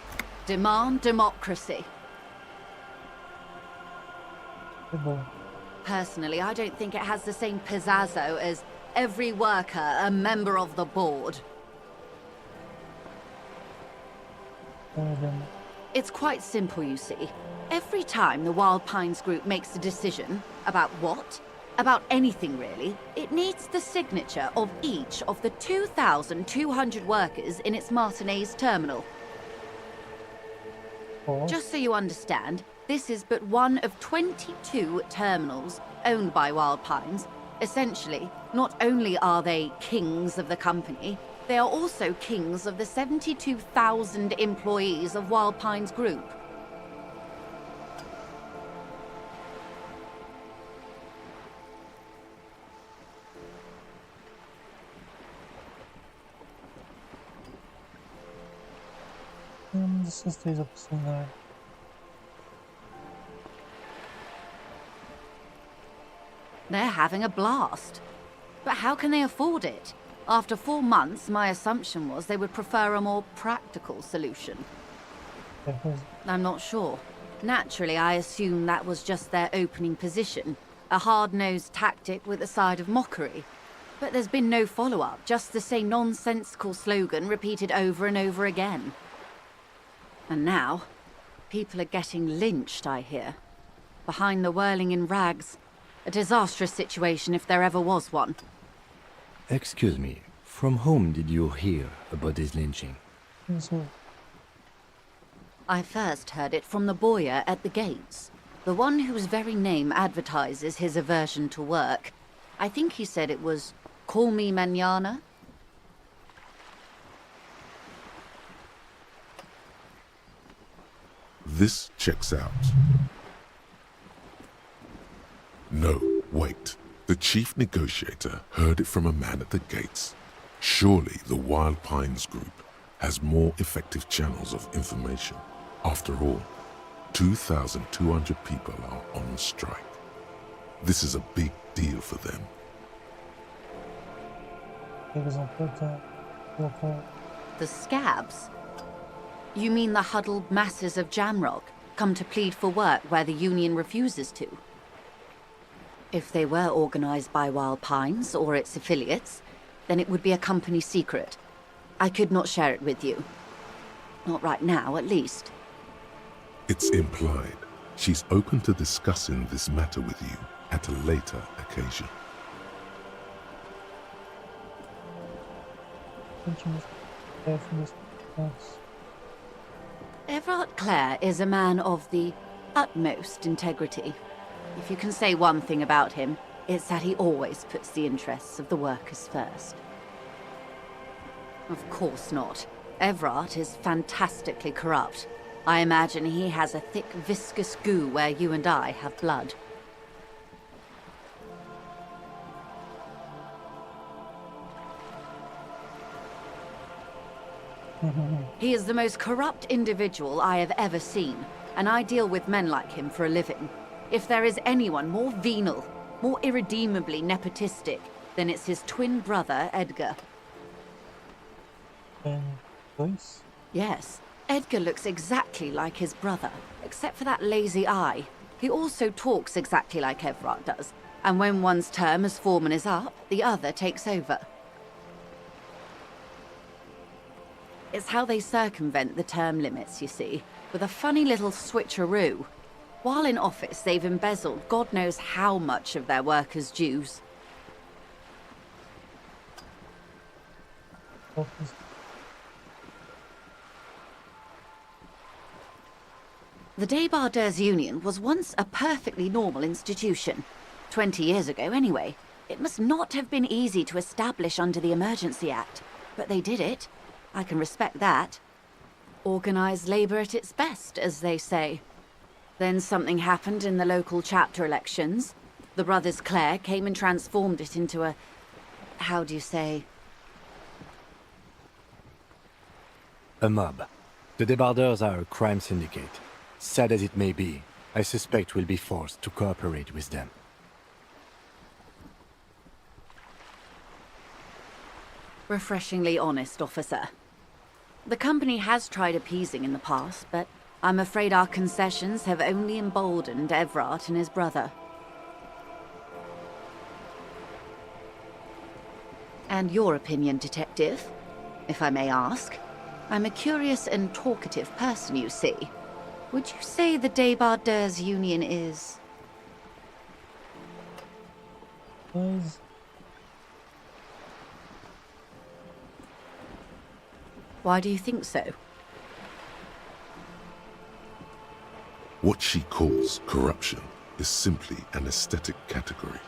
Demand democracy. Personally, I don't think it has the same pizazzo as every worker a member of the board. It's quite simple, you see. Every time the Wild Pines group makes a decision about what? About anything really, it needs the signature of each of the 2,200 workers in its Martinez terminal. Just so you understand, this is but one of 22 terminals owned by Wild Pines. Essentially, not only are they kings of the company, they are also kings of the 72,000 employees of Wild Pines Group. Dessas três opções, né? They're having a blast. But how can they afford it? After 4 months, my assumption was they would prefer a more practical solution. I'm not sure. Naturally, I assumed that was just their opening position, a hard-nosed tactic with a side of mockery. But there's been no follow-up, just the same nonsensical slogan repeated over and over again. And now, people are getting lynched, I hear. Behind the whirling in rags. A disastrous situation if there ever was one. Excuse me, from whom did you hear about this lynching? I first heard it from the bowyer at the gates. The one whose very name advertises his aversion to work. I think he said it was, "Call me mañana." This checks out. No, wait. The chief negotiator heard it from a man at the gates. Surely the Wild Pines Group has more effective channels of information. After all, 2,200 people are on strike. This is a big deal for them. The scabs? You mean the huddled masses of Jamrock, come to plead for work where the Union refuses to? If they were organized by Wild Pines or its affiliates, then it would be a company secret. I could not share it with you. Not right now, at least. It's implied. She's open to discussing this matter with you at a later occasion. Everard Clare is a man of the utmost integrity. If you can say one thing about him, it's that he always puts the interests of the workers first. Of course not. Everard is fantastically corrupt. I imagine he has a thick, viscous goo where you and I have blood. He is the most corrupt individual I have ever seen, and I deal with men like him for a living. If there is anyone more venal, more irredeemably nepotistic, then it's his twin brother, Edgar. Yes, Edgar looks exactly like his brother, except for that lazy eye. He also talks exactly like Everard does, and when one's term as foreman is up, the other takes over. It's how they circumvent the term limits, you see, with a funny little switcheroo. While in office, they've embezzled God knows how much of their workers' dues. The Débardeurs Union was once a perfectly normal institution. 20 years ago, anyway. It must not have been easy to establish under the Emergency Act, but they did it. I can respect that. Organised labour at its best, as they say. Then something happened in the local chapter elections. The brothers Clare came and transformed it into a... how do you say? A mob. The Débardeurs are a crime syndicate. Sad as it may be, I suspect we'll be forced to cooperate with them. Refreshingly honest, officer. The company has tried appeasing in the past, but I'm afraid our concessions have only emboldened Everard and his brother. And your opinion, detective, if I may ask? I'm a curious and talkative person, you see. Would you say the Débardeurs Union is... Why do you think so? What she calls corruption is simply an aesthetic category.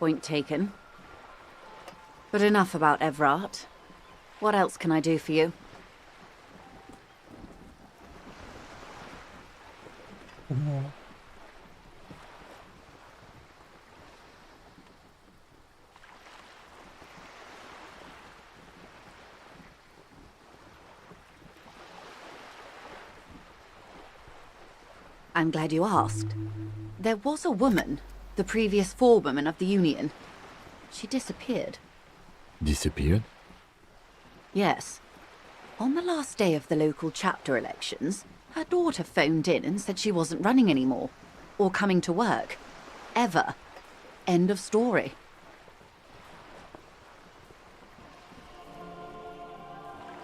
Point taken. But enough about Everard. What else can I do for you? I'm glad you asked. There was a woman, the previous forewoman of the Union. She disappeared. Disappeared? Yes. On the last day of the local chapter elections, her daughter phoned in and said she wasn't running anymore. Or coming to work. Ever. End of story.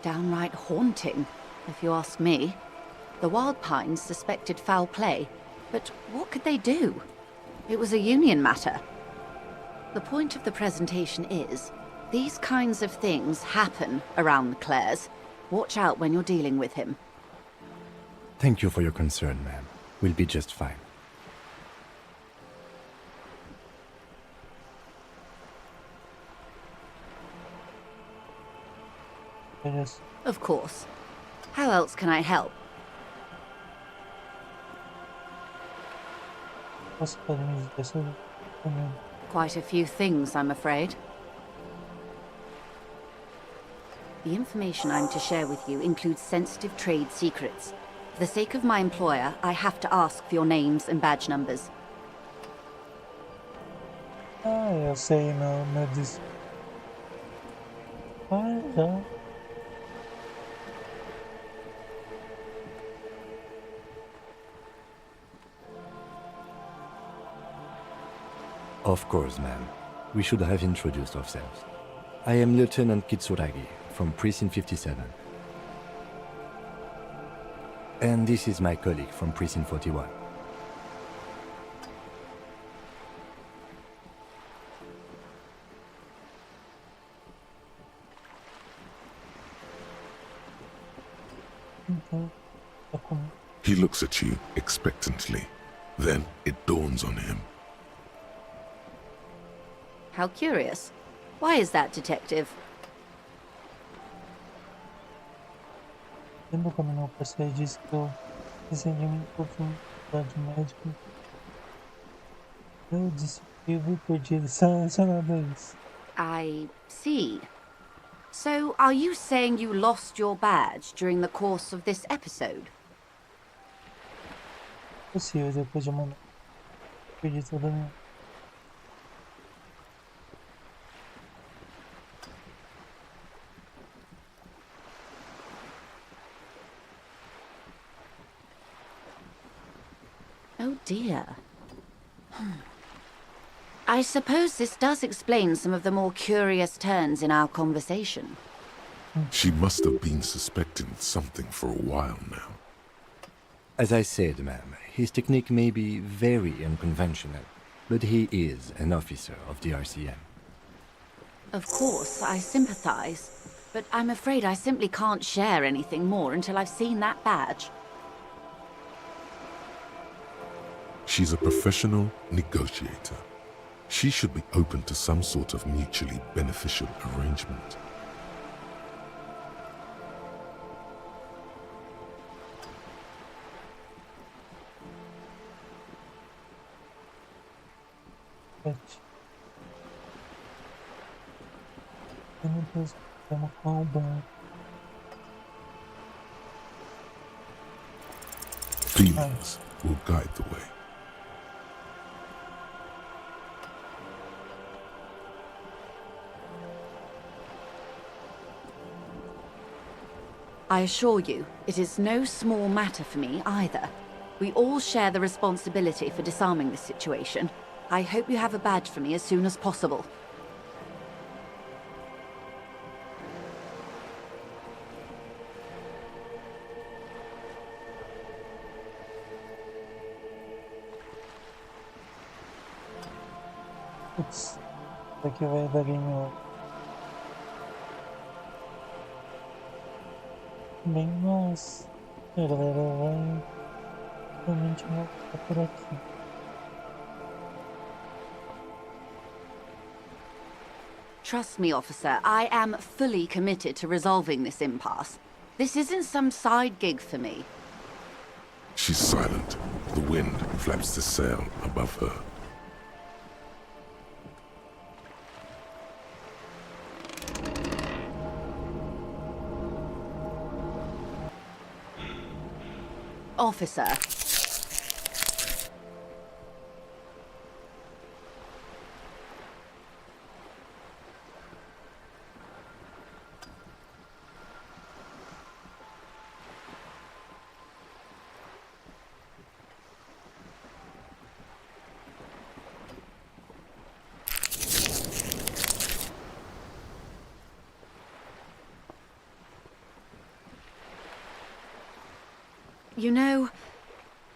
Downright haunting, if you ask me. The Wild Pines suspected foul play, but what could they do? It was a union matter. The point of the presentation is, these kinds of things happen around the Clares. Watch out when you're dealing with him. Thank you for your concern, ma'am. We'll be just fine. Yes. Of course. How else can I help? Quite a few things, I'm afraid. The information I'm to share with you includes sensitive trade secrets. For the sake of my employer, I have to ask for your names and badge numbers. Ah, eu sei, meu disco. Ah, já. Of course, ma'am. We should have introduced ourselves. I am Lieutenant Kitsuragi from Precinct 57. And this is my colleague from Precinct 41. He looks at you expectantly. Then it dawns on him. How curious. Why is that, Detective? Lembra quando meu parceiro disse que eu recebi um profundidade médica? Eu disse que eu perdi relacionado a isso. I see. So, are you saying you lost your badge during the course of this episode? Possível, depois de uma noite. Perdi toda a minha. Oh dear. I suppose this does explain some of the more curious turns in our conversation. She must have been suspecting something for a while now. As I said, ma'am, his technique may be very unconventional, but he is an officer of the RCM. Of course, I sympathize, but I'm afraid I simply can't share anything more until I've seen that badge. She's a professional negotiator. She should be open to some sort of mutually beneficial arrangement. Feelings will guide the way. I assure you, it is no small matter for me either. We all share the responsibility for disarming this situation. I hope you have a badge for me as soon as possible. Putz, daqui vai dar game over. Bem, mas a galera vai realmente voltar por aqui. Trust me, officer, I am fully committed to resolving this impasse. This isn't some side gig for me. She's silent. The wind flaps the sail above her. Officer. You know,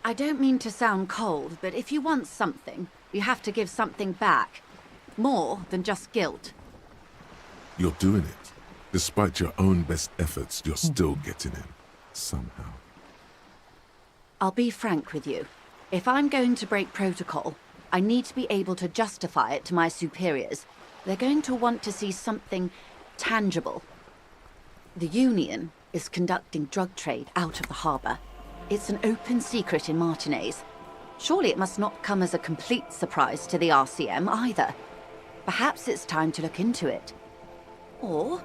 I don't mean to sound cold, but if you want something, you have to give something back. More than just guilt. You're doing it. Despite your own best efforts, you're still getting in. Somehow. I'll be frank with you. If I'm going to break protocol, I need to be able to justify it to my superiors. They're going to want to see something tangible. The Union is conducting drug trade out of the harbour. It's an open secret in Martinez. Surely it must not come as a complete surprise to the RCM either. Perhaps it's time to look into it. Or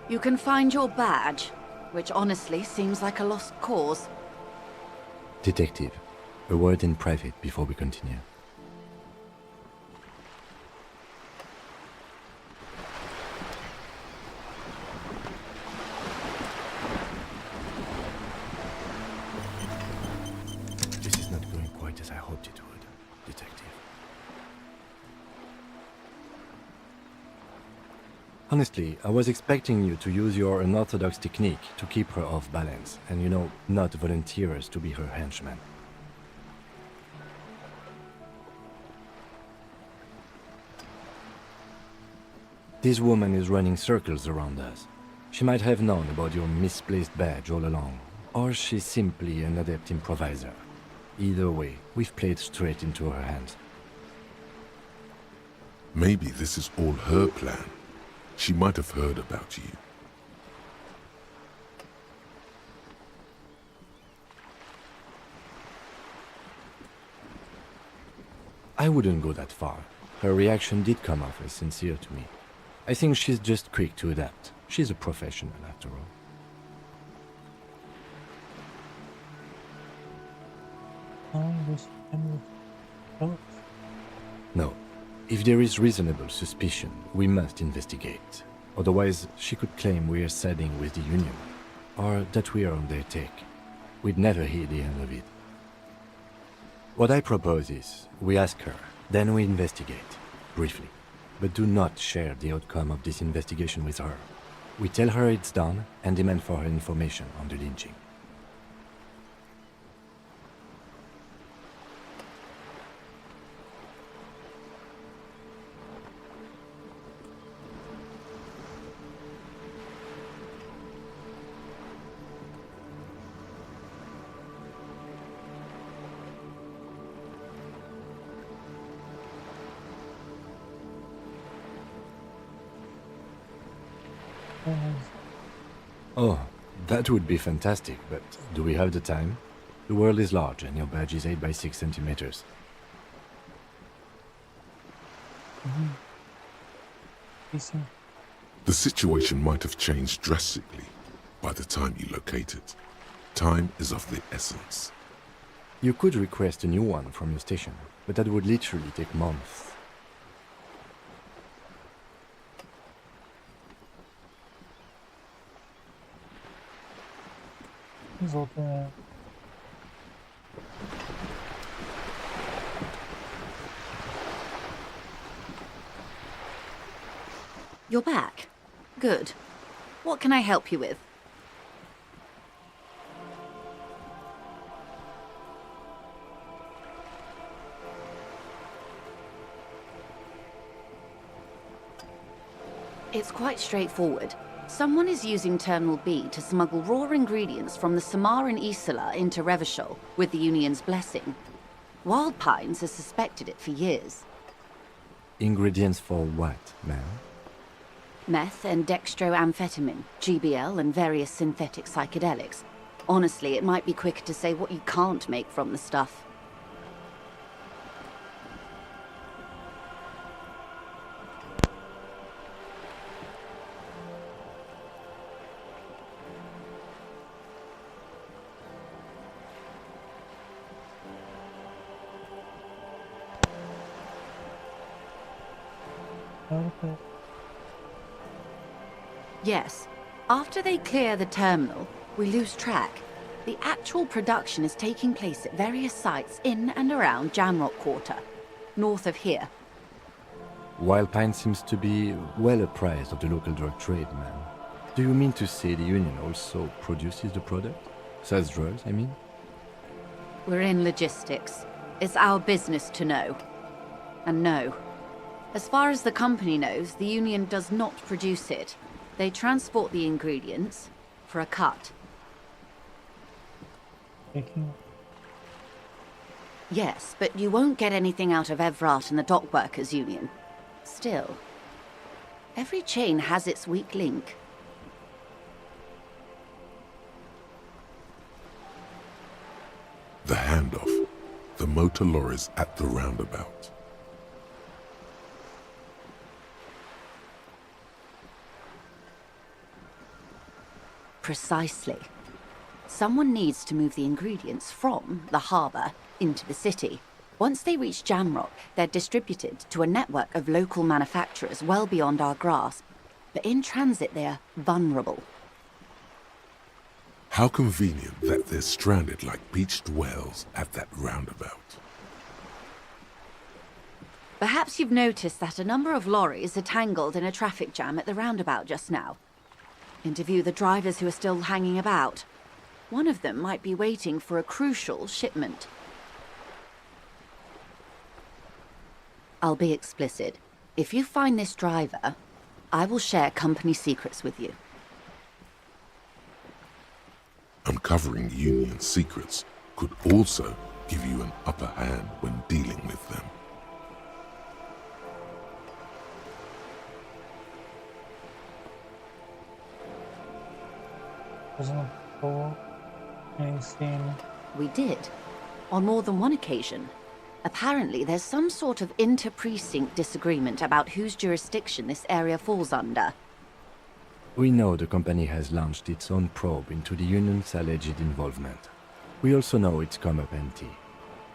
you can find your badge, which honestly seems like a lost cause. Detective, a word in private before we continue. This is not going quite as I hoped it would, Detective. Honestly, I was expecting you to use your unorthodox technique to keep her off balance, and not volunteer us to be her henchmen. This woman is running circles around us. She might have known about your misplaced badge all along, or she's simply an adept improviser. Either way, we've played straight into her hands. Maybe this is all her plan. She might have heard about you. I wouldn't go that far. Her reaction did come off as sincere to me. I think she's just quick to adapt. She's a professional, after all. No. If there is reasonable suspicion, we must investigate. Otherwise, she could claim we are siding with the Union, or that we are on their take. We'd never hear the end of it. What I propose is, we ask her, then we investigate, briefly. But do not share the outcome of this investigation with her. We tell her it's done and demand for her information on the lynching. Oh, that would be fantastic, but do we have the time? The world is large and your badge is 8 by 6 centimeters. The situation might have changed drastically by the time you locate it. Time is of the essence. You could request a new one from your station, but that would literally take months. You're back. Good. What can I help you with? It's quite straightforward. Someone is using Terminal B to smuggle raw ingredients from the Samaran Isola into Revachol with the Union's blessing. Wild Pines has suspected it for years. Ingredients for what, ma'am? Meth and dextroamphetamine, GBL, and various synthetic psychedelics. Honestly, it might be quicker to say what you can't make from the stuff. Yes. After they clear the terminal, we lose track. The actual production is taking place at various sites in and around Jamrock Quarter, north of here. Wild Pine seems to be well apprised of the local drug trade, ma'am. Do you mean to say the Union also produces the product? Sells drugs, I mean? We're in logistics. It's our business to know. And no. As far as the company knows, the Union does not produce it. They transport the ingredients for a cut. Yes, but you won't get anything out of Evrat and the Dock Workers Union. Still, every chain has its weak link. The handoff. The motor lorries at the roundabout. Precisely. Someone needs to move the ingredients from the harbour into the city. Once they reach Jamrock, they're distributed to a network of local manufacturers well beyond our grasp. But in transit, they're vulnerable. How convenient that they're stranded like beached whales at that roundabout. Perhaps you've noticed that a number of lorries are tangled in a traffic jam at the roundabout just now. Interview the drivers who are still hanging about. One of them might be waiting for a crucial shipment. I'll be explicit. If you find this driver, I will share company secrets with you. Uncovering Union secrets could also give you an upper hand when dealing with them. We did, on more than one occasion. Apparently, there's some sort of inter-precinct disagreement about whose jurisdiction this area falls under. We know the company has launched its own probe into the Union's alleged involvement. We also know it's come up empty.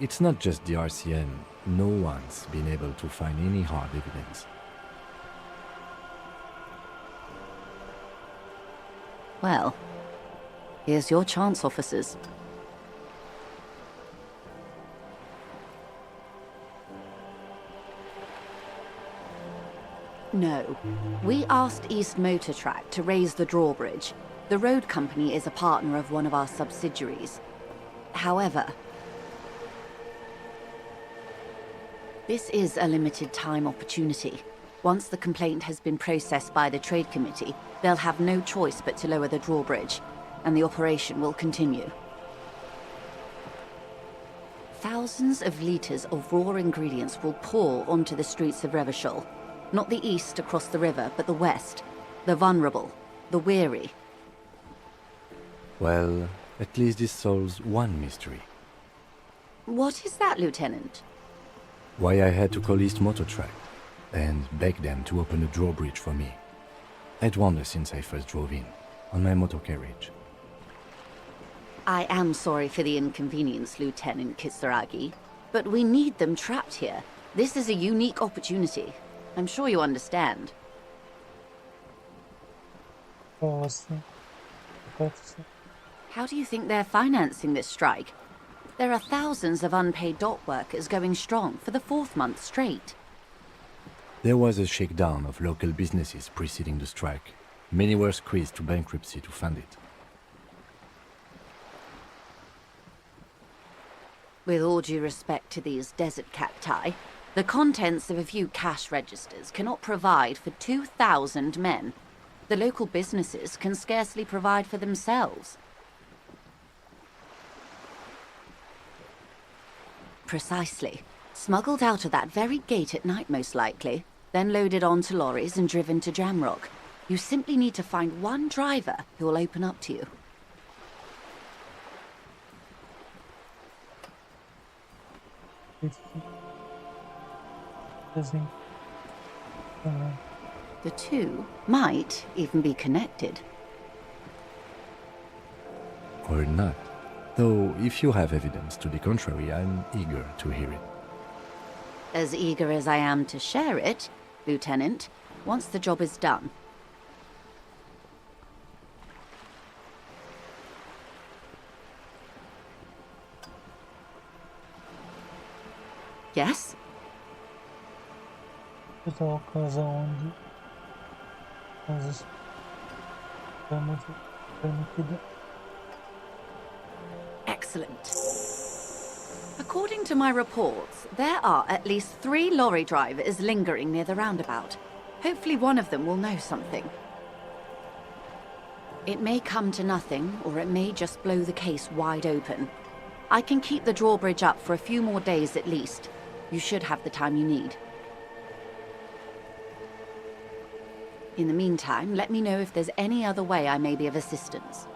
It's not just the RCN. No one's been able to find any hard evidence. Well, here's your chance, officers. No. We asked East Motor Track to raise the drawbridge. The road company is a partner of one of our subsidiaries. However, this is a limited time opportunity. Once the complaint has been processed by the Trade Committee, they'll have no choice but to lower the drawbridge, and the operation will continue. Thousands of litres of raw ingredients will pour onto the streets of Revachol. Not the east across the river, but the west. The vulnerable, the weary. Well, at least this solves one mystery. What is that, Lieutenant? Why I had to call East Motor Track and beg them to open a drawbridge for me. I'd wondered since I first drove in, on my motor carriage. I am sorry for the inconvenience, Lieutenant Kitsuragi, but we need them trapped here. This is a unique opportunity. I'm sure you understand. How do you think they're financing this strike? There are thousands of unpaid dock workers going strong for the 4th month straight. There was a shakedown of local businesses preceding the strike. Many were squeezed to bankruptcy to fund it. With all due respect to these desert cacti, the contents of a few cash registers cannot provide for 2,000 men. The local businesses can scarcely provide for themselves. Precisely. Smuggled out of that very gate at night, most likely, then loaded onto lorries and driven to Jamrock. You simply need to find one driver who will open up to you. The two might even be connected. Or not. Though, if you have evidence to the contrary, I'm eager to hear it. As eager as I am to share it, Lieutenant, once the job is done. Yes? Excellent. According to my reports, there are at least 3 lorry drivers lingering near the roundabout. Hopefully one of them will know something. It may come to nothing, or it may just blow the case wide open. I can keep the drawbridge up for a few more days at least. You should have the time you need. In the meantime, let me know if there's any other way I may be of assistance.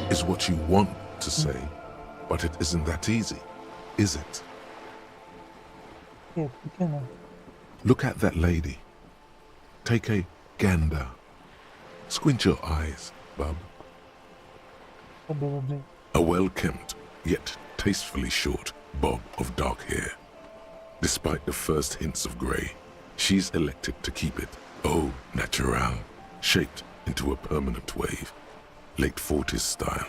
Is what you want to say, but it isn't that easy, is it? Look at that lady. Take a gander. Squint your eyes, bub. A well-kempt, yet tastefully short bob of dark hair. Despite the first hints of grey, she's elected to keep it au naturel, shaped into a permanent wave, late 40s style.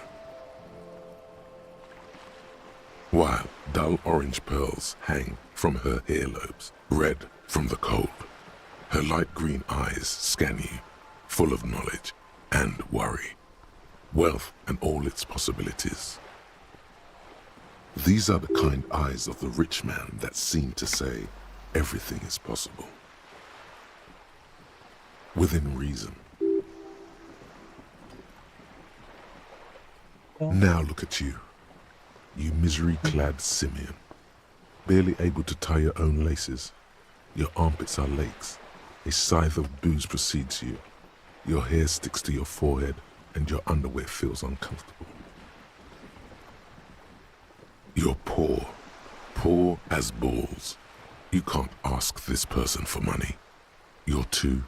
While dull orange pearls hang from her earlobes, red from the cold, her light green eyes scan you, full of knowledge and worry, wealth and all its possibilities. These are the kind eyes of the rich man that seem to say everything is possible. Within reason. Now look at you, you misery-clad simian, barely able to tie your own laces. Your armpits are lakes, a scythe of booze precedes you, your hair sticks to your forehead, and your underwear feels uncomfortable. You're poor, poor as balls. You can't ask this person for money. You're too.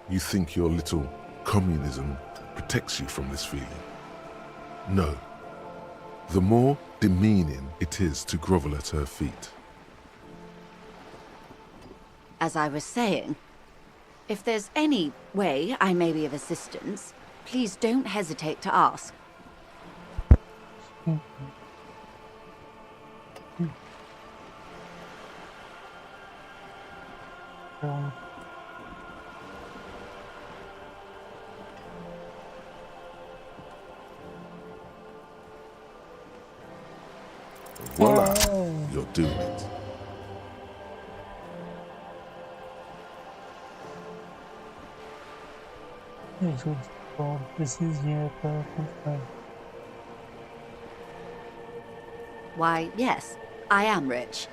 You think your little communism protects you from this feeling? No. The more demeaning it is to grovel at her feet. As I was saying, if there's any way I may be of assistance, please don't hesitate to ask. Voila, you're doing it. Why, yes, I am rich.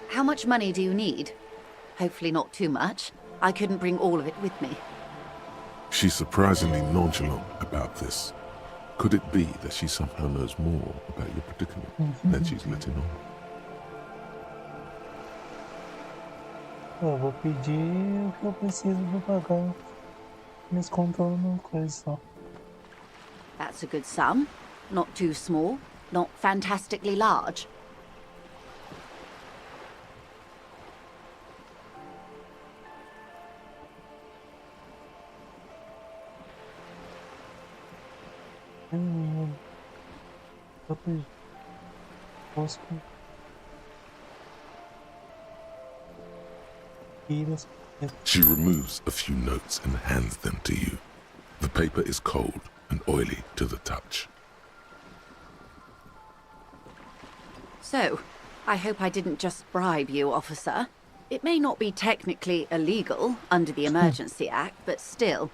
How much money do you need? Hopefully not too much. I couldn't bring all of it with me. She's surprisingly nonchalant about this. Could it be that she somehow knows more about your predicament than she's letting on? Eu vou pedir o que eu preciso pra pagar. Eles contam uma coisa só. That's a good sum. Not too small, not fantastically large. She removes a few notes and hands them to you. The paper is cold and oily to the touch. So, I hope I didn't just bribe you, officer. It may not be technically illegal under the Emergency Act, but still.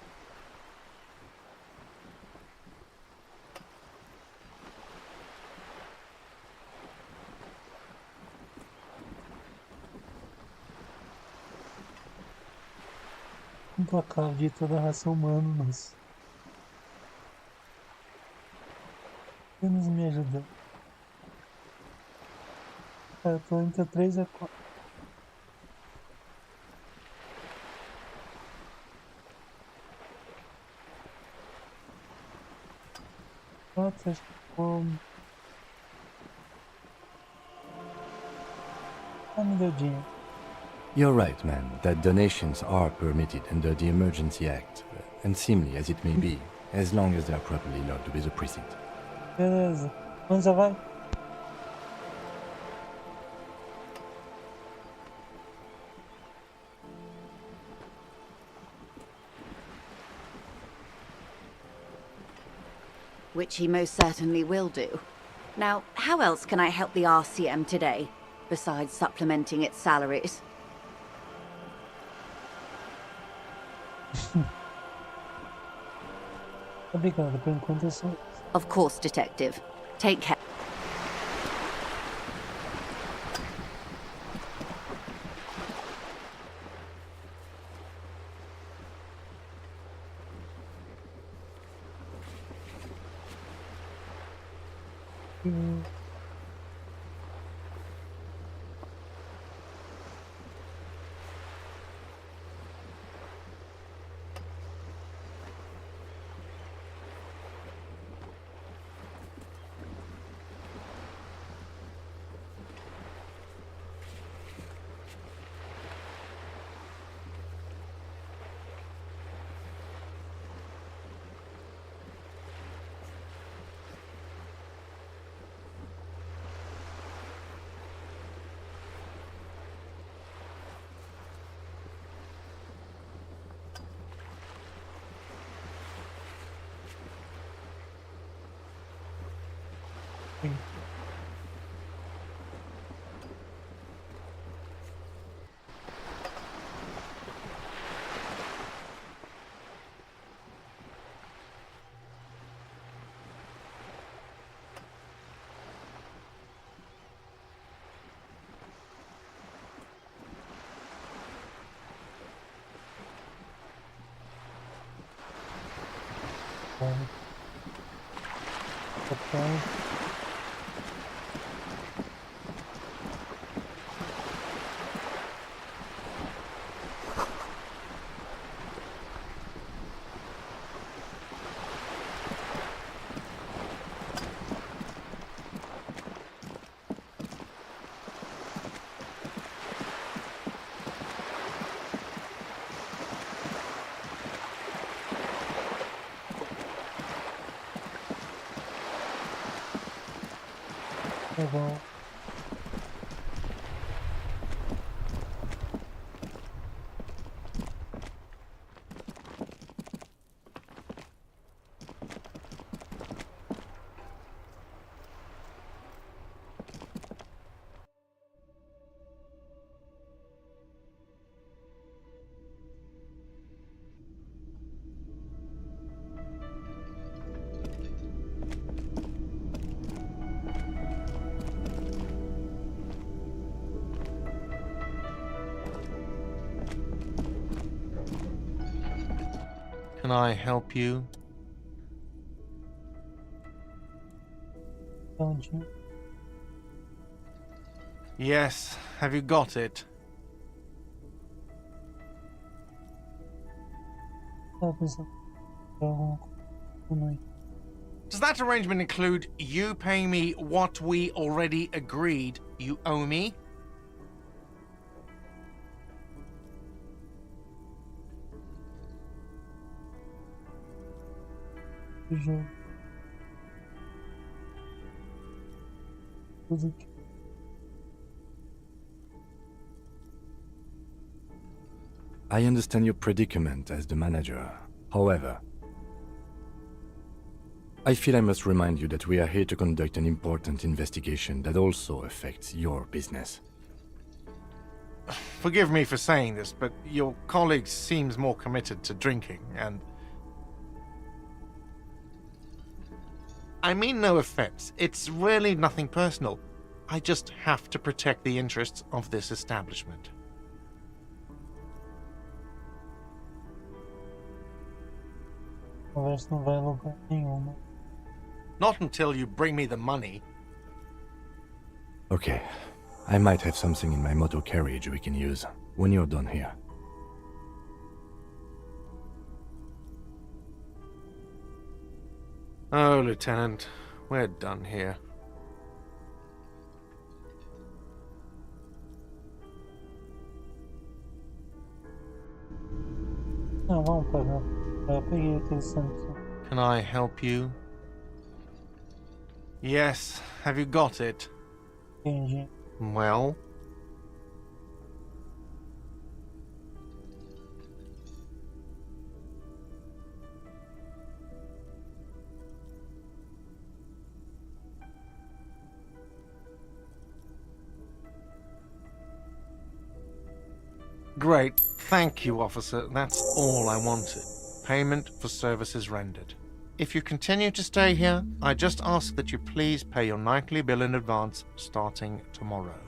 Implacável de toda a raça humana, mas apenas me ajudar. Eu tô entre 3 e 4. Acho que como. Me deu dinheiro. You're right, man, that donations are permitted under the Emergency Act, unseemly as it may be, as long as they are properly logged with the precinct. Beleza. Onde já vai? Which he most certainly will do. Now, how else can I help the RCM today, besides supplementing its salaries? Obrigado, por enquanto é só. Of course, Detective. Take care. Okay. Legal. Can I help you? Don't you? Yes. Have you got it? Does that arrangement include you paying me what we already agreed you owe me? I understand your predicament as the manager. However, I feel I must remind you that we are here to conduct an important investigation that also affects your business. Forgive me for saying this, but your colleague seems more committed to drinking, and... I mean no offense. It's really nothing personal. I just have to protect the interests of this establishment. Conversa não vai a lugar nenhum. Not until you bring me the money. Okay. I might have something in my motor carriage we can use when you're done here. Oh, Lieutenant, we're done here. Não, vamos pagar. Eu peguei aquele santo. Can I help you? Yes. Have you got it? Entendi. Well? Great. Thank you, officer. That's all I wanted. Payment for services rendered. If you continue to stay here, I just ask that you please pay your nightly bill in advance starting tomorrow.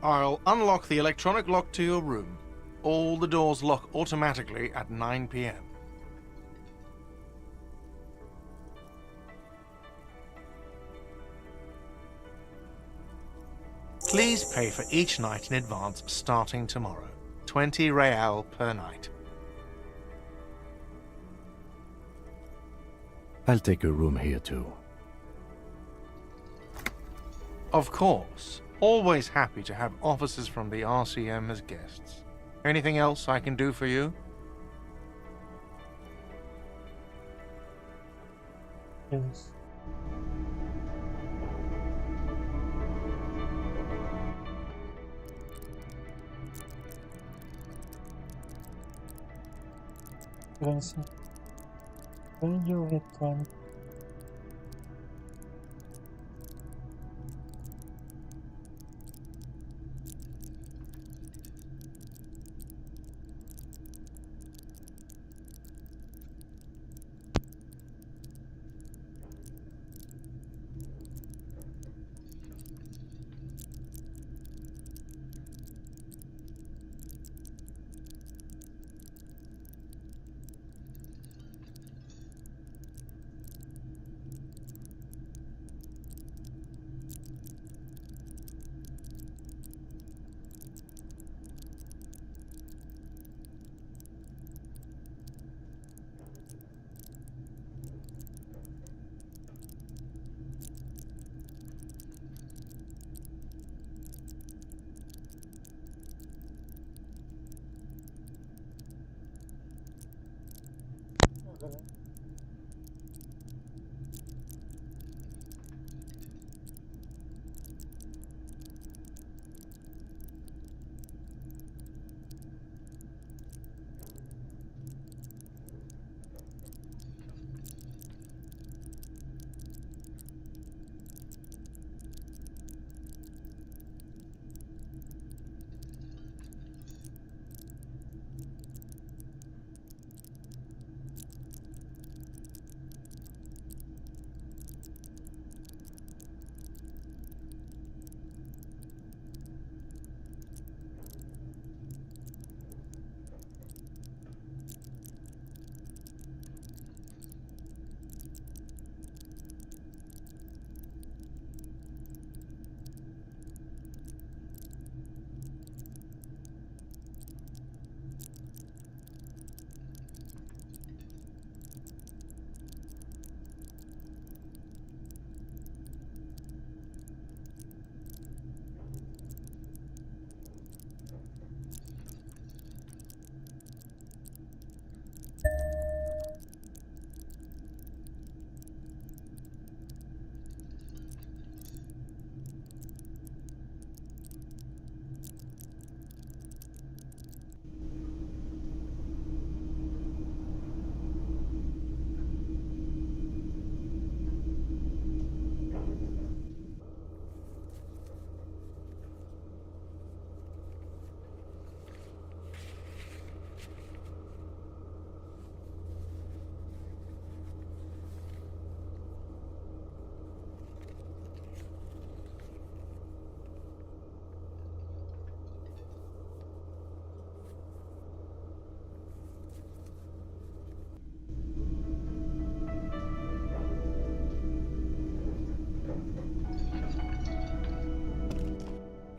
I'll unlock the electronic lock to your room. All the doors lock automatically at 9 p.m. Please pay for each night in advance starting tomorrow. 20 real per night. I'll take a room here too. Of course. Always happy to have officers from the RCM as guests. Anything else I can do for you? Yes. Grande ou retorno?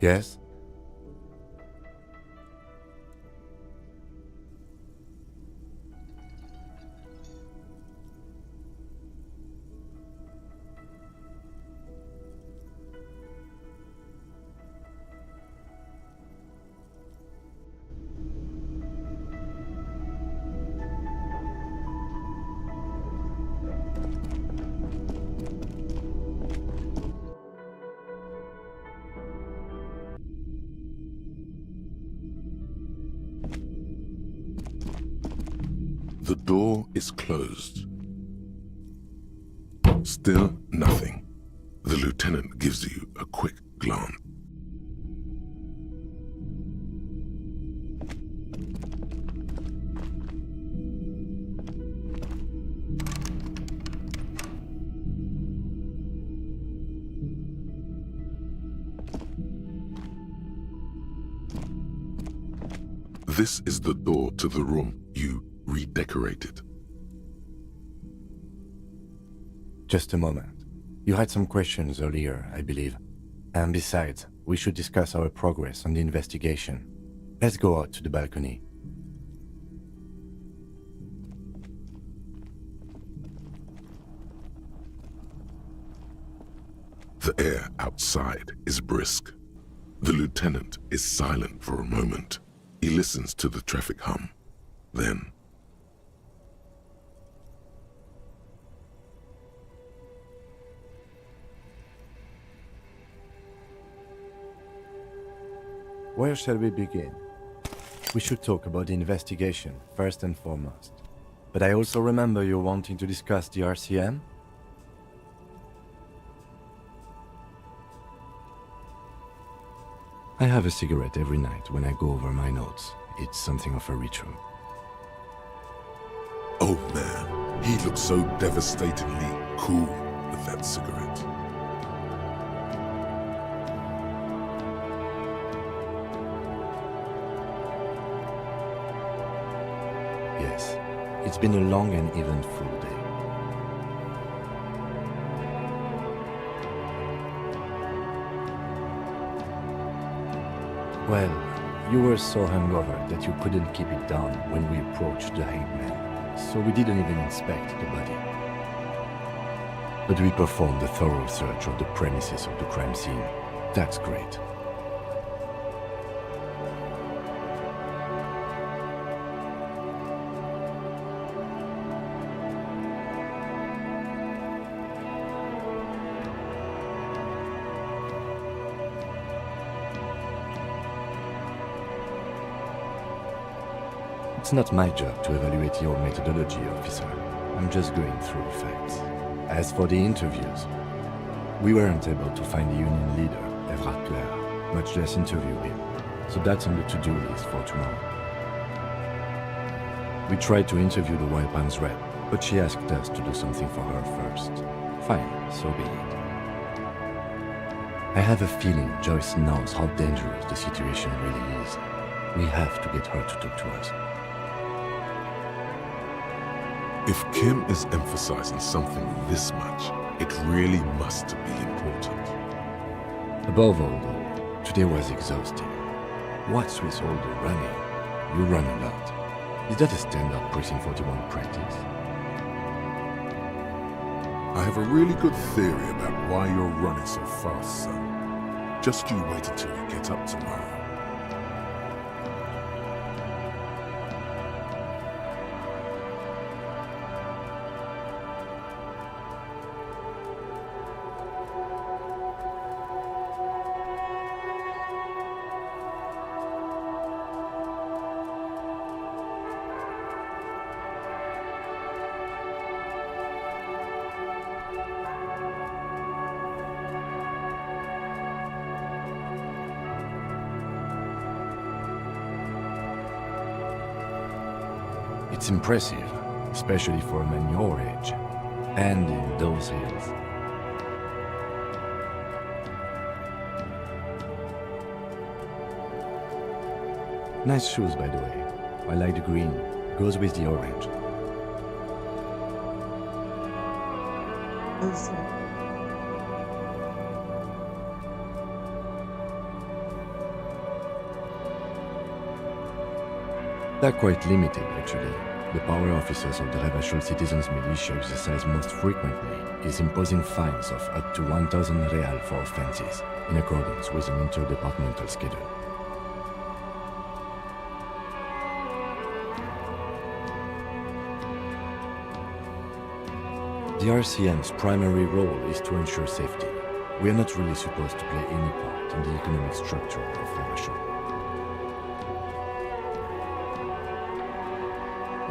Yes? The door is closed. Still nothing. The lieutenant gives you a quick glance. This is the door to the room you redecorated. Just a moment. You had some questions earlier, I believe. And besides, we should discuss our progress on the investigation. Let's go out to the balcony. The air outside is brisk. The lieutenant is silent for a moment. He listens to the traffic hum. Then, where shall we begin? We should talk about the investigation, first and foremost. But I also remember you wanting to discuss the RCM? I have a cigarette every night when I go over my notes. It's something of a ritual. oh man, he looks so devastatingly cool with that cigarette. Yes, it's been a long and eventful day. Well, you were so hungover that you couldn't keep it down when we approached the hanged man, so we didn't even inspect the body. But we performed a thorough search of the premises of the crime scene. That's great. It's not my job to evaluate your methodology, officer. I'm just going through the facts. As for the interviews, we weren't able to find the union leader, Everard Clare, much less interview him, so that's on the to-do list for tomorrow. We tried to interview the Wild Palms rep, but she asked us to do something for her first. Fine, so be it. I have a feeling Joyce knows how dangerous the situation really is. We have to get her to talk to us. If Kim is emphasizing something this much, it really must be important. Above all, though, today was exhausting. What's with all the running? You run a lot. Is that a standard Precinct 41 practice? I have a really good theory about why you're running so fast, son. Just you wait until you get up tomorrow. It's impressive, especially for a man your age, and in those hills. Nice shoes, by the way. I like the green. Goes with the orange. They're quite limited, actually. The power officers of the Revachol Citizens Militia exercise most frequently is imposing fines of up to 1,000 real for offenses, in accordance with an interdepartmental schedule. The RCM's primary role is to ensure safety. We are not really supposed to play any part in the economic structure of Revachol.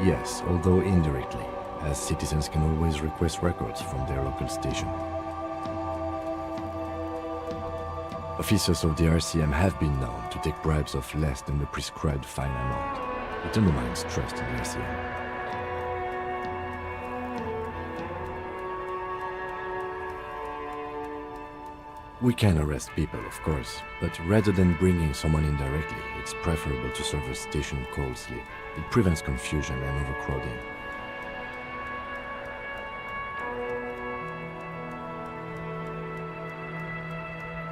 Yes, although indirectly, as citizens can always request records from their local station. Officers of the RCM have been known to take bribes of less than the prescribed fine amount. It undermines trust in the RCM. We can arrest people, of course, but rather than bringing someone in directly, it's preferable to serve a station call slip. It prevents confusion and overcrowding.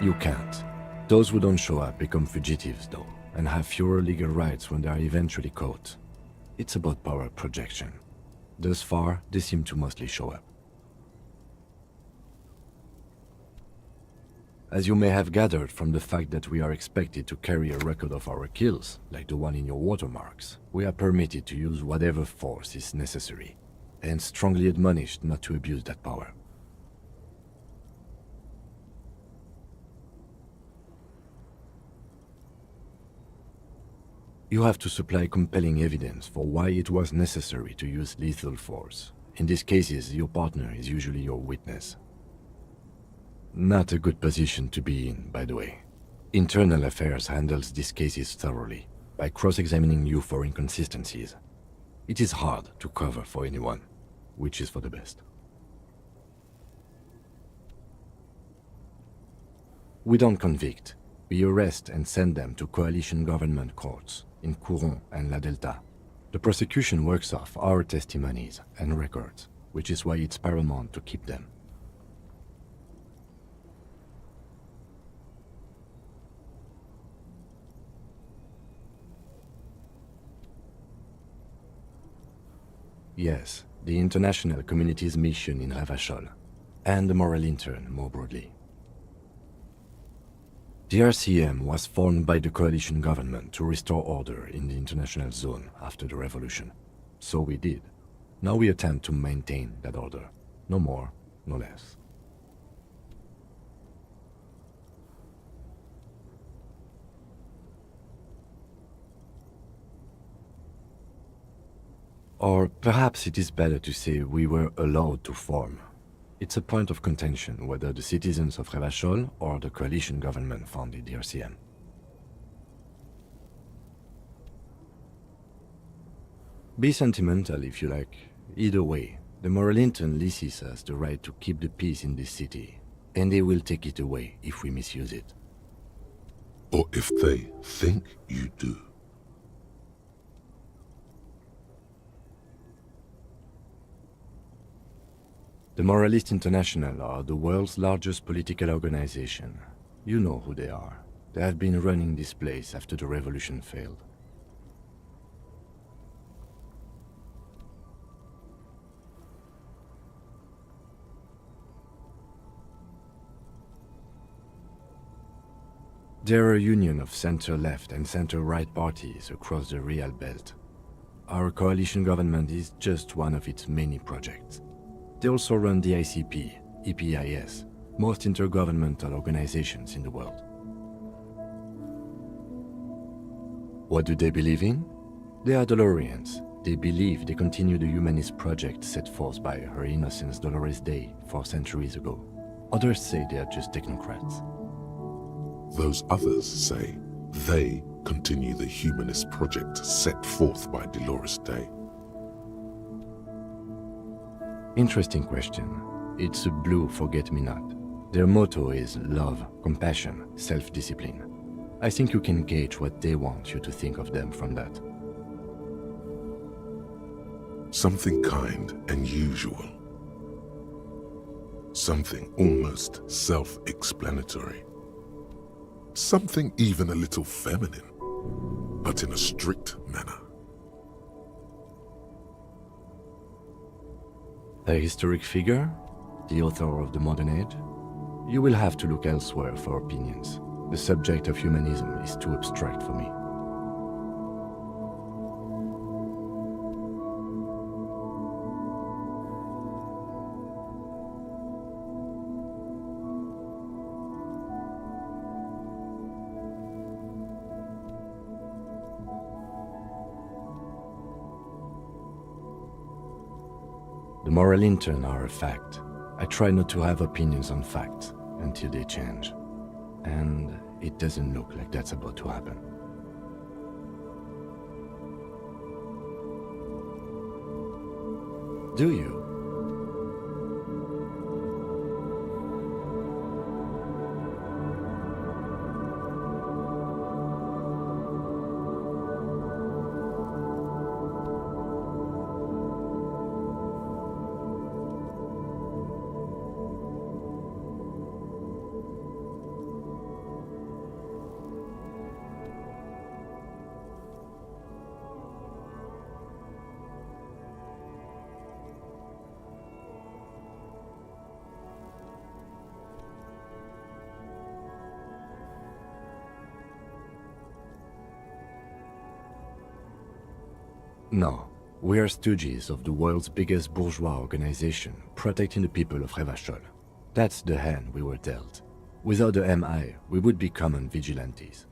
You can't. Those who don't show up become fugitives, though, and have fewer legal rights when they are eventually caught. It's about power projection. Thus far, they seem to mostly show up. As you may have gathered from the fact that we are expected to carry a record of our kills, like the one in your watermarks, we are permitted to use whatever force is necessary, and strongly admonished not to abuse that power. You have to supply compelling evidence for why it was necessary to use lethal force. In these cases, your partner is usually your witness. Not a good position to be in, by the way. Internal Affairs handles these cases thoroughly, by cross-examining you for inconsistencies. It is hard to cover for anyone, which is for the best. We don't convict. We arrest and send them to coalition government courts in Couronne and La Delta. The prosecution works off our testimonies and records, which is why it's paramount to keep them. Yes, the international community's mission in Revachol, and the moral intern more broadly. The RCM was formed by the coalition government to restore order in the international zone after the revolution. So we did. Now we attempt to maintain that order. No more, no less. Or perhaps it is better to say we were allowed to form. It's a point of contention whether the citizens of Revachol or the coalition government founded the RCM. Be sentimental if you like. Either way, the moral intern leases us the right to keep the peace in this city, and they will take it away if we misuse it. Or if they think you do. The Moralists International are the world's largest political organization. You know who they are. They have been running this place after the revolution failed. They're a union of center-left and center-right parties across the Real Belt. Our coalition government is just one of its many projects. They also run the ICP, EPIS, most intergovernmental organizations in the world. What do they believe in? They are Dolorians. They believe they continue the humanist project set forth by Her Innocence Dolores Day 4 centuries ago. Others say they are just technocrats. Those others say they continue the humanist project set forth by Dolores Day. Interesting question. It's a blue forget-me-not. Their motto is love, compassion, self-discipline. I think you can gauge what they want you to think of them from that. Something kind and usual. Something almost self-explanatory. Something even a little feminine, but in a strict manner. A historic figure? The author of the modern age? You will have to look elsewhere for opinions. The subject of humanism is too abstract for me. The moral intern are a fact. I try not to have opinions on facts until they change. And it doesn't look like that's about to happen. Do you? No, we are stooges of the world's biggest bourgeois organization, protecting the people of Revachol. That's the hand we were dealt. Without the MI, we would be common vigilantes.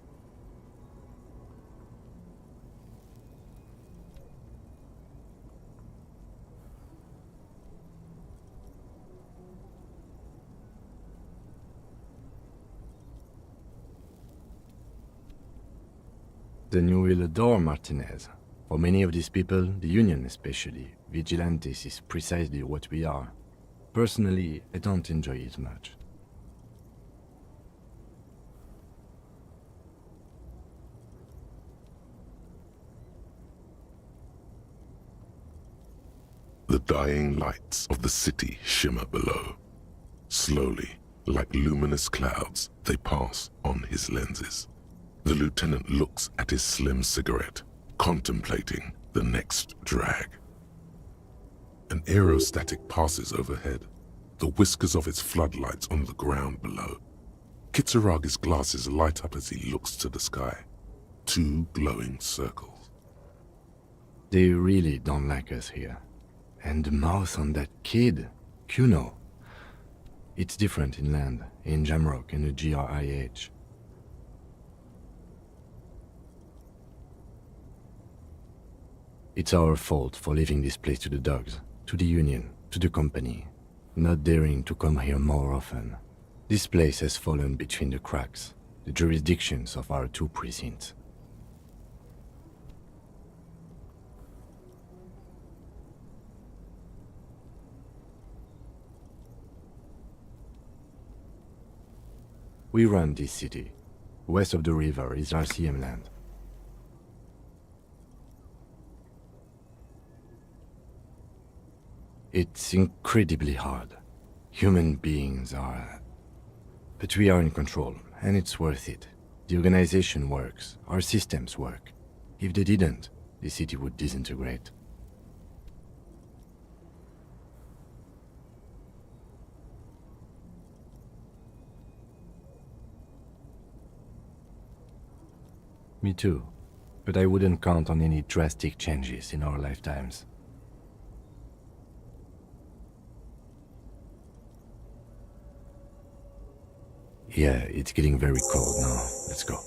Then you will adore Martinez. For many of these people, the Union especially, vigilantes is precisely what we are. Personally, I don't enjoy it much. The dying lights of the city shimmer below. Slowly, like luminous clouds, they pass on his lenses. The lieutenant looks at his slim cigarette, contemplating the next drag. An aerostatic passes overhead, the whiskers of its floodlights on the ground below. Kitsuragi's glasses light up as he looks to the sky. Two glowing circles. They really don't like us here. And the mouth on that kid, Kuno. It's different in land, in Jamrock and the GRIH. It's our fault for leaving this place to the dogs, to the Union, to the company, not daring to come here more often. This place has fallen between the cracks, the jurisdictions of our two precincts. We run this city. West of the river is RCM land. It's incredibly hard. Human beings are... But we are in control, and it's worth it. The organization works, our systems work. If they didn't, the city would disintegrate. Me too, but I wouldn't count on any drastic changes in our lifetimes. Yeah, it's getting very cold now. Let's go.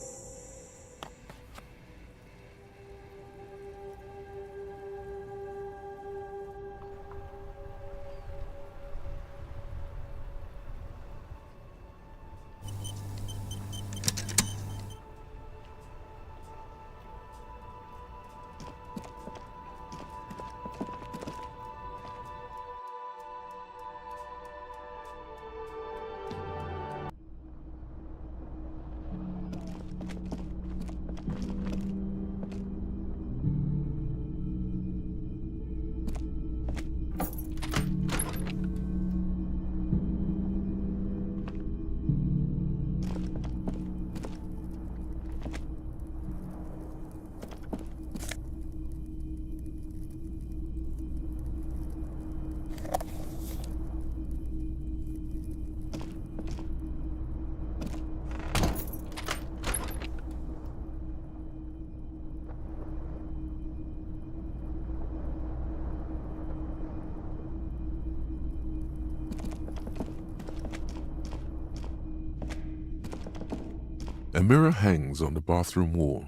A mirror hangs on the bathroom wall.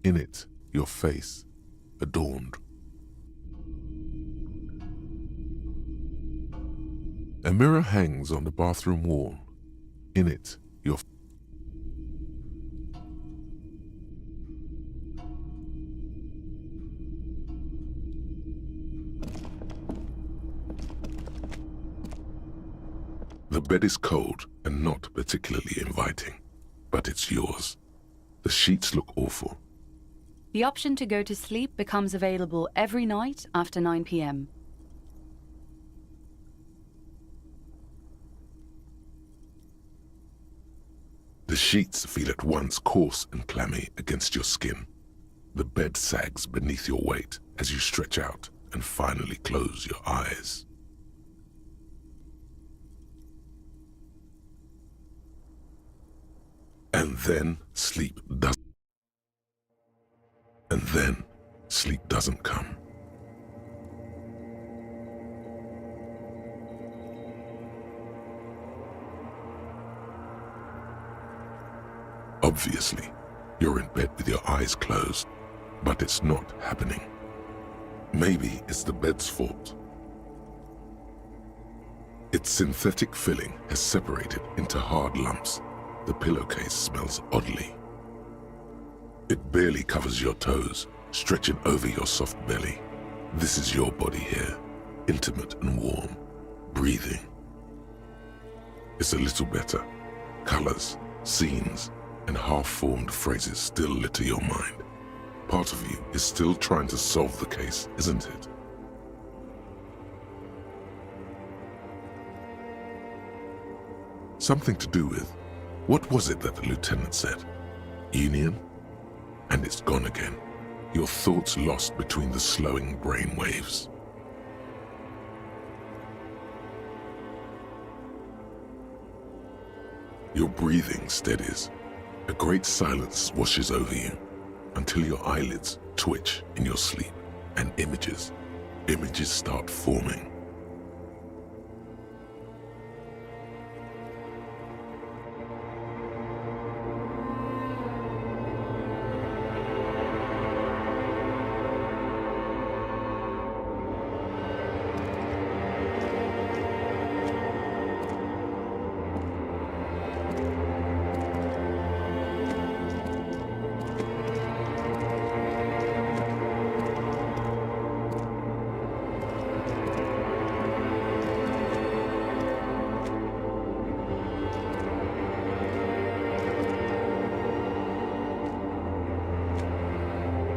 In it, your face, adorned. A mirror hangs on the bathroom wall. In it, your The bed is cold and not particularly inviting, but it's yours. The sheets look awful. The option to go to sleep becomes available every night after 9 p.m. The sheets feel at once coarse and clammy against your skin. The bed sags beneath your weight as you stretch out and finally close your eyes. And then sleep doesn't come. Obviously, you're in bed with your eyes closed, but it's not happening. Maybe it's the bed's fault. Its synthetic filling has separated into hard lumps. The pillowcase smells oddly. It barely covers your toes, stretching over your soft belly. This is your body here, intimate and warm, breathing. It's a little better. Colors, scenes, and half-formed phrases still litter your mind. Part of you is still trying to solve the case, isn't it? Something to do with, what was it that the lieutenant said? Union? And it's gone again. Your thoughts lost between the slowing brain waves. Your breathing steadies. A great silence washes over you until your eyelids twitch in your sleep and images start forming.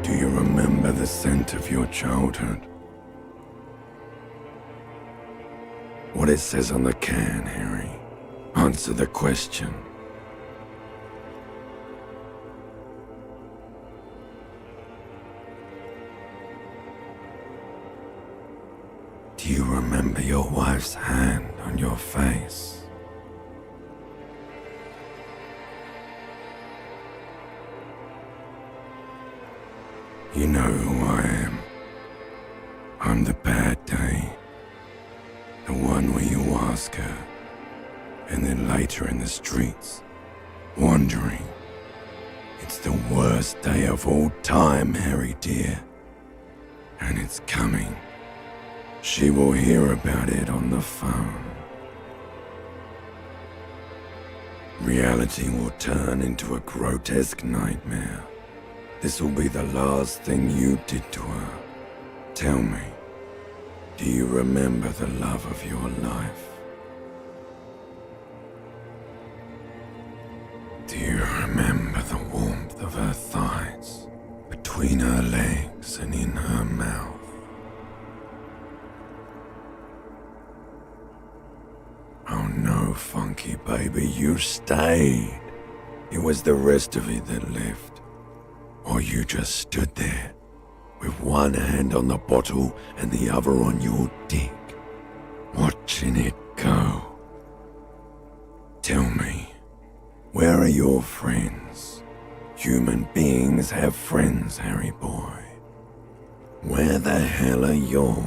Do you remember the scent of your childhood? What it says on the can, Harry. Answer the question. Do you remember your wife's hand on your face? You know who I am. I'm the bad day. The one where you ask her, and then later in the streets, wandering. It's the worst day of all time, Harry dear. And it's coming. She will hear about it on the phone. Reality will turn into a grotesque nightmare. This will be the last thing you did to her. Tell me, do you remember the love of your life? Do you remember the warmth of her thighs, between her legs and in her mouth? Oh no, Funky baby, you stayed. It was the rest of it that left. Or you just stood there, with one hand on the bottle and the other on your dick, watching it go. Tell me, where are your friends? Human beings have friends, Harry boy. Where the hell are yours?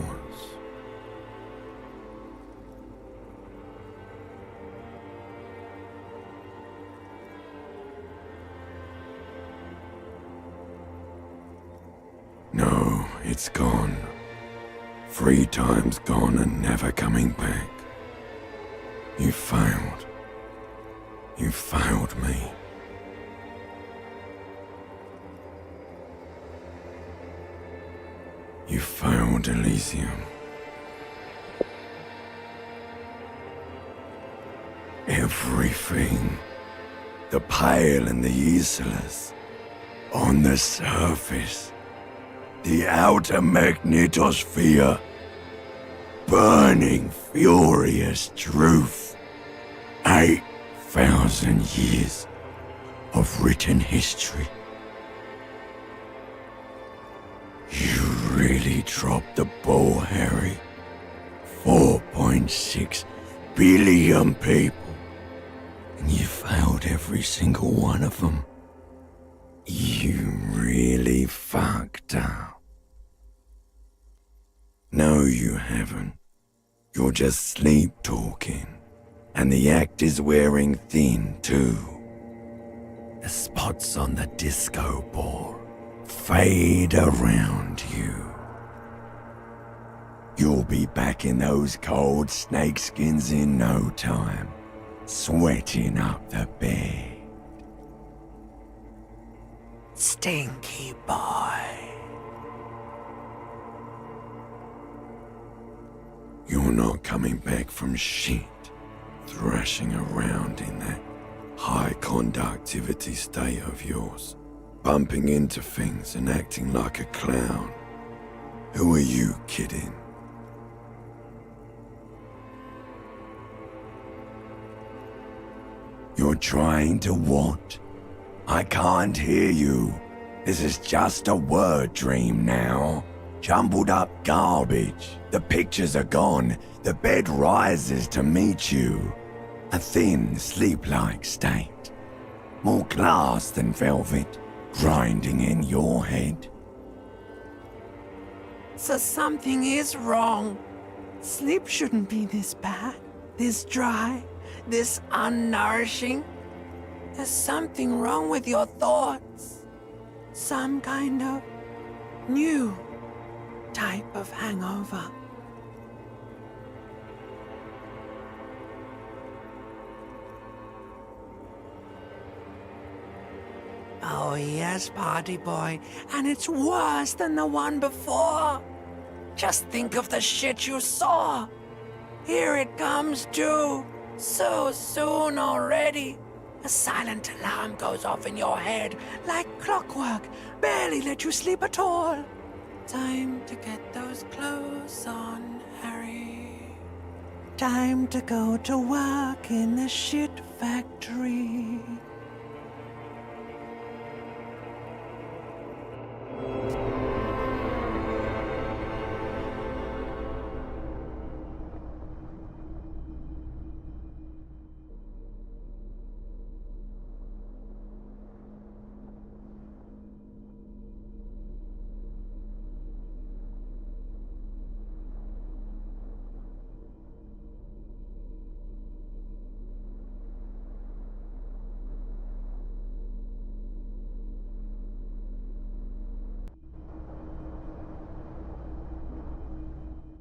It's gone. 3 times gone and never coming back. You failed. You failed me. You failed Elysium. Everything, the pale and the useless, on the surface, the outer magnetosphere, burning furious truth. 8,000 years of written history. You really dropped the ball, Harry. 4.6 billion people. And you failed every single one of them. You really fucked up. No, you haven't. You're just sleep talking. And the act is wearing thin, too. The spots on the disco ball fade around you. You'll be back in those cold snakeskins in no time, sweating up the bed. Stinky boy. You're not coming back from shit, thrashing around in that high conductivity state of yours, bumping into things and acting like a clown. Who are you kidding? You're trying to what? I can't hear you. This is just a word dream now. Jumbled up garbage. The pictures are gone. The bed rises to meet you. A thin, sleep-like state. More glass than velvet, grinding in your head. So something is wrong. Sleep shouldn't be this bad, this dry, this unnourishing. There's something wrong with your thoughts. Some kind of new type of hangover. Oh yes, party boy, and it's worse than the one before. Just think of the shit you saw. Here it comes too, so soon already. A silent alarm goes off in your head like clockwork, barely let you sleep at all. Time to get those clothes on, Harry. Time to go to work in the shit factory.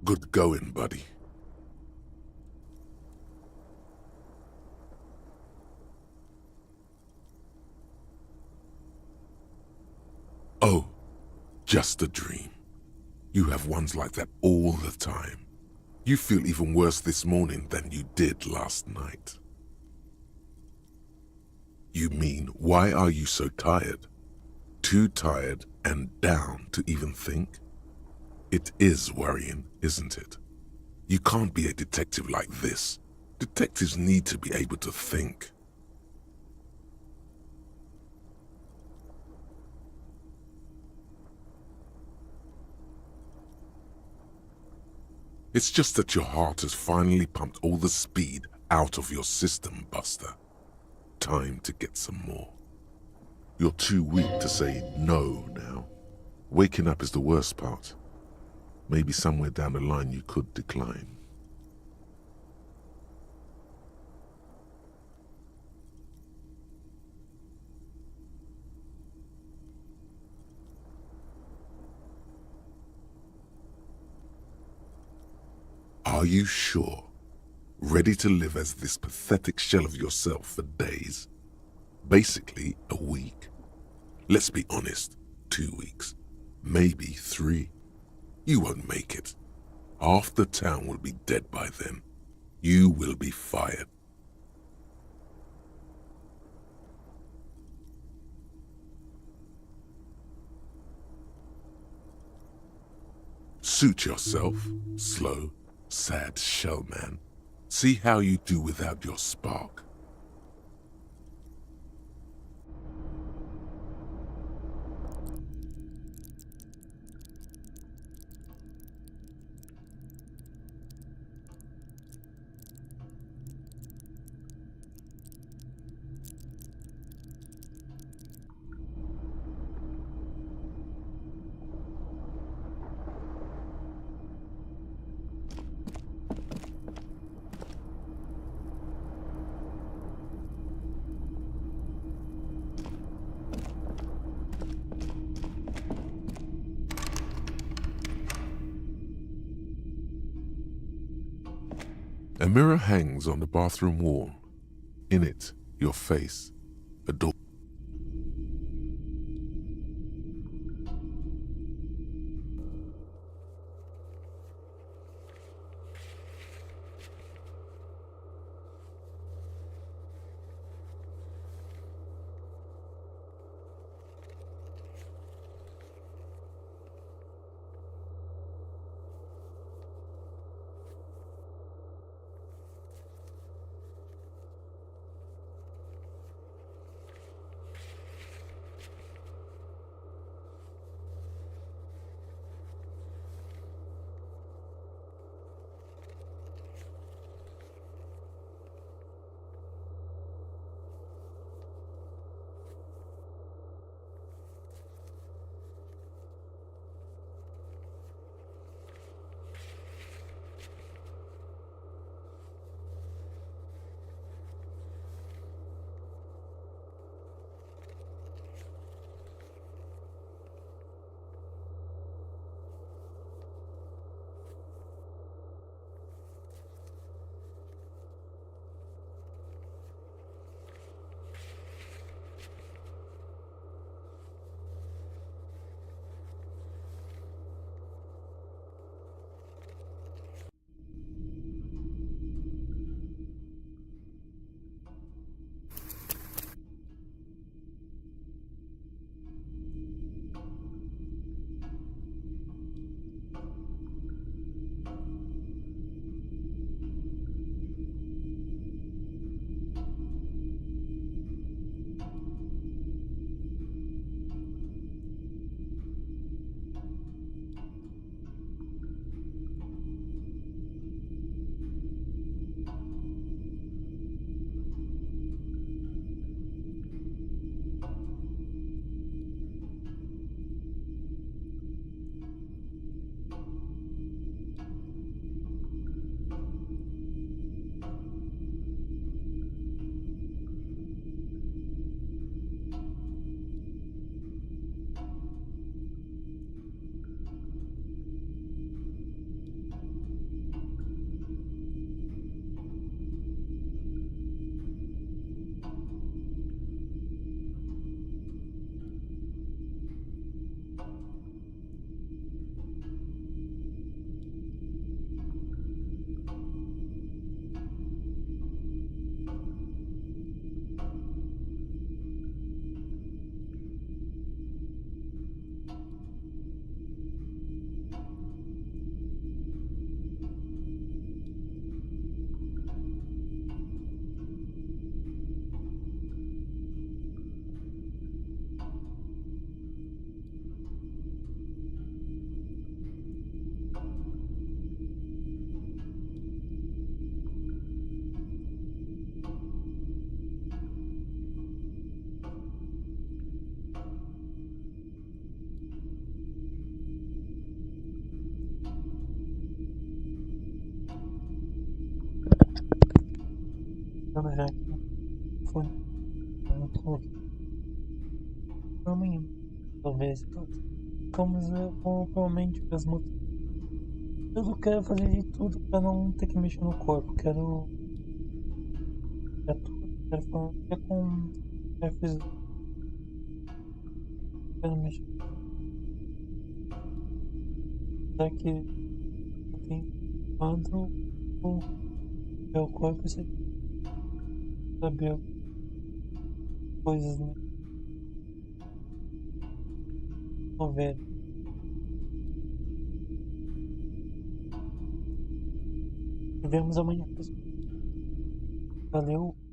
Good going, buddy. Oh, just a dream. You have ones like that all the time. You feel even worse this morning than you did last night. You mean, why are you so tired? Too tired and down to even think? It is worrying, isn't it? You can't be a detective like this. Detectives need to be able to think. It's just that your heart has finally pumped all the speed out of your system, Buster. Time to get some more. You're too weak to say no now. Waking up is the worst part. Maybe somewhere down the line you could decline. Are you sure? Ready to live as this pathetic shell of yourself for days? Basically, a week. Let's be honest, 2 weeks. Maybe 3. You won't make it. Half the town will be dead by then. You will be fired. Suit yourself, slow, sad shellman. See how you do without your spark. A mirror hangs on the bathroom wall. In it, your face, a door. Já foi muito louco. Amanhã, talvez, ficamos provavelmente mesmo. Eu quero fazer de tudo pra não ter que mexer no corpo. Quero tudo. Quero falar até com chefes. Quero mexer. Será que eu tenho quando o meu corpo se saber coisas, né? Vamos ver. Nos vemos amanhã, pessoal. Valeu.